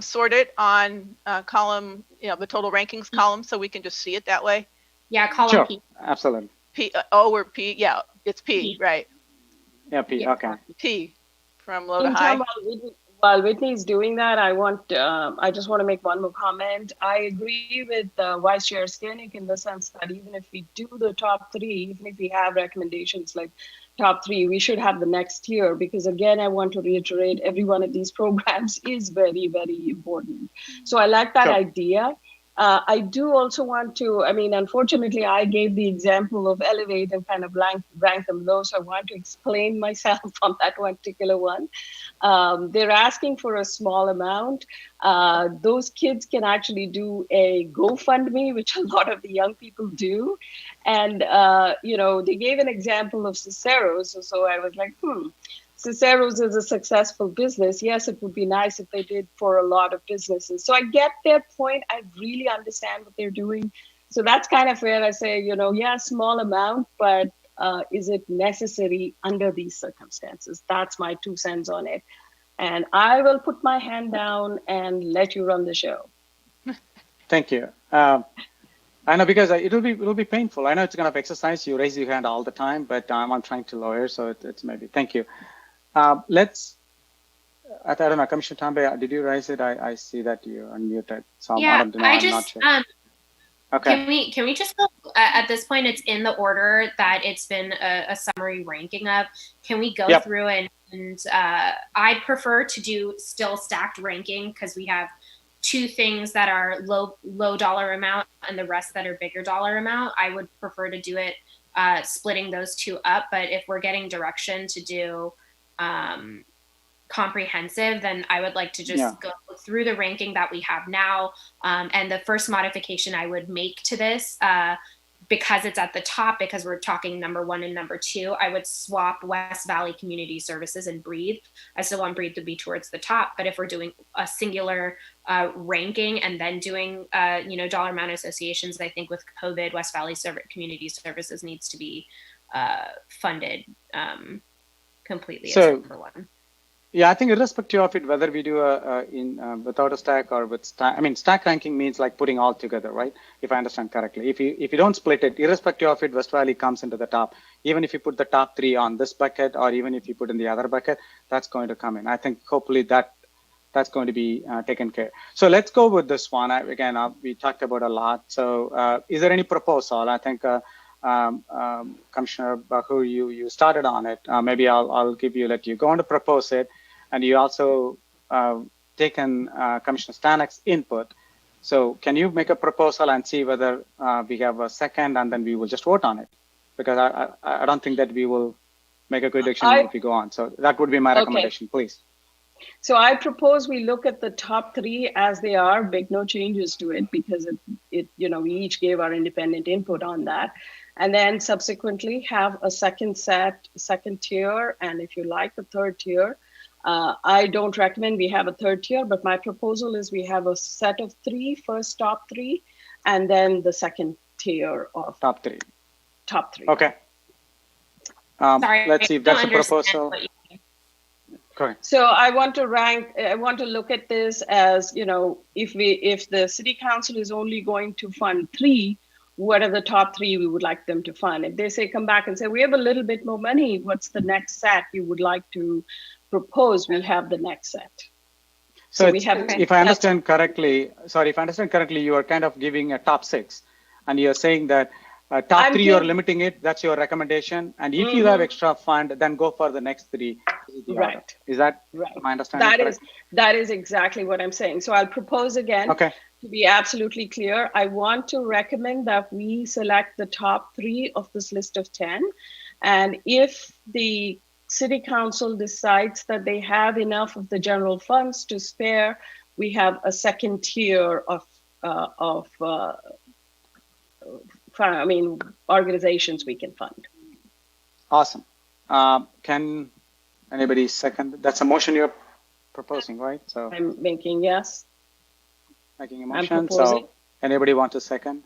sort it on column, the total rankings column, so we can just see it that way? Yeah, column sure, P. Absolutely. P, O or P, yeah, it's P, right? Yeah, P, yeah. Okay. P from low to high. While Whitney is doing that, I just want to make one more comment. I agree with Vice Chair Skanik in the sense that even if we do the top three, even if we have recommendations like top three, we should have the next tier, because again, I want to reiterate, every one of these programs is very, very important. So I like that idea. I do also want to, unfortunately, I gave the example of elevate and kind of rank them low. So I want to explain myself on that particular one. They're asking for a small amount. Those kids can actually do a GoFundMe, which a lot of the young people do. And, they gave an example of Cicero's. So I was like, Cicero's is a successful business. Yes, it would be nice if they did for a lot of businesses. So I get their point. I really understand what they're doing. So that's kind of where I say, yeah, small amount, but is it necessary under these circumstances? That's my 2 cents on it. And I will put my hand down and let you run the show. Thank you. I know, because it'll be painful. I know it's kind of exercise. You raise your hand all the time, but I'm trying to lawyer, so it's maybe. Thank you. I don't know, Commissioner Tambe, did you raise it? I see that you unmuted. So Yeah, I don't know. I'm not sure. Okay. Can we just go, at this point, it's in the order that it's been a summary ranking of. Can we go through and I prefer to do still stacked ranking, because we have 2 things that are low dollar amount and the rest that are bigger dollar amount. I would prefer to do it splitting those 2 up. But if we're getting direction to do comprehensive, then I would like to just go through the ranking that we have now. And the first modification I would make to this, because it's at the top, because we're talking number 1 and number 2, I would swap West Valley Community Services and Breathe. I still want Breathe to be towards the top, but if we're doing a singular ranking and then doing dollar amount associations, I think with COVID, West Valley Community Services needs to be funded completely, except for 1. Yeah, I think irrespective of it, whether we do without a stack or with stack, I mean, stack ranking means like putting all together, right? If I understand correctly. If you don't split it, irrespective of it, West Valley comes into the top. Even if you put the top 3 on this bucket, or even if you put in the other bucket, that's going to come in. I think hopefully that's going to be taken care. So let's go with this one. Again, we talked about a lot. So is there any proposal? I think Commissioner Bahu, you started on it. Maybe I'll let you go on to propose it. And you also taken Commissioner Stanek's input. So can you make a proposal and see whether we have a second, and then we will just vote on it? Because I don't think that we will make a good decision if we go on. So that would be my recommendation, please. So I propose we look at the top 3 as they are, make no changes to it, because we each gave our independent input on that. And then subsequently have a second tier, and if you like, a 3rd tier. I don't recommend we have a 3rd tier, but my proposal is we have a set of 3, first top 3, and then the second tier of top 3. Okay. Sorry, let's see if that's a proposal. Correct. So I want to look at this as, if the city council is only going to fund 3, what are the top 3 we would like them to fund? If they come back and say, we have a little bit more money, what's the next set you would like to propose? We have the next set. So if I understand correctly, you are kind of giving a top 6, and you're saying that top 3 you're limiting it. That's your recommendation. And if you have extra fund, then go for the next 3. Right. Is that my understanding? That is exactly what I'm saying. So I'll propose again. Okay. To be absolutely clear, I want to recommend that we select the top 3 of this list of 10. And if the city council decides that they have enough of the general funds to spare, we have a second tier of organizations we can fund. Awesome. Can anybody second? That's a motion you're proposing, right? So I'm making yes. Making a motion. So anybody want to second?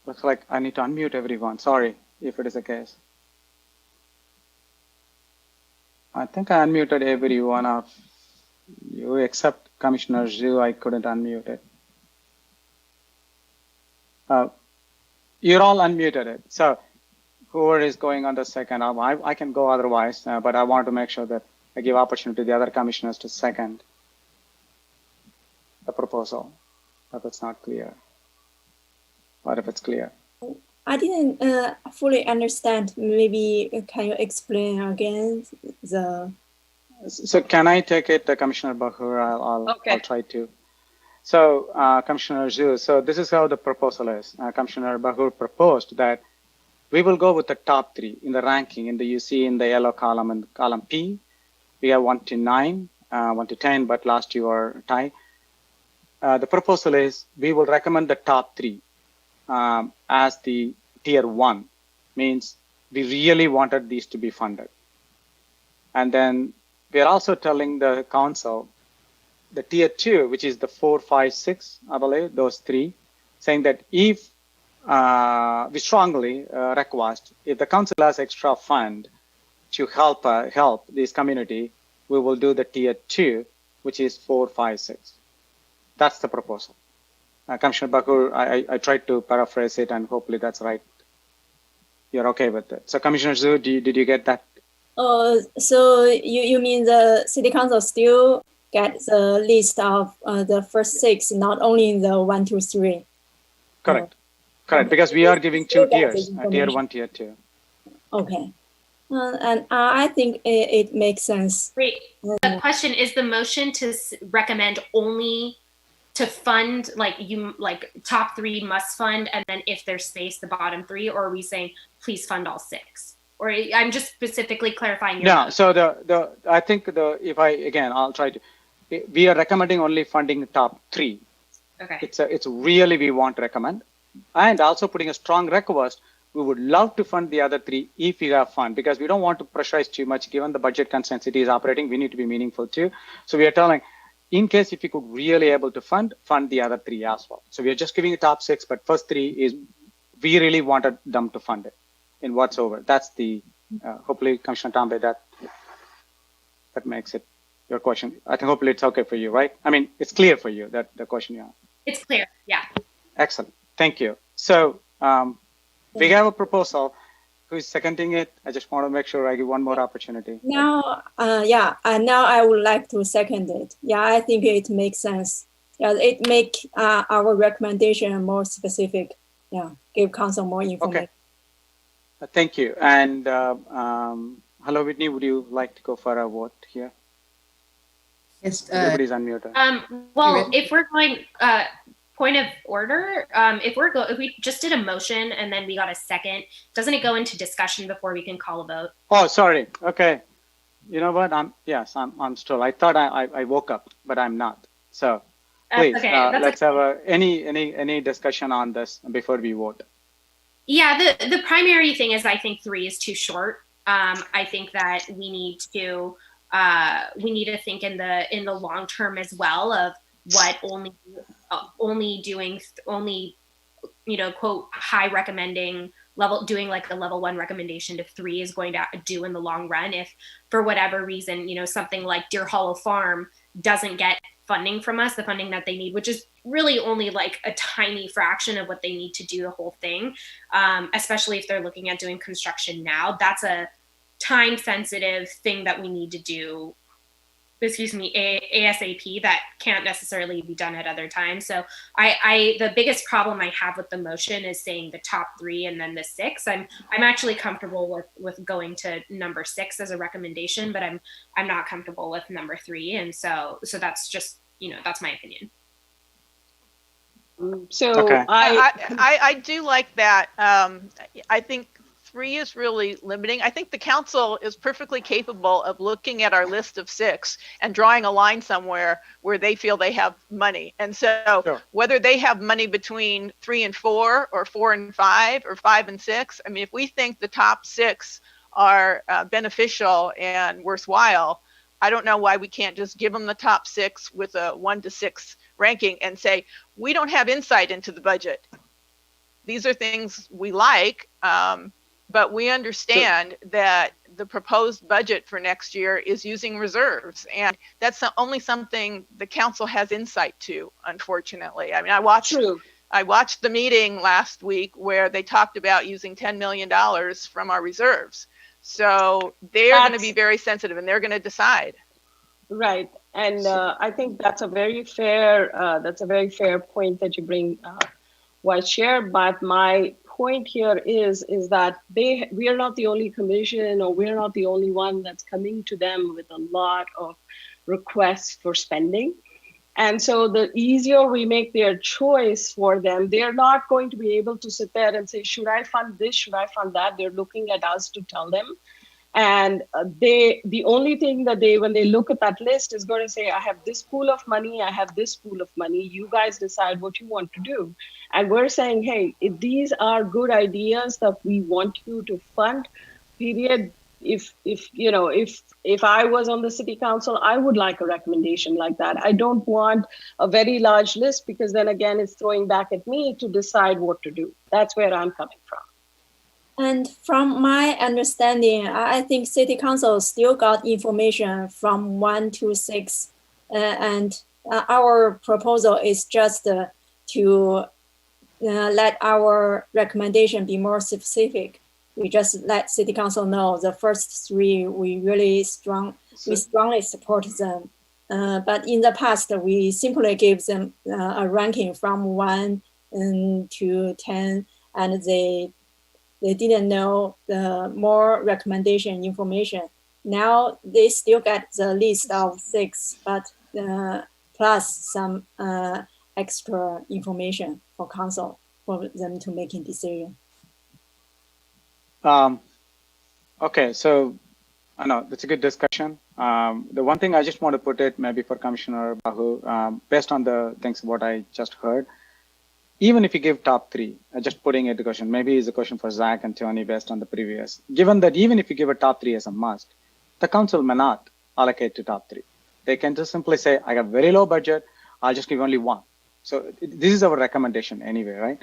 Looks like I need to unmute everyone. Sorry if it is the case. I think I unmuted every one of you except Commissioner Zhu. I couldn't unmute it. You're all unmuted it. So whoever is going on the second, I can go otherwise, but I want to make sure that I give opportunity to the other commissioners to second the proposal, if it's not clear, or if it's clear. I didn't fully understand. Maybe can you explain again the? So can I take it, Commissioner Bahur? I'll try to. So Commissioner Zhu, so this is how the proposal is. Commissioner Bahur proposed that we will go with the top 3 in the ranking. You see in the yellow column, in column P, we have 1 to 9, 1 to 10, but last you are tied. The proposal is we will recommend the top 3 as the tier 1, means we really wanted these to be funded. And then we are also telling the council the tier 2, which is the 4, 5, 6, I believe, those 3, saying that if we strongly request, if the council has extra fund to help this community, we will do the tier 2, which is 4, 5, 6. That's the proposal. Commissioner Bakur, I tried to paraphrase it, and hopefully that's right. You're okay with it. So Commissioner Zhu, did you get that? So you mean the city council still get the list of the first 6, not only the 1, 2, 3? Correct. Correct, because we are giving 2 tiers, tier 1, tier 2. Okay. And I think it makes sense. Great. The question is the motion to recommend only to fund, like top 3 must fund, and then if there's space, the bottom 3, or are we saying please fund all 6? Or I'm just specifically clarifying. No, so I think I'll try to. We are recommending only funding top 3. Okay. It's really we want to recommend, and also putting a strong request. We would love to fund the other 3 if we have fund, because we don't want to pressurize too much. Given the budget constraints it is operating, we need to be meaningful too. So we are telling, in case if we could really able to fund the other 3 as well. So we are just giving the top 6, but first 3 is we really wanted them to fund it in what's over. That's the hopefully Commissioner Tambe, that makes it your question. I think hopefully it's okay for you, right? I mean, it's clear for you that the question you have. It's clear, yeah. Excellent, thank you. So we have a proposal. Who's seconding it? I just want to make sure I give one more opportunity. Now, now I would like to second it. Yeah, I think it makes sense. Yeah, it make our recommendation more specific. Yeah, give council more information. Okay. Thank you. And hello, Whitney. Would you like to go for a vote here? Yes. Everybody's unmuted. Well, if we're going point of order, if we just did a motion and then we got a second, doesn't it go into discussion before we can call a vote? Oh, sorry. Okay. You know what? I'm still. I thought I woke up, but I'm not. So please, let's have any discussion on this before we vote. Yeah, the primary thing is I think 3 is too short. I think that we need to think in the long term as well of what only quote high recommending level, doing like a level 1 recommendation to 3 is going to do in the long run. If for whatever reason, something like Deer Hollow Farm doesn't get funding from us, the funding that they need, which is really only like a tiny fraction of what they need to do the whole thing, especially if they're looking at doing construction now. That's a time sensitive thing that we need to do, ASAP, that can't necessarily be done at other times. So the biggest problem I have with the motion is saying the top 3 and then the 6. I'm actually comfortable with going to number 6 as a recommendation, but I'm not comfortable with number 3. And so that's just, that's my opinion. So okay. I do like that. I think 3 is really limiting. I think the council is perfectly capable of looking at our list of 6 and drawing a line somewhere where they feel they have money. And so sure. Whether they have money between 3 and 4 or 4 and 5 or 5 and 6, I mean, if we think the top 6 are beneficial and worthwhile, I don't know why we can't just give them the top 6 with a 1 to 6 ranking and say, we don't have insight into the budget. These are things we like, but we understand that the proposed budget for next year is using reserves, and that's only something the council has insight to, unfortunately. I mean, I watched the meeting last week where they talked about using $10 million from our reserves. So they're going to be very sensitive, and they're going to decide. Right, and I think that's a very fair point that you bring, Vice Chair. But my point here is that we are not the only commission, or we're not the only one that's coming to them with a lot of requests for spending. And so the easier we make their choice for them, they're not going to be able to sit there and say, should I fund this? Should I fund that? They're looking at us to tell them. And the only thing that when they look at that list is going to say, I have this pool of money, I have this pool of money, you guys decide what you want to do. And we're saying, hey, if these are good ideas that we want you to fund, period, if I was on the city council, I would like a recommendation like that. I don't want a very large list, because then again, it's throwing back at me to decide what to do. That's where I'm coming from. And from my understanding, I think City Council still got information from 1 to 6. And our proposal is just to let our recommendation be more specific. We just let City Council know the first 3, we strongly support them. But in the past, we simply gave them a ranking from 1 to 10, and they didn't know the more recommendation information. Now they still get the list of 6, but plus some extra information for council for them to make a decision. Okay, so I know that's a good discussion. The one thing I just want to put it maybe for Commissioner Bahu, based on the things what I just heard, even if you give top 3, just putting it a question, maybe it's a question for Zach and Tony based on the previous, given that even if you give a top 3 as a must, the council may not allocate to top 3. They can just simply say, I got very low budget, I'll just give only 1. So this is our recommendation anyway, right?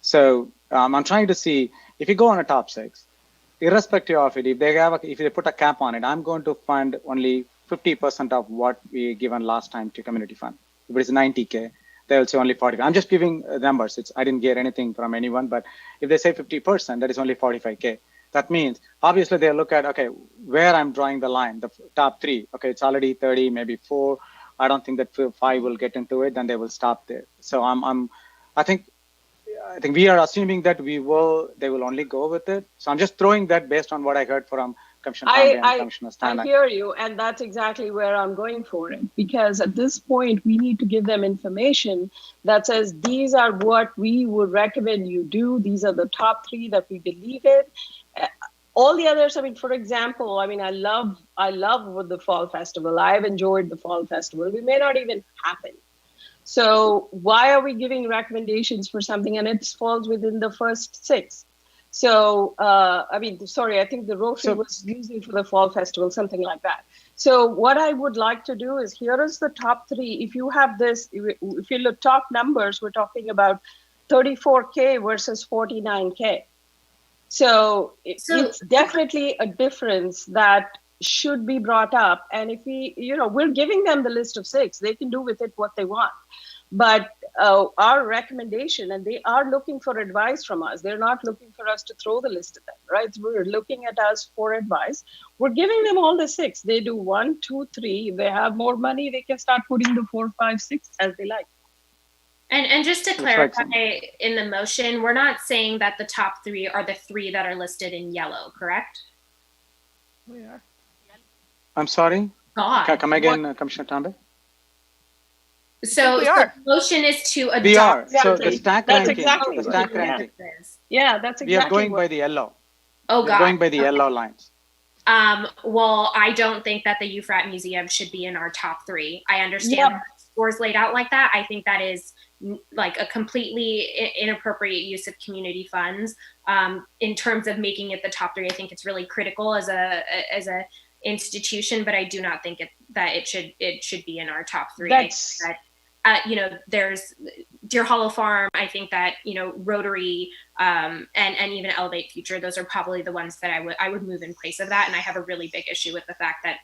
So I'm trying to see, if you go on a top 6, irrespective of it, if they put a cap on it, I'm going to fund only 50% of what we given last time to community fund. If it's 90K, they'll say only 45. I'm just giving numbers. I didn't get anything from anyone, but if they say 50%, that is only 45K. That means obviously they look at, okay, where I'm drawing the line, the top 3. Okay, it's already 30, maybe 4. I don't think that 5 will get into it, then they will stop there. So I think we are assuming that they will only go with it. So I'm just throwing that based on what I heard from Commissioner Tambe and Commissioner Stein. I hear you, and that's exactly where I'm going for it. Because at this point, we need to give them information that says, these are what we would recommend you do. These are the top 3 that we believe in. All the others, I mean, for example, I love the Fall Festival. I've enjoyed the Fall Festival. We may not even happen. So why are we giving recommendations for something and it falls within the first 6? So, I think the Rotary was using for the Fall Festival, something like that. So what I would like to do is, here is the top 3. If you have this, if you look top numbers, we're talking about 34K versus 49K. So it's definitely a difference that should be brought up. And if we're giving them the list of 6, they can do with it what they want. But our recommendation, and they are looking for advice from us. They're not looking for us to throw the list at them, right? We're looking at us for advice. We're giving them all the 6. They do 1, 2, 3. If they have more money, they can start putting the 4, 5, 6 as they like. And just to clarify, in the motion, we're not saying that the top 3 are the 3 that are listed in yellow, correct? We are. I'm sorry? God. Come again, Commissioner Tambe? So the motion is to adopt. We are. So Exactly. the stack That's ranking. exactly The stack ranking. Yeah, that's exactly. We are going by the yellow. Oh, God. We're going by the yellow lines. Well, I don't think that the UFRAT Museum should be in our top 3. I understand that the scores laid out like that. I think that is like a completely inappropriate use of community funds. In terms of making it the top 3, I think it's really critical as a institution, but I do not think that it should be in our top 3. There's Deer Hollow Farm. I think that Rotary and even Elevate Future, those are probably the ones that I would move in place of that. And I have a really big issue with the fact that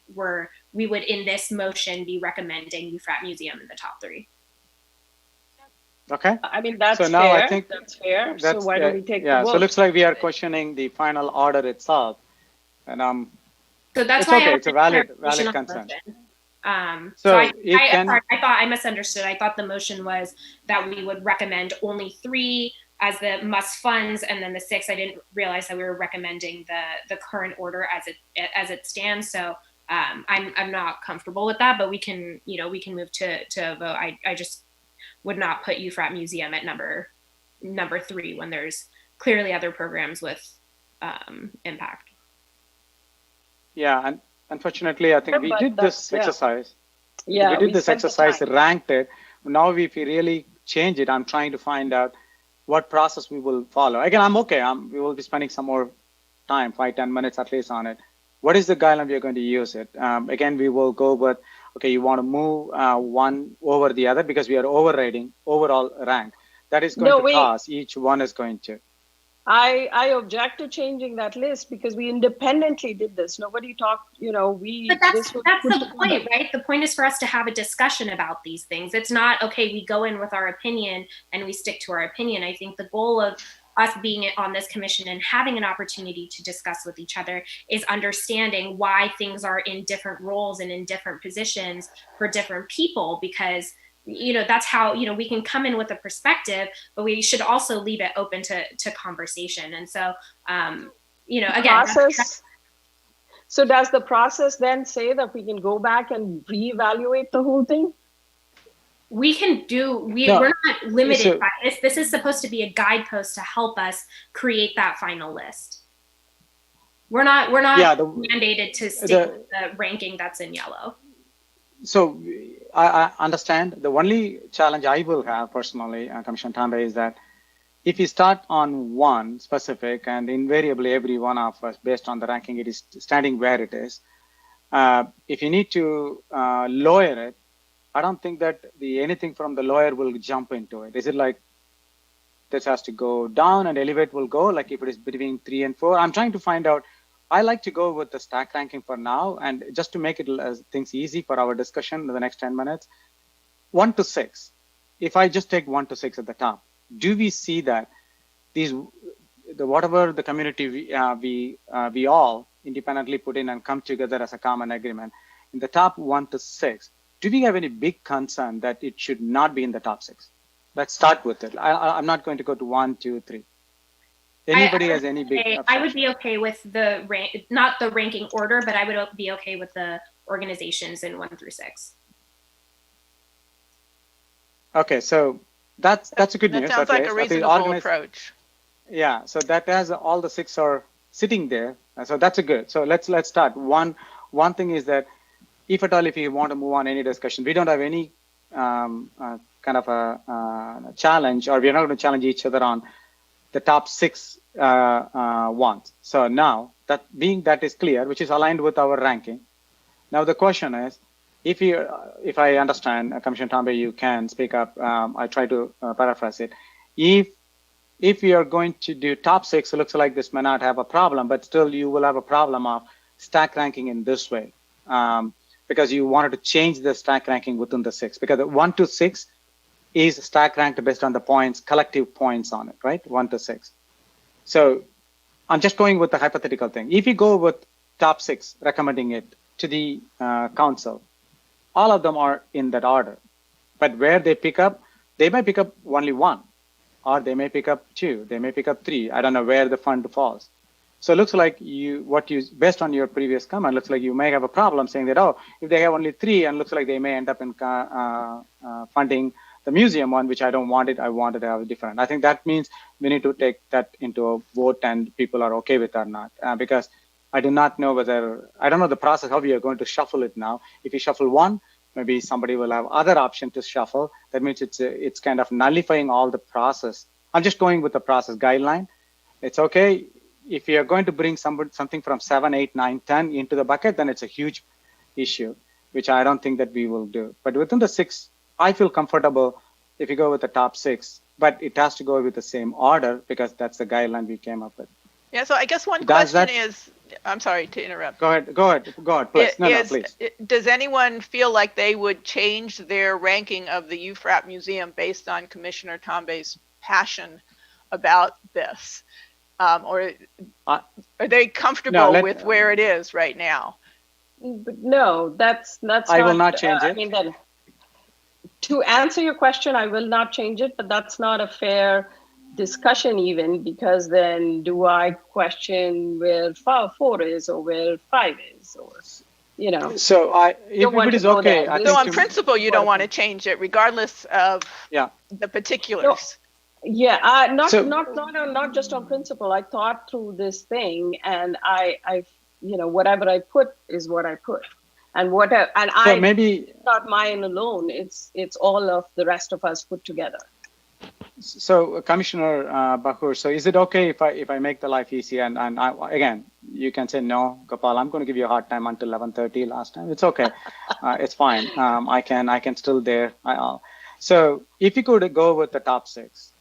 we would in this motion be recommending UFRAT Museum in the top 3. Okay. I mean, that's so now fair. I think that's fair. So why don't we take the vote? So it looks like we are questioning the final order itself, and so that's it's why okay. It's a valid concern. I thought I misunderstood. I thought the motion was that we would recommend only 3 as the must funds, and then the 6. I didn't realize that we were recommending the current order as it stands. So I'm not comfortable with that, but we can move to a vote. I just would not put UFRAT Museum at number 3 when there's clearly other programs with impact. Yeah, and unfortunately, I think we did this exercise. Yeah, we did this exercise, ranked it. Now, if we really change it, I'm trying to find out what process we will follow. Again, I'm okay. We will be spending some more time, 5-10 minutes at least on it. what is the guideline we are going to use it? Again, we will go with, okay, you want to move one over the other because we are overriding overall rank. That is going to cause each one is going to. I object to changing that list because we independently did this. Nobody talked, But that's the point, right? The point is for us to have a discussion about these things. It's not, okay, we go in with our opinion and we stick to our opinion. I think the goal of us being on this commission and having an opportunity to discuss with each other is understanding why things are in different roles and in different positions for different people, because that's how, we can come in with a perspective, but we should also leave it open to conversation. And so, again, so does the process then say that we can go back and reevaluate the whole thing? We can we're not limited by this. This is supposed to be a guidepost to help us create that final list. We're not mandated to stick with the ranking that's in yellow. So I understand. The only challenge I will have personally, Commissioner Tambe, is that if you start on one specific, and invariably every one of us, based on the ranking, it is standing where it is. If you need to lower it, I don't think that anything from the lower will jump into it. Is it like this has to go down and elevate will go, like if it is between 3 and 4? I'm trying to find out. I like to go with the stack ranking for now, and just to make it things easy for our discussion in the next 10 minutes, 1 to 6. If I just take 1 to 6 at the top, do we see that whatever the community we all independently put in and come together as a common agreement in the top 1 to 6? Do we have any big concern that it should not be in the top 6? Let's start with it. I'm not going to go to 1, 2, 3. Anybody has any big? I would be okay with not the ranking order, but I would be okay with the organizations in 1 through 6. Okay, so that's a good news. That sounds like a reasonable approach. Yeah, so that has all the 6 are sitting there, so that's a good. So let's start. One thing is that if at all, if you want to move on any discussion, we don't have any kind of a challenge, or we're not going to challenge each other on the top 6 ones. So now that is clear, which is aligned with our ranking. Now the question is, if I understand, Commissioner Tambe, you can speak up. I try to paraphrase it. If you are going to do top 6, it looks like this may not have a problem, but still you will have a problem of stack ranking in this way, because you wanted to change the stack ranking within the 6, because the 1 to 6 is stack ranked based on the points, collective points on it, right? 1 to 6. So I'm just going with the hypothetical thing. If you go with top 6, recommending it to the council, all of them are in that order. But where they pick up, they might pick up only 1, or they may pick up 2, they may pick up 3. I don't know where the fund falls. So it looks like based on your previous comment, looks like you may have a problem saying that, oh, if they have only 3, and looks like they may end up in funding the museum one, which I don't want it. I wanted to have it different. I think that means we need to take that into a vote, and people are okay with it or not, because I do not know I don't know the process, how we are going to shuffle it now. If you shuffle 1, maybe somebody will have other option to shuffle. That means it's kind of nullifying all the process. I'm just going with the process guideline. It's okay. If you're going to bring something from 7, 8, 9, 10 into the bucket, then it's a huge issue, which I don't think that we will do. But within the 6, I feel comfortable if you go with the top 6, but it has to go with the same order because that's the guideline we came up with. Yeah, so I guess one question is, I'm sorry to interrupt. Go ahead, please. Please. Does anyone feel like they would change their ranking of the UFRAP Museum based on Commissioner Tambe's passion about this? Or are they comfortable with where it is right now? No, that's not. I will not change it. I mean, then, to answer your question, I will not change it, but that's not a fair discussion even, because then do I question where 4 is or where 5 is, or So if it is okay, so on principle, you don't want to change it regardless of the particulars. Yeah, not just on principle. I thought through this thing, and I whatever I put is what I put, and maybe not mine alone. It's all of the rest of us put together. So Commissioner Bakur, so is it okay if I make the life easier? And again, you can say, no, Gopal, I'm going to give you a hard time until 11:30 last time. It's okay. It's fine. I can still there. So if you could go with the top 6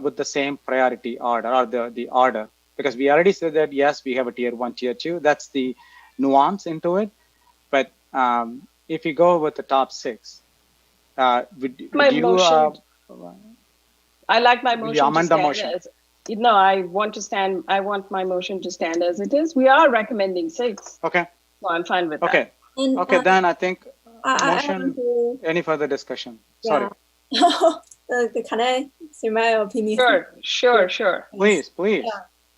with the same priority order or the order, because we already said that, yes, we have a tier 1, tier 2. That's the nuance into it. But if you go with the top 6, would you I like my motion to amend the stand motion? no, I want my motion to stand as it is. We are recommending 6. Okay. So I'm fine with that. Okay. And, Okay, then I think I motion, want to, any further discussion? yeah. Sorry. Can I say my opinion? Sure. Please. Yeah.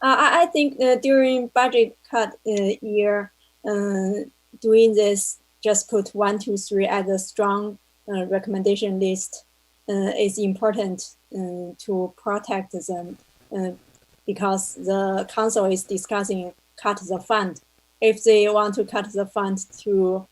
I think during budget cut year, doing this, just put 1, 2, 3 as a strong recommendation list is important to protect them because the council is discussing cut the fund. If they want to cut the fund to,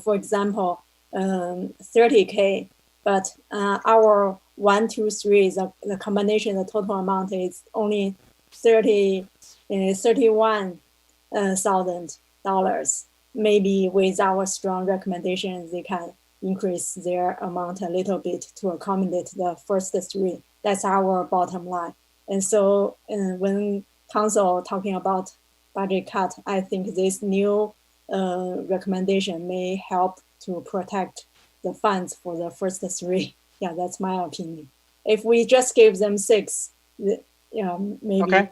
for example, 30K, but our 1, 2, 3, the combination, the total amount is only $31,000. Maybe with our strong recommendations, they can increase their amount a little bit to accommodate the first 3. That's our bottom line. And so when council talking about budget cut, I think this new recommendation may help to protect the funds for the first 3. Yeah, that's my opinion. If we just gave them 6, maybe. Okay.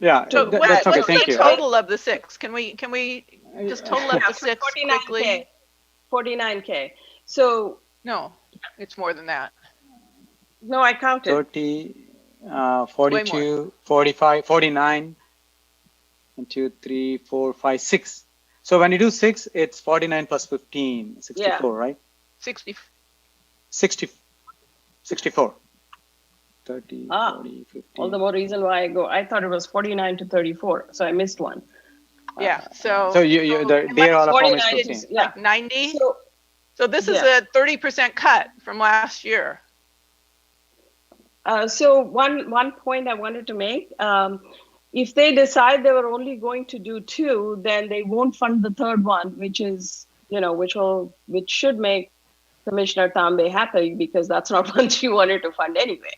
Yeah, So that's okay. what's Thank the you. total of the 6? Can we just total up the 6 quickly? 49K. So no, it's more than that. No, I counted. 30, 42, 45, 49, 1, 2, 3, 4, 5, 6. So when you do 6, it's 49 plus 15, 64, right? 60. 64. 30, 40, 50. All the more reason why I thought it was 49 to 34, so I missed one. Yeah, so the dear all form is 15. Like 90. So this is a 30% cut from last year. So one point I wanted to make, if they decide they were only going to do 2, then they won't fund the third one, which is, which should make Commissioner Tambe happy because that's not one she wanted to fund anyway.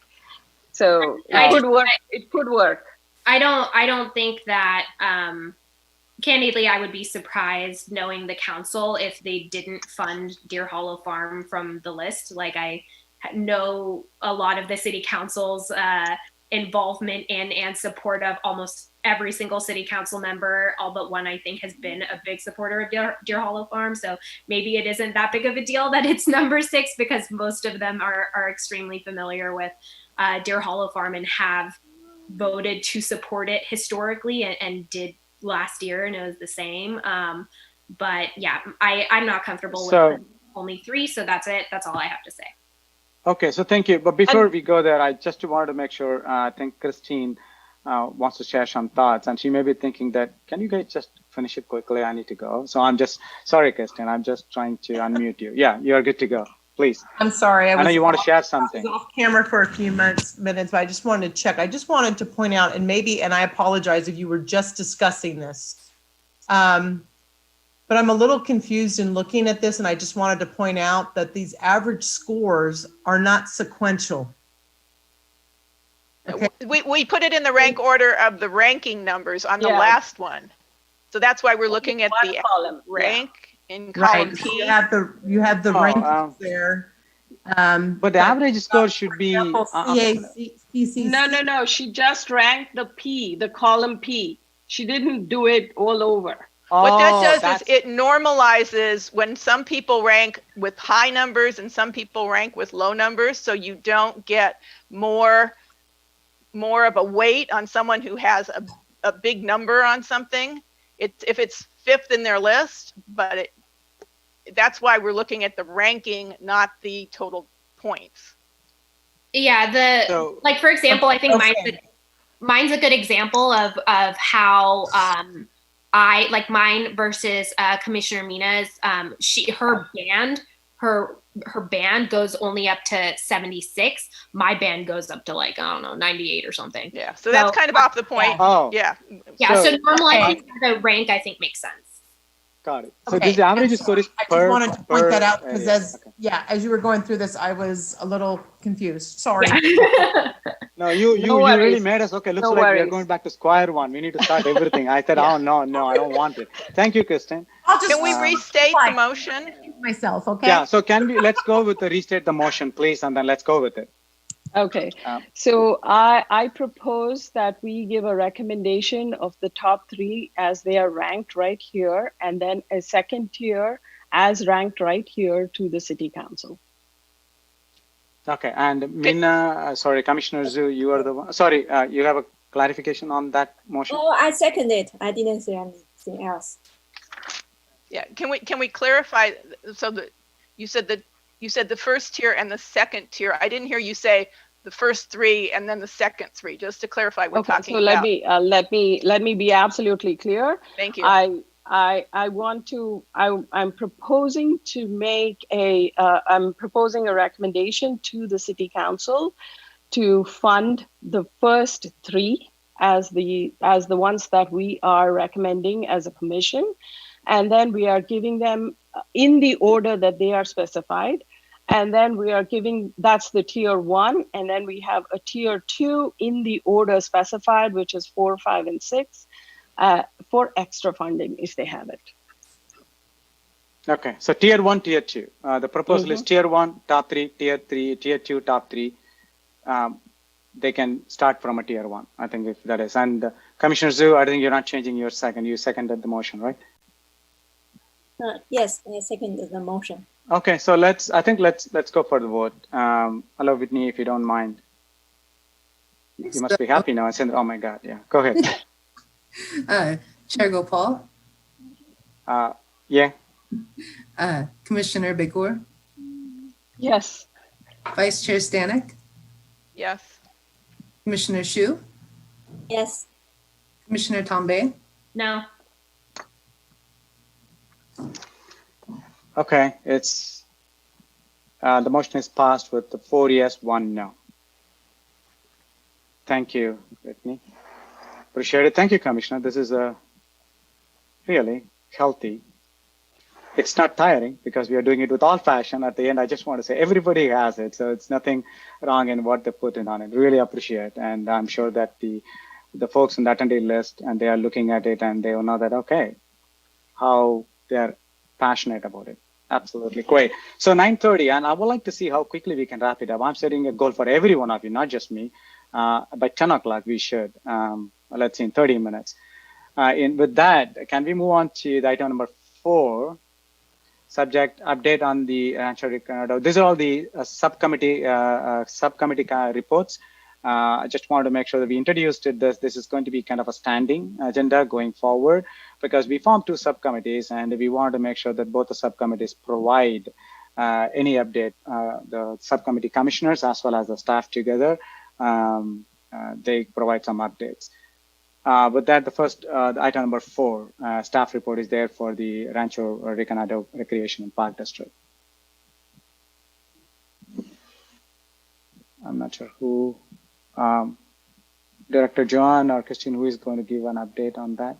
So it could work. I don't think that, candidly, I would be surprised knowing the council if they didn't fund Deer Hollow Farm from the list. Like I know a lot of the city council's involvement in and support of almost every single city council member, all but one, I think, has been a big supporter of Deer Hollow Farm. So maybe it isn't that big of a deal that it's number 6 because most of them are extremely familiar with Deer Hollow Farm and have voted to support it historically and did last year, and it was the same. But yeah, I'm not comfortable with only 3, so that's it. That's all I have to say. Okay, so thank you. But before we go there, I just wanted to make sure, I think Christine wants to share some thoughts, and she may be thinking that, can you guys just finish it quickly? I need to go. So I'm just, sorry, Christine, I'm just trying to unmute you. Yeah, you're good to go. Please. I'm sorry. I know you want to share something. I was off camera for a few minutes, but I just wanted to check. I just wanted to point out, and I apologize if you were just discussing this, but I'm a little confused in looking at this, and I just wanted to point out that these average scores are not sequential. Okay. We put it in the rank order of the ranking numbers on the last one. So that's why we're looking at the column rank in column P. You have the rankings there. But the average score should be No. She just ranked the column P. She didn't do it all over. What that does is it normalizes when some people rank with high numbers and some people rank with low numbers, so you don't get more of a weight on someone who has a big number on something. If it's 5th in their list, but that's why we're looking at the ranking, not the total points. Yeah, like for example, I think mine's a good example of how I like mine versus Commissioner Mina's. Her band her band goes only up to 76. My band goes up to like, I don't know, 98 or something. Yeah. So that's kind of off the point. Oh. Yeah. Yeah. So normalizing Okay. the rank, I think, makes sense. Got it. So Okay, this average and so score is I per. just wanted to point that out because area. as you were going through this, I was a little confused. Sorry. No, you worries. really made us, okay, looks No like we are worries. going back to square one. We need to start everything. I said, oh, no, I don't want it. Thank you, Kristen. Can we restate the motion? Myself, okay? Yeah, so let's go with the restate the motion, please, and then let's go with it. Okay, so I propose that we give a recommendation of the top 3 as they are ranked right here, and then a second tier as ranked right here to the city council. Okay, and Minna, sorry, Commissioner Zhu, you are the one. Sorry, you have a clarification on that motion? Oh, I second it. I didn't say anything else. Yeah. Can we clarify? So that you said the first tier and the second tier. I didn't hear you say the first 3 and then the second 3. Just to clarify, we're talking so about. let me be absolutely clear. Thank you. I want to, I'm proposing to make I'm proposing a recommendation to the city council to fund the first 3 as the ones that we are recommending as a commission. And then we are giving them in the order that they are specified. And then we are giving, that's the tier 1. And then we have a tier 2 in the order specified, which is 4, 5, and 6. For extra funding if they have it. Okay, so tier 1, tier 2. The proposal is tier 1, top 3, tier 3, tier 2, top 3. They can start from a tier 1. I think if that is. And Commissioner Zhu, I think you're not changing your second. You seconded the motion, right? Yes, I seconded the motion. Okay, so let's go for the vote. Hello, Whitney, if you don't mind. You must be happy now. I said, oh my God, yeah. Go ahead. Chair Gopal, yeah. Commissioner Begur, yes. Vice Chair Stanek, Yes. Commissioner Shu, Yes. Commissioner Tombe. No. Okay, it's the motion is passed with the 4 yes, 1 no. Thank you, Whitney. Appreciate it. Thank you, Commissioner. This is really healthy. It's not tiring because we are doing it with all passion. At the end, I just want to say everybody has it. So it's nothing wrong in what they put in on it. Really appreciate. And I'm sure that the folks in the attendee list, and they are looking at it and they will know that, okay, how they're passionate about it. Absolutely great. So 9:30, and I would like to see how quickly we can wrap it up. I'm setting a goal for every one of you, not just me. By 10 o'clock, we should. Let's see, in 30 minutes. With that, can we move on to the item number 4, subject update on the Rancho Ricardo. These are all the subcommittee reports. I just wanted to make sure that we introduced it. This is going to be kind of a standing agenda going forward because we formed 2 subcommittees and we wanted to make sure that both the subcommittees provide any update. The subcommittee commissioners as well as the staff together, they provide some updates. With that, the first the item number 4, staff report is there for the Rancho Ricardo Recreation and Park District. I'm not sure who, Director Joan or Christine, who is going to give an update on that?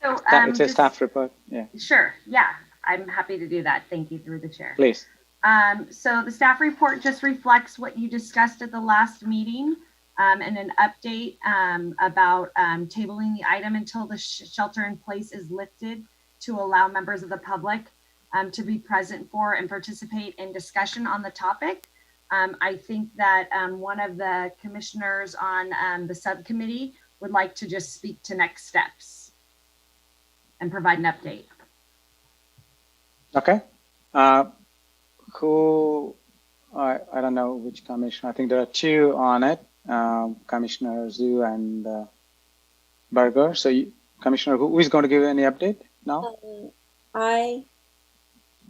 So it's a staff report. Yeah. Sure. Yeah, I'm happy to do that. Thank you, through the chair. Please. So the staff report just reflects what you discussed at the last meeting. And an update about tabling the item until the shelter in place is lifted to allow members of the public to be present for and participate in discussion on the topic. I think that one of the commissioners on the subcommittee would like to just speak to next steps and provide an update. Okay. I don't know which commissioner. I think there are 2 on it. Commissioner Zhu and Berger. So, Commissioner, who is going to give any update now?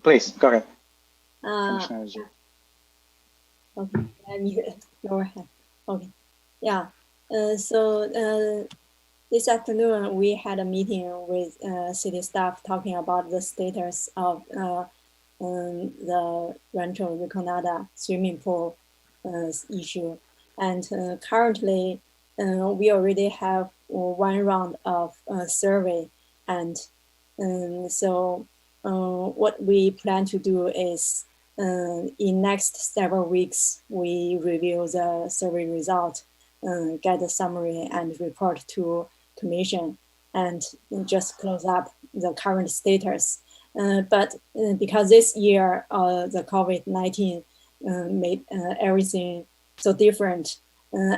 Please go ahead. Commissioner Zhu. Okay, go ahead. Okay, yeah. So this afternoon we had a meeting with city staff talking about the status of the Rancho Rinconada swimming pool issue. And currently, we already have one round of survey. And so what we plan to do is in next several weeks, we review the survey result, get a summary and report to commission and just close up the current status. But because this year, the COVID-19 made everything so different,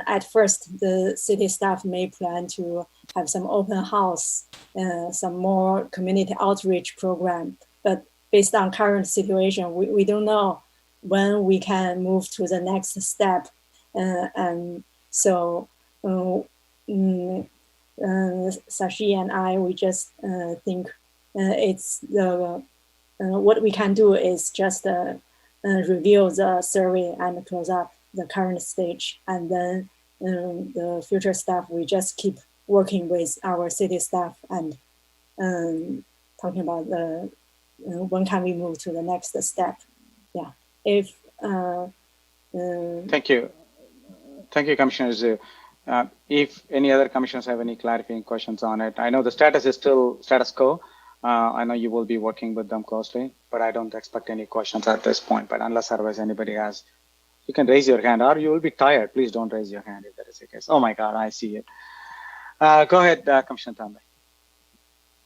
at first, the city staff may plan to have some open house, some more community outreach program. But based on current situation, we don't know when we can move to the next step. And so Sashi and I, we just think it's the what we can do is just review the survey and close up the current stage, and then the future staff, we just keep working with our city staff and talking about the when can we move to the next step. Yeah. If thank you, Commissioner Zhu. If any other commissioners have any clarifying questions on it, I know the status is still status quo. I know you will be working with them closely, but I don't expect any questions at this point. But unless otherwise anybody has, you can raise your hand, or you will be tired. Please don't raise your hand if that is the case. Oh my God, I see it. Go ahead, Commissioner Tambay.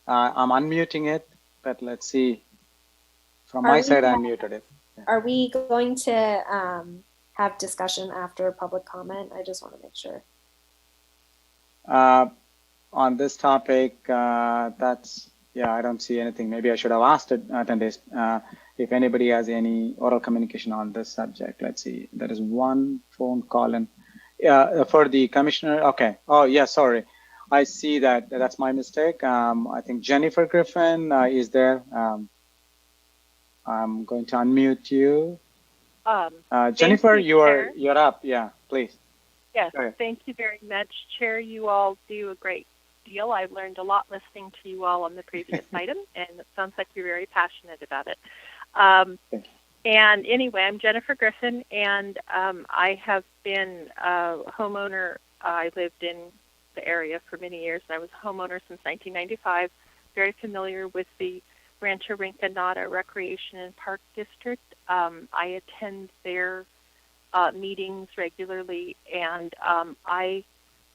I'm unmuting it, but let's see. From my side, I muted it. Yeah. Are we going to have discussion after public comment? I just want to make sure. On this topic, yeah, I don't see anything. Maybe I should have asked attendees if anybody has any oral communication on this subject. Let's see. There is one phone call in for the commissioner. Okay. Oh, yeah, sorry. I see that. That's my mistake. I think Jennifer Griffin is there. I'm going to unmute you. Jennifer, you're up. Yeah, please. Yes, thank you very much, Chair. You all do a great deal. I've learned a lot listening to you all on the previous item, and it sounds like you're very passionate about it. And anyway, I'm Jennifer Griffin, and I have been a homeowner. I lived in the area for many years, and I was a homeowner since 1995, very familiar with the Rancho Rinconada Recreation and Park District. I attend their meetings regularly, and I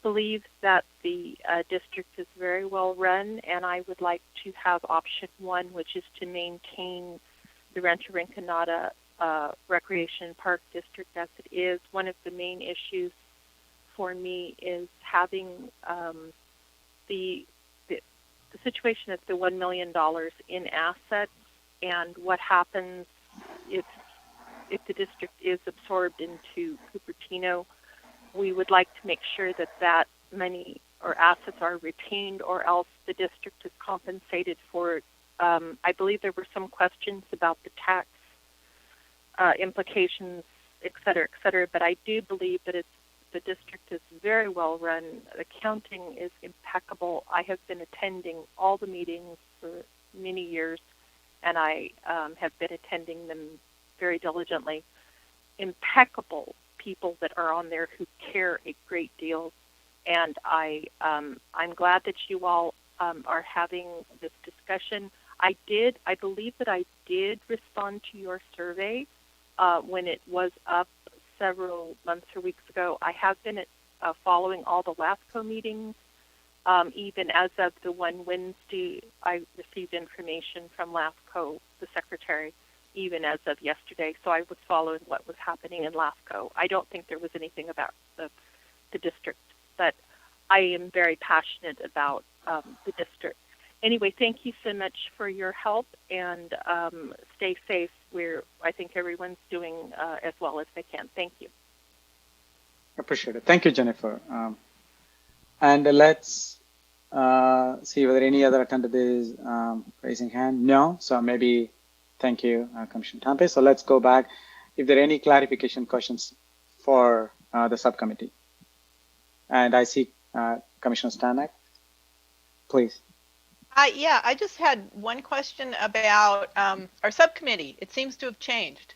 believe that the district is very well run, and I would like to have option one, which is to maintain the Rancho Rinconada Recreation Park District as it is. One of the main issues for me is having the situation at the $1 million in assets, and what happens if the district is absorbed into Cupertino. We would like to make sure that that money or assets are retained, or else the district is compensated for it. I believe there were some questions about the tax implications, et cetera, but I do believe that the district is very well run. The accounting is impeccable. I have been attending all the meetings for many years, and I have been attending them very diligently. Impeccable people that are on there who care a great deal, and I'm glad that you all are having this discussion. I believe that I did respond to your survey when it was up several months or weeks ago. I have been following all the LAFCO meetings. Even as of the one Wednesday, I received information from LAFCO, the secretary, even as of yesterday. So I was following what was happening in LAFCO. I don't think there was anything about the district, but I am very passionate about the district. Anyway, thank you so much for your help, and stay safe. I think everyone's doing as well as they can. Thank you. Appreciate it. Thank you, Jennifer. And let's see whether any other attendee is raising hand. No, so maybe. Thank you, Commissioner Tambay. So let's go back. If there are any clarification questions for the subcommittee. And I see Commissioner Stanek, please. Yeah, I just had one question about our subcommittee. It seems to have changed.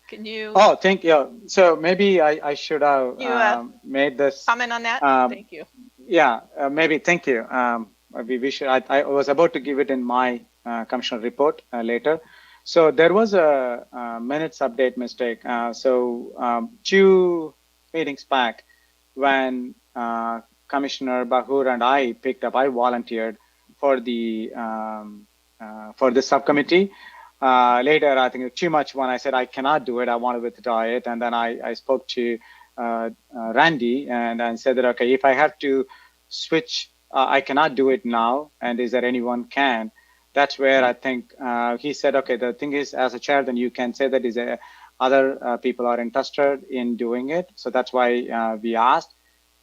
Can you? Oh, thank you. So maybe I should have You made this. comment on that? Thank you. Yeah, maybe. Thank you. We should. I was about to give it in my commissioner report later. So there was a, minutes update mistake. So 2 meetings back, when Commissioner Bahur and I picked up, I volunteered for the subcommittee. Later, I think too much when I said I cannot do it, I want to withdraw it. And then I spoke to Randy and said that, okay, if I have to switch, I cannot do it now. And is there anyone can? That's where I think he said, okay, the thing is, as a chair, then you can say that is other people are interested in doing it. So that's why we asked.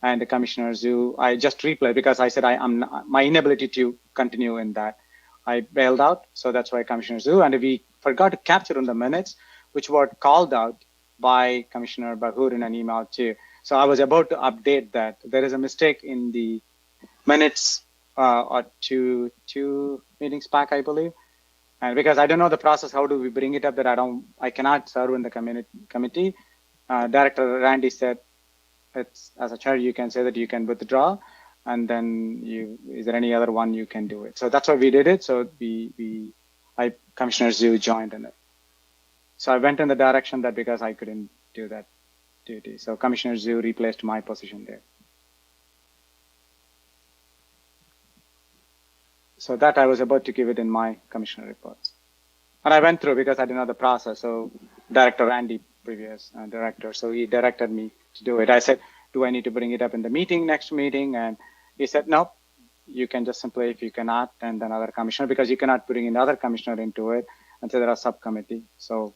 And the Commissioner Zhu, I just replied because I said my inability to continue in that. I bailed out, so that's why Commissioner Zhu, and we forgot to capture in the minutes, which were called out by Commissioner Bahur in an email too. So I was about to update that. There is a mistake in the minutes or two meetings back, I believe. And because I don't know the process, how do we bring it up that I cannot serve in the committee? Director Randy said, it's as a chair, you can say that you can withdraw. And then is there any other one you can do it? So that's why we did it. So Commissioner Zhu joined in it. So I went in the direction that because I couldn't do that duty. So Commissioner Zhu replaced my position there. So that I was about to give it in my commissioner reports. And I went through because I didn't know the process. So Director Randy, previous director, so he directed me to do it. I said, do I need to bring it up in the next meeting? And he said, no, you can just simply, if you cannot, and then other commissioner, because you cannot bring another commissioner into it until there are subcommittee. So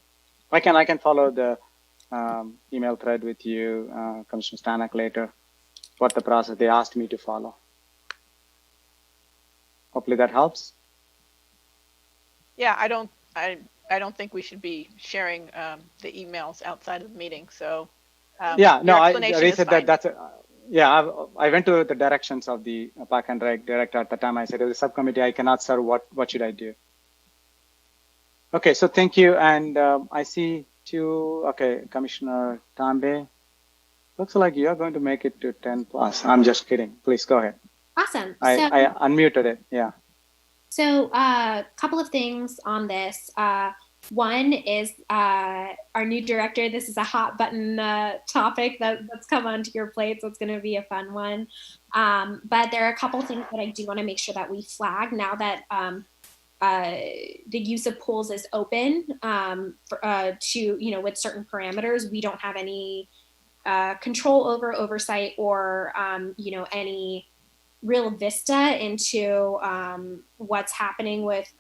I can follow the email thread with you, Commissioner Stanek, later, what the process they asked me to follow. Hopefully that helps. Yeah, I don't think we should be sharing the emails outside of the meeting. So yeah, no, I said that's I went to the directions of the Park and Rec director at the time. I said, as a subcommittee, I cannot serve. What should I do? Okay, so thank you. And I see Commissioner Tambe. Looks like you're going to make it to 10 plus. I'm just kidding. Please go ahead. Awesome. I unmuted it. Yeah. So a couple of things on this. One is our new director. This is a hot button topic that's come onto your plate, so it's going to be a fun one. But there are a couple of things that I do want to make sure that we flag now that the use of pools is open to, with certain parameters. We don't have any control over oversight or, any real vista into what's happening with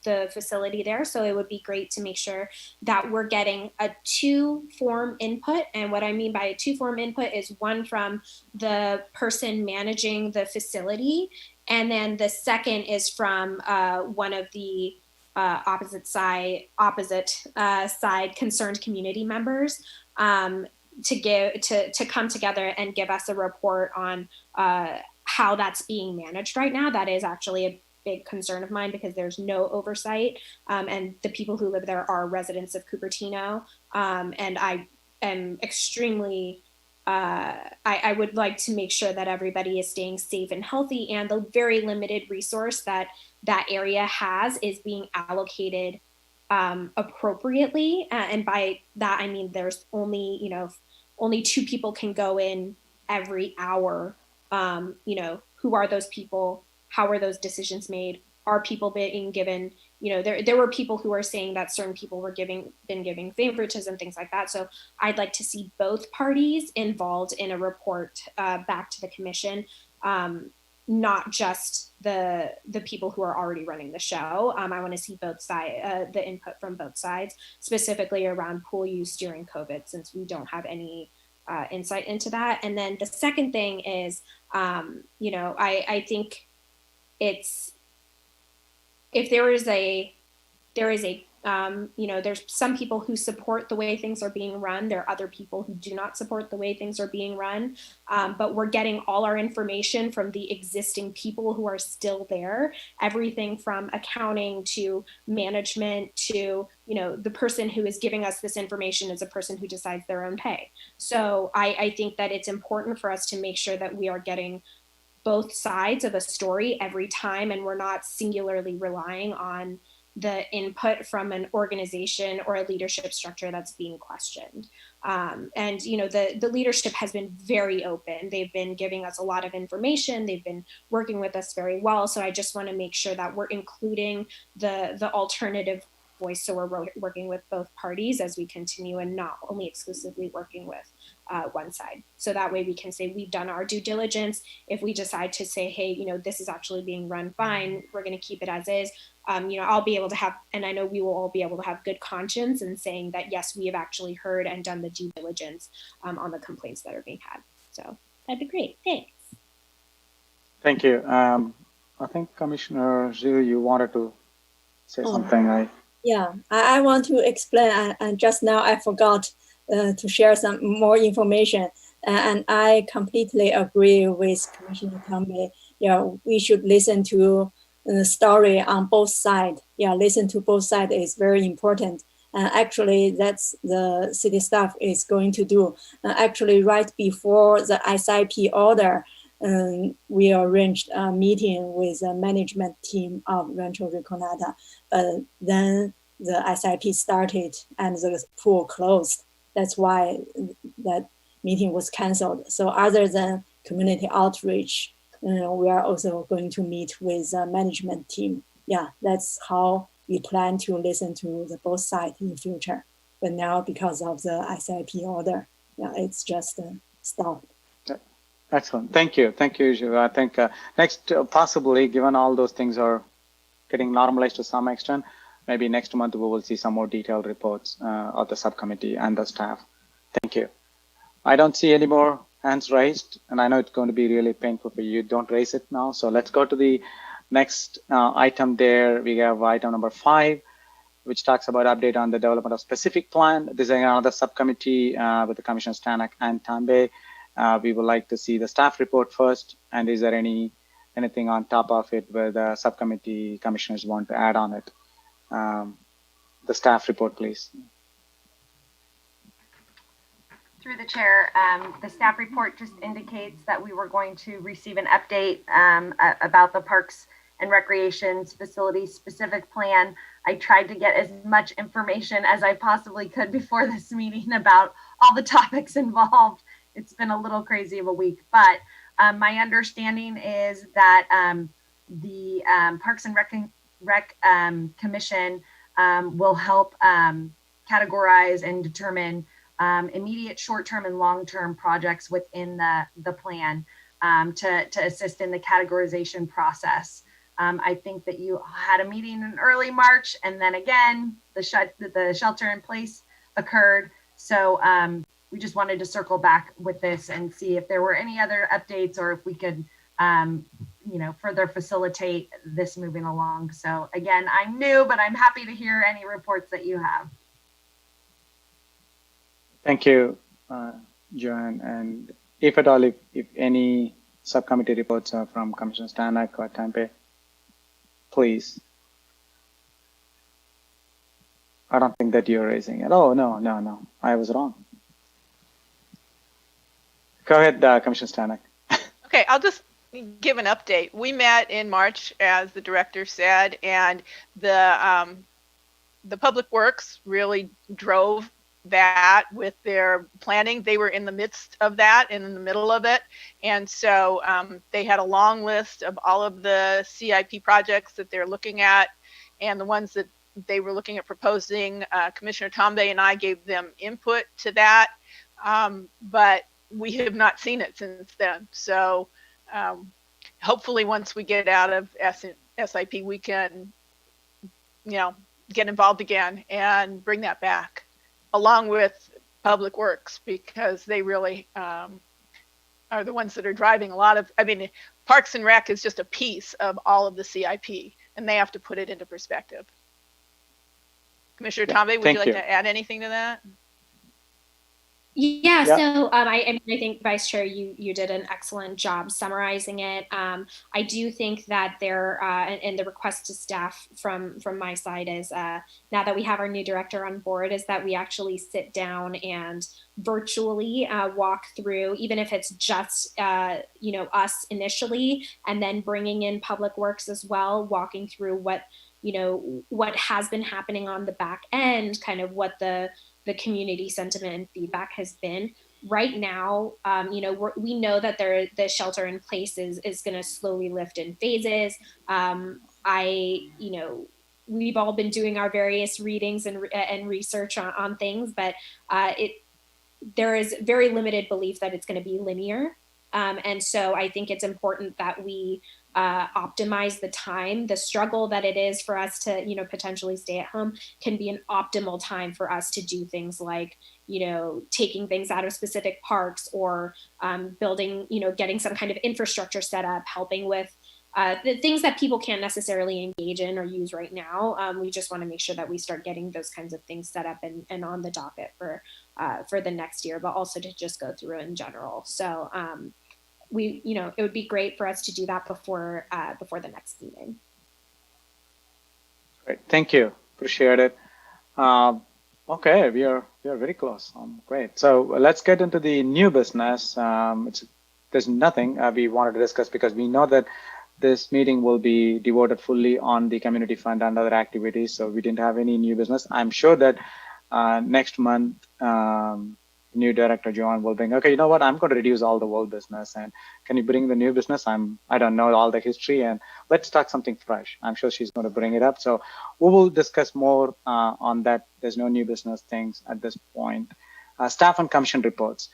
the facility there. So it would be great to make sure that we're getting a 2-form input. And what I mean by a 2-form input is one from the person managing the facility. And then the second is from one of the opposite side concerned community members to come together and give us a report on how that's being managed right now. That is actually a big concern of mine because there's no oversight, and the people who live there are residents of Cupertino, and I am extremely I would like to make sure that everybody is staying safe and healthy, and the very limited resource that area has is being allocated appropriately, and by that I mean there's only 2 people can go in every hour. Who are those people? How are those decisions made? Are people being given, there were people who are saying that certain people were been giving favoritism, things like that. So I'd like to see both parties involved in a report back to the commission, not just the people who are already running the show. I want to see both sides, the input from both sides, specifically around pool use during COVID, since we don't have any insight into that. And then the second thing is, I think it's, if there is a There's some people who support the way things are being run. There are other people who do not support the way things are being run. But we're getting all our information from the existing people who are still there. Everything from accounting to management to, the person who is giving us this information is a person who decides their own pay. So I think that it's important for us to make sure that we are getting both sides of a story every time, and we're not singularly relying on the input from an organization or a leadership structure that's being questioned. The leadership has been very open. They've been giving us a lot of information. They've been working with us very well. So I just want to make sure that we're including the alternative voice. So we're working with both parties as we continue, and not only exclusively working with one side. So that way we can say we've done our due diligence. If we decide to say, hey, this is actually being run fine, we're going to keep it as is. I'll be able to have, and I know we will all be able to have good conscience in saying that, yes, we have actually heard and done the due diligence on the complaints that are being had. So that'd be great. Thanks. Thank you. I think Commissioner Zhu, you wanted to say something. Yeah, I want to explain, and just now I forgot to share some more information. And I completely agree with Commissioner Tambay. We should listen to the story on both sides. Listen to both sides is very important. Actually, that's the city staff is going to do. Actually, right before the SIP order, we arranged a meeting with the management team of Rancho Riconada. Then the SIP started and the pool closed. That's why that meeting was canceled. So other than community outreach, we are also going to meet with the management team. That's how we plan to listen to the both sides in the future. But now, because of the SIP order, it's just stopped. Excellent. Thank you. Thank you, Zhu. I think next, possibly, given all those things are getting normalized to some extent, maybe next month we will see some more detailed reports of the subcommittee and the staff. Thank you. I don't see any more hands raised, and I know it's going to be really painful for you. Don't raise it now. So let's go to the next item there. We have item number 5, which talks about update on the development of specific plan. This is another subcommittee with the Commissioner Stanek and Tambay. We would like to see the staff report first. And is there anything on top of it where the subcommittee commissioners want to add on it? The staff report, please. Through the chair, the staff report just indicates that we were going to receive an update about the Parks and Recreations Facility specific plan. I tried to get as much information as I possibly could before this meeting about all the topics involved. It's been a little crazy of a week, but my understanding is that the Parks and Rec Commission will help categorize and determine immediate, short-term, and long-term projects within the plan to assist in the categorization process. I think that you had a meeting in early March, and then again, the shelter in place occurred. So we just wanted to circle back with this and see if there were any other updates, or if we could, further facilitate this moving along. So again, I'm new, but I'm happy to hear any reports that you have. Thank you, Joanne. And if at all, if any subcommittee reports are from Commissioner Stanek or Tambay, please. I don't think that you're raising it. Oh, no. I was wrong. Go ahead, Commissioner Stanek. Okay, I'll just give an update. We met in March, as the director said, and the Public Works really drove that with their planning. They were in the midst of that and in the middle of it. And so they had a long list of all of the CIP projects that they're looking at, and the ones that they were looking at proposing. Commissioner Tambay and I gave them input to that, but we have not seen it since then. So hopefully once we get out of SIP, we can, get involved again and bring that back, along with Public Works, because they really are the ones that are driving a lot of, Parks and Rec is just a piece of all of the CIP, and they have to put it into perspective. Commissioner Tambe, would Thank you like you. to add anything to that? Yeah, Yeah. so I think Vice Chair, you did an excellent job summarizing it. I do think that there and the request to staff from my side is now that we have our new director on board, is that we actually sit down and virtually walk through, even if it's just us initially, and then bringing in Public Works as well, walking through what has been happening on the back end, kind of what the community sentiment and feedback has been. Right now, we know that the shelter in place is going to slowly lift in phases. We've all been doing our various readings and research on things, but there is very limited belief that it's going to be linear. And so I think it's important that we optimize the time. The struggle that it is for us to, potentially stay at home can be an optimal time for us to do things like, taking things out of specific parks or building, getting some kind of infrastructure set up, helping with the things that people can't necessarily engage in or use right now. We just want to make sure that we start getting those kinds of things set up and on the docket for the next year, but also to just go through it in general. So it would be great for us to do that before the next meeting. Great, thank you, appreciate it. Okay, we are very close. Great. So let's get into the new business. There's nothing we wanted to discuss because we know that this meeting will be devoted fully on the community fund and other activities. So we didn't have any new business. I'm sure that next month, new director Joanne will bring, okay, you know what, I'm going to reduce all the old business, and can you bring the new business? I don't know all the history, and let's start something fresh. I'm sure she's going to bring it up. So we will discuss more on that. There's no new business things at this point. Staff and commission reports.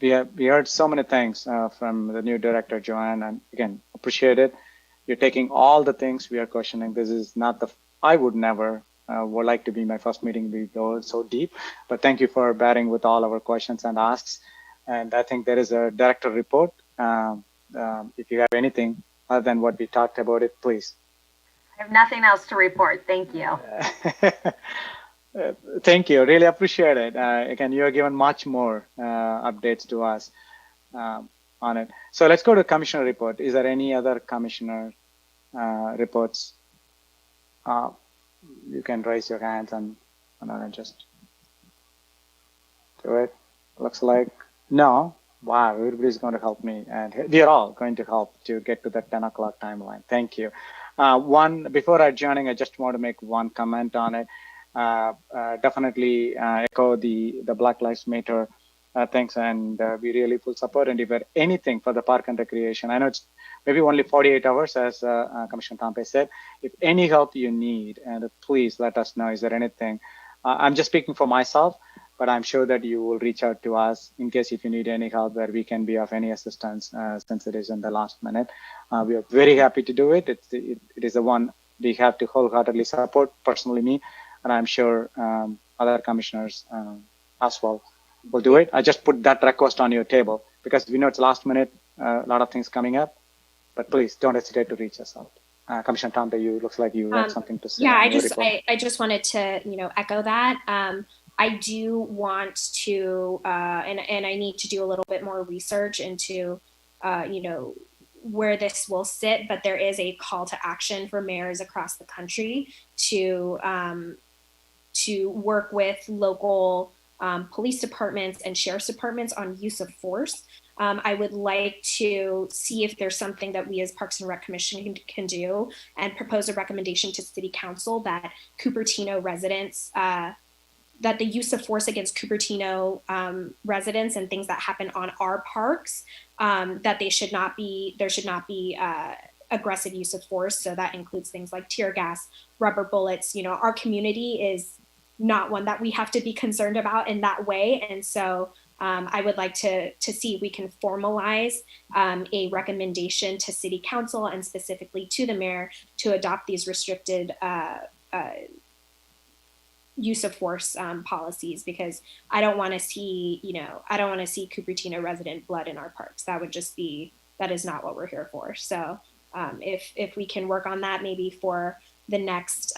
We heard so many things from the new director Joanne, and again, appreciate it. You're taking all the things we are questioning. This is not I would never would like to be my first meeting we go so deep, but thank you for bearing with all our questions and asks. And I think there is a director report. If you have anything other than what we talked about it, please. I have nothing else to report. Thank you. Thank you. Really appreciate it. Again, you are given much more updates to us on it. So let's go to commissioner report. Is there any other commissioner reports? You can raise your hands and I'll just do it. Looks like no. Wow, everybody's going to help me, and we are all going to help to get to that 10 o'clock timeline. Thank you. Before adjourning, I just want to make one comment on it. Definitely echo the Black Lives Matter things, and we really full support. And if there anything for the park and recreation, I know it's maybe only 48 hours, as Commissioner Tampe said. If any help you need, and please let us know. Is there anything? I'm just speaking for myself, but I'm sure that you will reach out to us in case if you need any help where we can be of any assistance, since it is in the last minute. We are very happy to do it. It is the one we have to wholeheartedly support, personally me, and I'm sure other commissioners as well will do it. I just put that request on your table because we know it's last minute, a lot of things coming up, but please don't hesitate to reach us out. Commissioner Tampe, you looks like you had something to say. Yeah, I just wanted to echo that. I do want to and I need to do a little bit more research into where this will sit, but there is a call to action for mayors across the country to work with local police departments and sheriff's departments on use of force. I would like to see if there's something that we as Parks and Rec Commission can do and propose a recommendation to City Council that Cupertino residents, that the use of force against Cupertino residents and things that happen on our parks, that there should not be aggressive use of force. So that includes things like tear gas, rubber bullets. Our community is not one that we have to be concerned about in that way. And so I would like to see if we can formalize a recommendation to City Council and specifically to the mayor to adopt these restricted use of force policies, because I don't want to see, Cupertino resident blood in our parks. That is not what we're here for. So if we can work on that, maybe for the next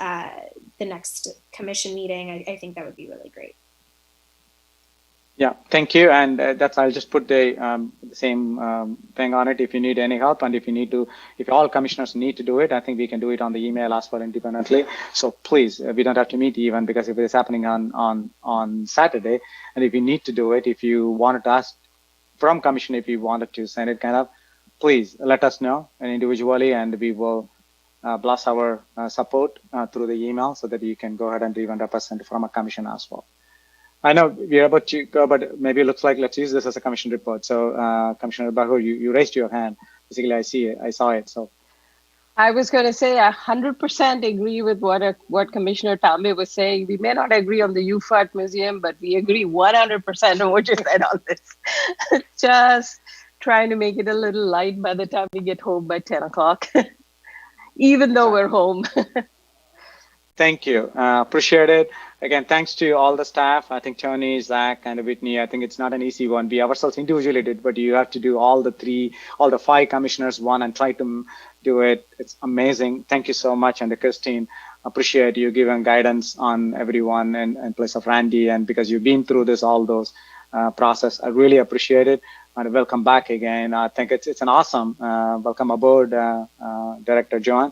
commission meeting, I think that would be really great. Yeah, thank you. And I'll just put the same thing on it. If you need any help, and if all commissioners need to do it, I think we can do it on the email as well independently. So please, we don't have to meet even, because if it's happening on Saturday, and if you need to do it, if you wanted to ask from commission, if you wanted to send it please let us know individually, and we will bless our support through the email so that you can go ahead and even represent from a commission as well. I know we're about to go, but maybe it looks like let's use this as a commission report. So Commissioner Bahur, you raised your hand. Basically, I saw it. So I was going to say 100% agree with what Commissioner Tambe was saying. We may not agree on the UFAT Museum, but we agree 100% on what you said on this. Just trying to make it a little light by the time we get home by 10 o'clock, even though we're home. thank you. Appreciate it. Again, thanks to all the staff. I think Tony, Zach, and Whitney, I think it's not an easy one. We ourselves individually did, but you have to do all the 5 commissioners one and try to do it. It's amazing. Thank you so much. And Christine, appreciate you giving guidance on everyone in place of Randy. And because you've been through all those process, I really appreciate it. And welcome back again. I think it's an awesome, welcome aboard, Director John.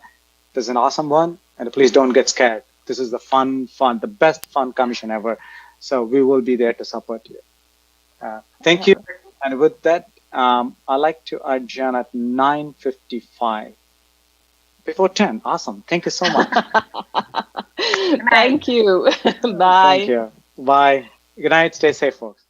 This is an awesome one. And please don't get scared. This is the best fun commission ever. So we will be there to support you. Thank you. And with that, I'd like to adjourn at 9:55. Before 10. Awesome. Thank you so much. Thank you. Bye. Thank you. Bye. Good night. Stay safe, folks.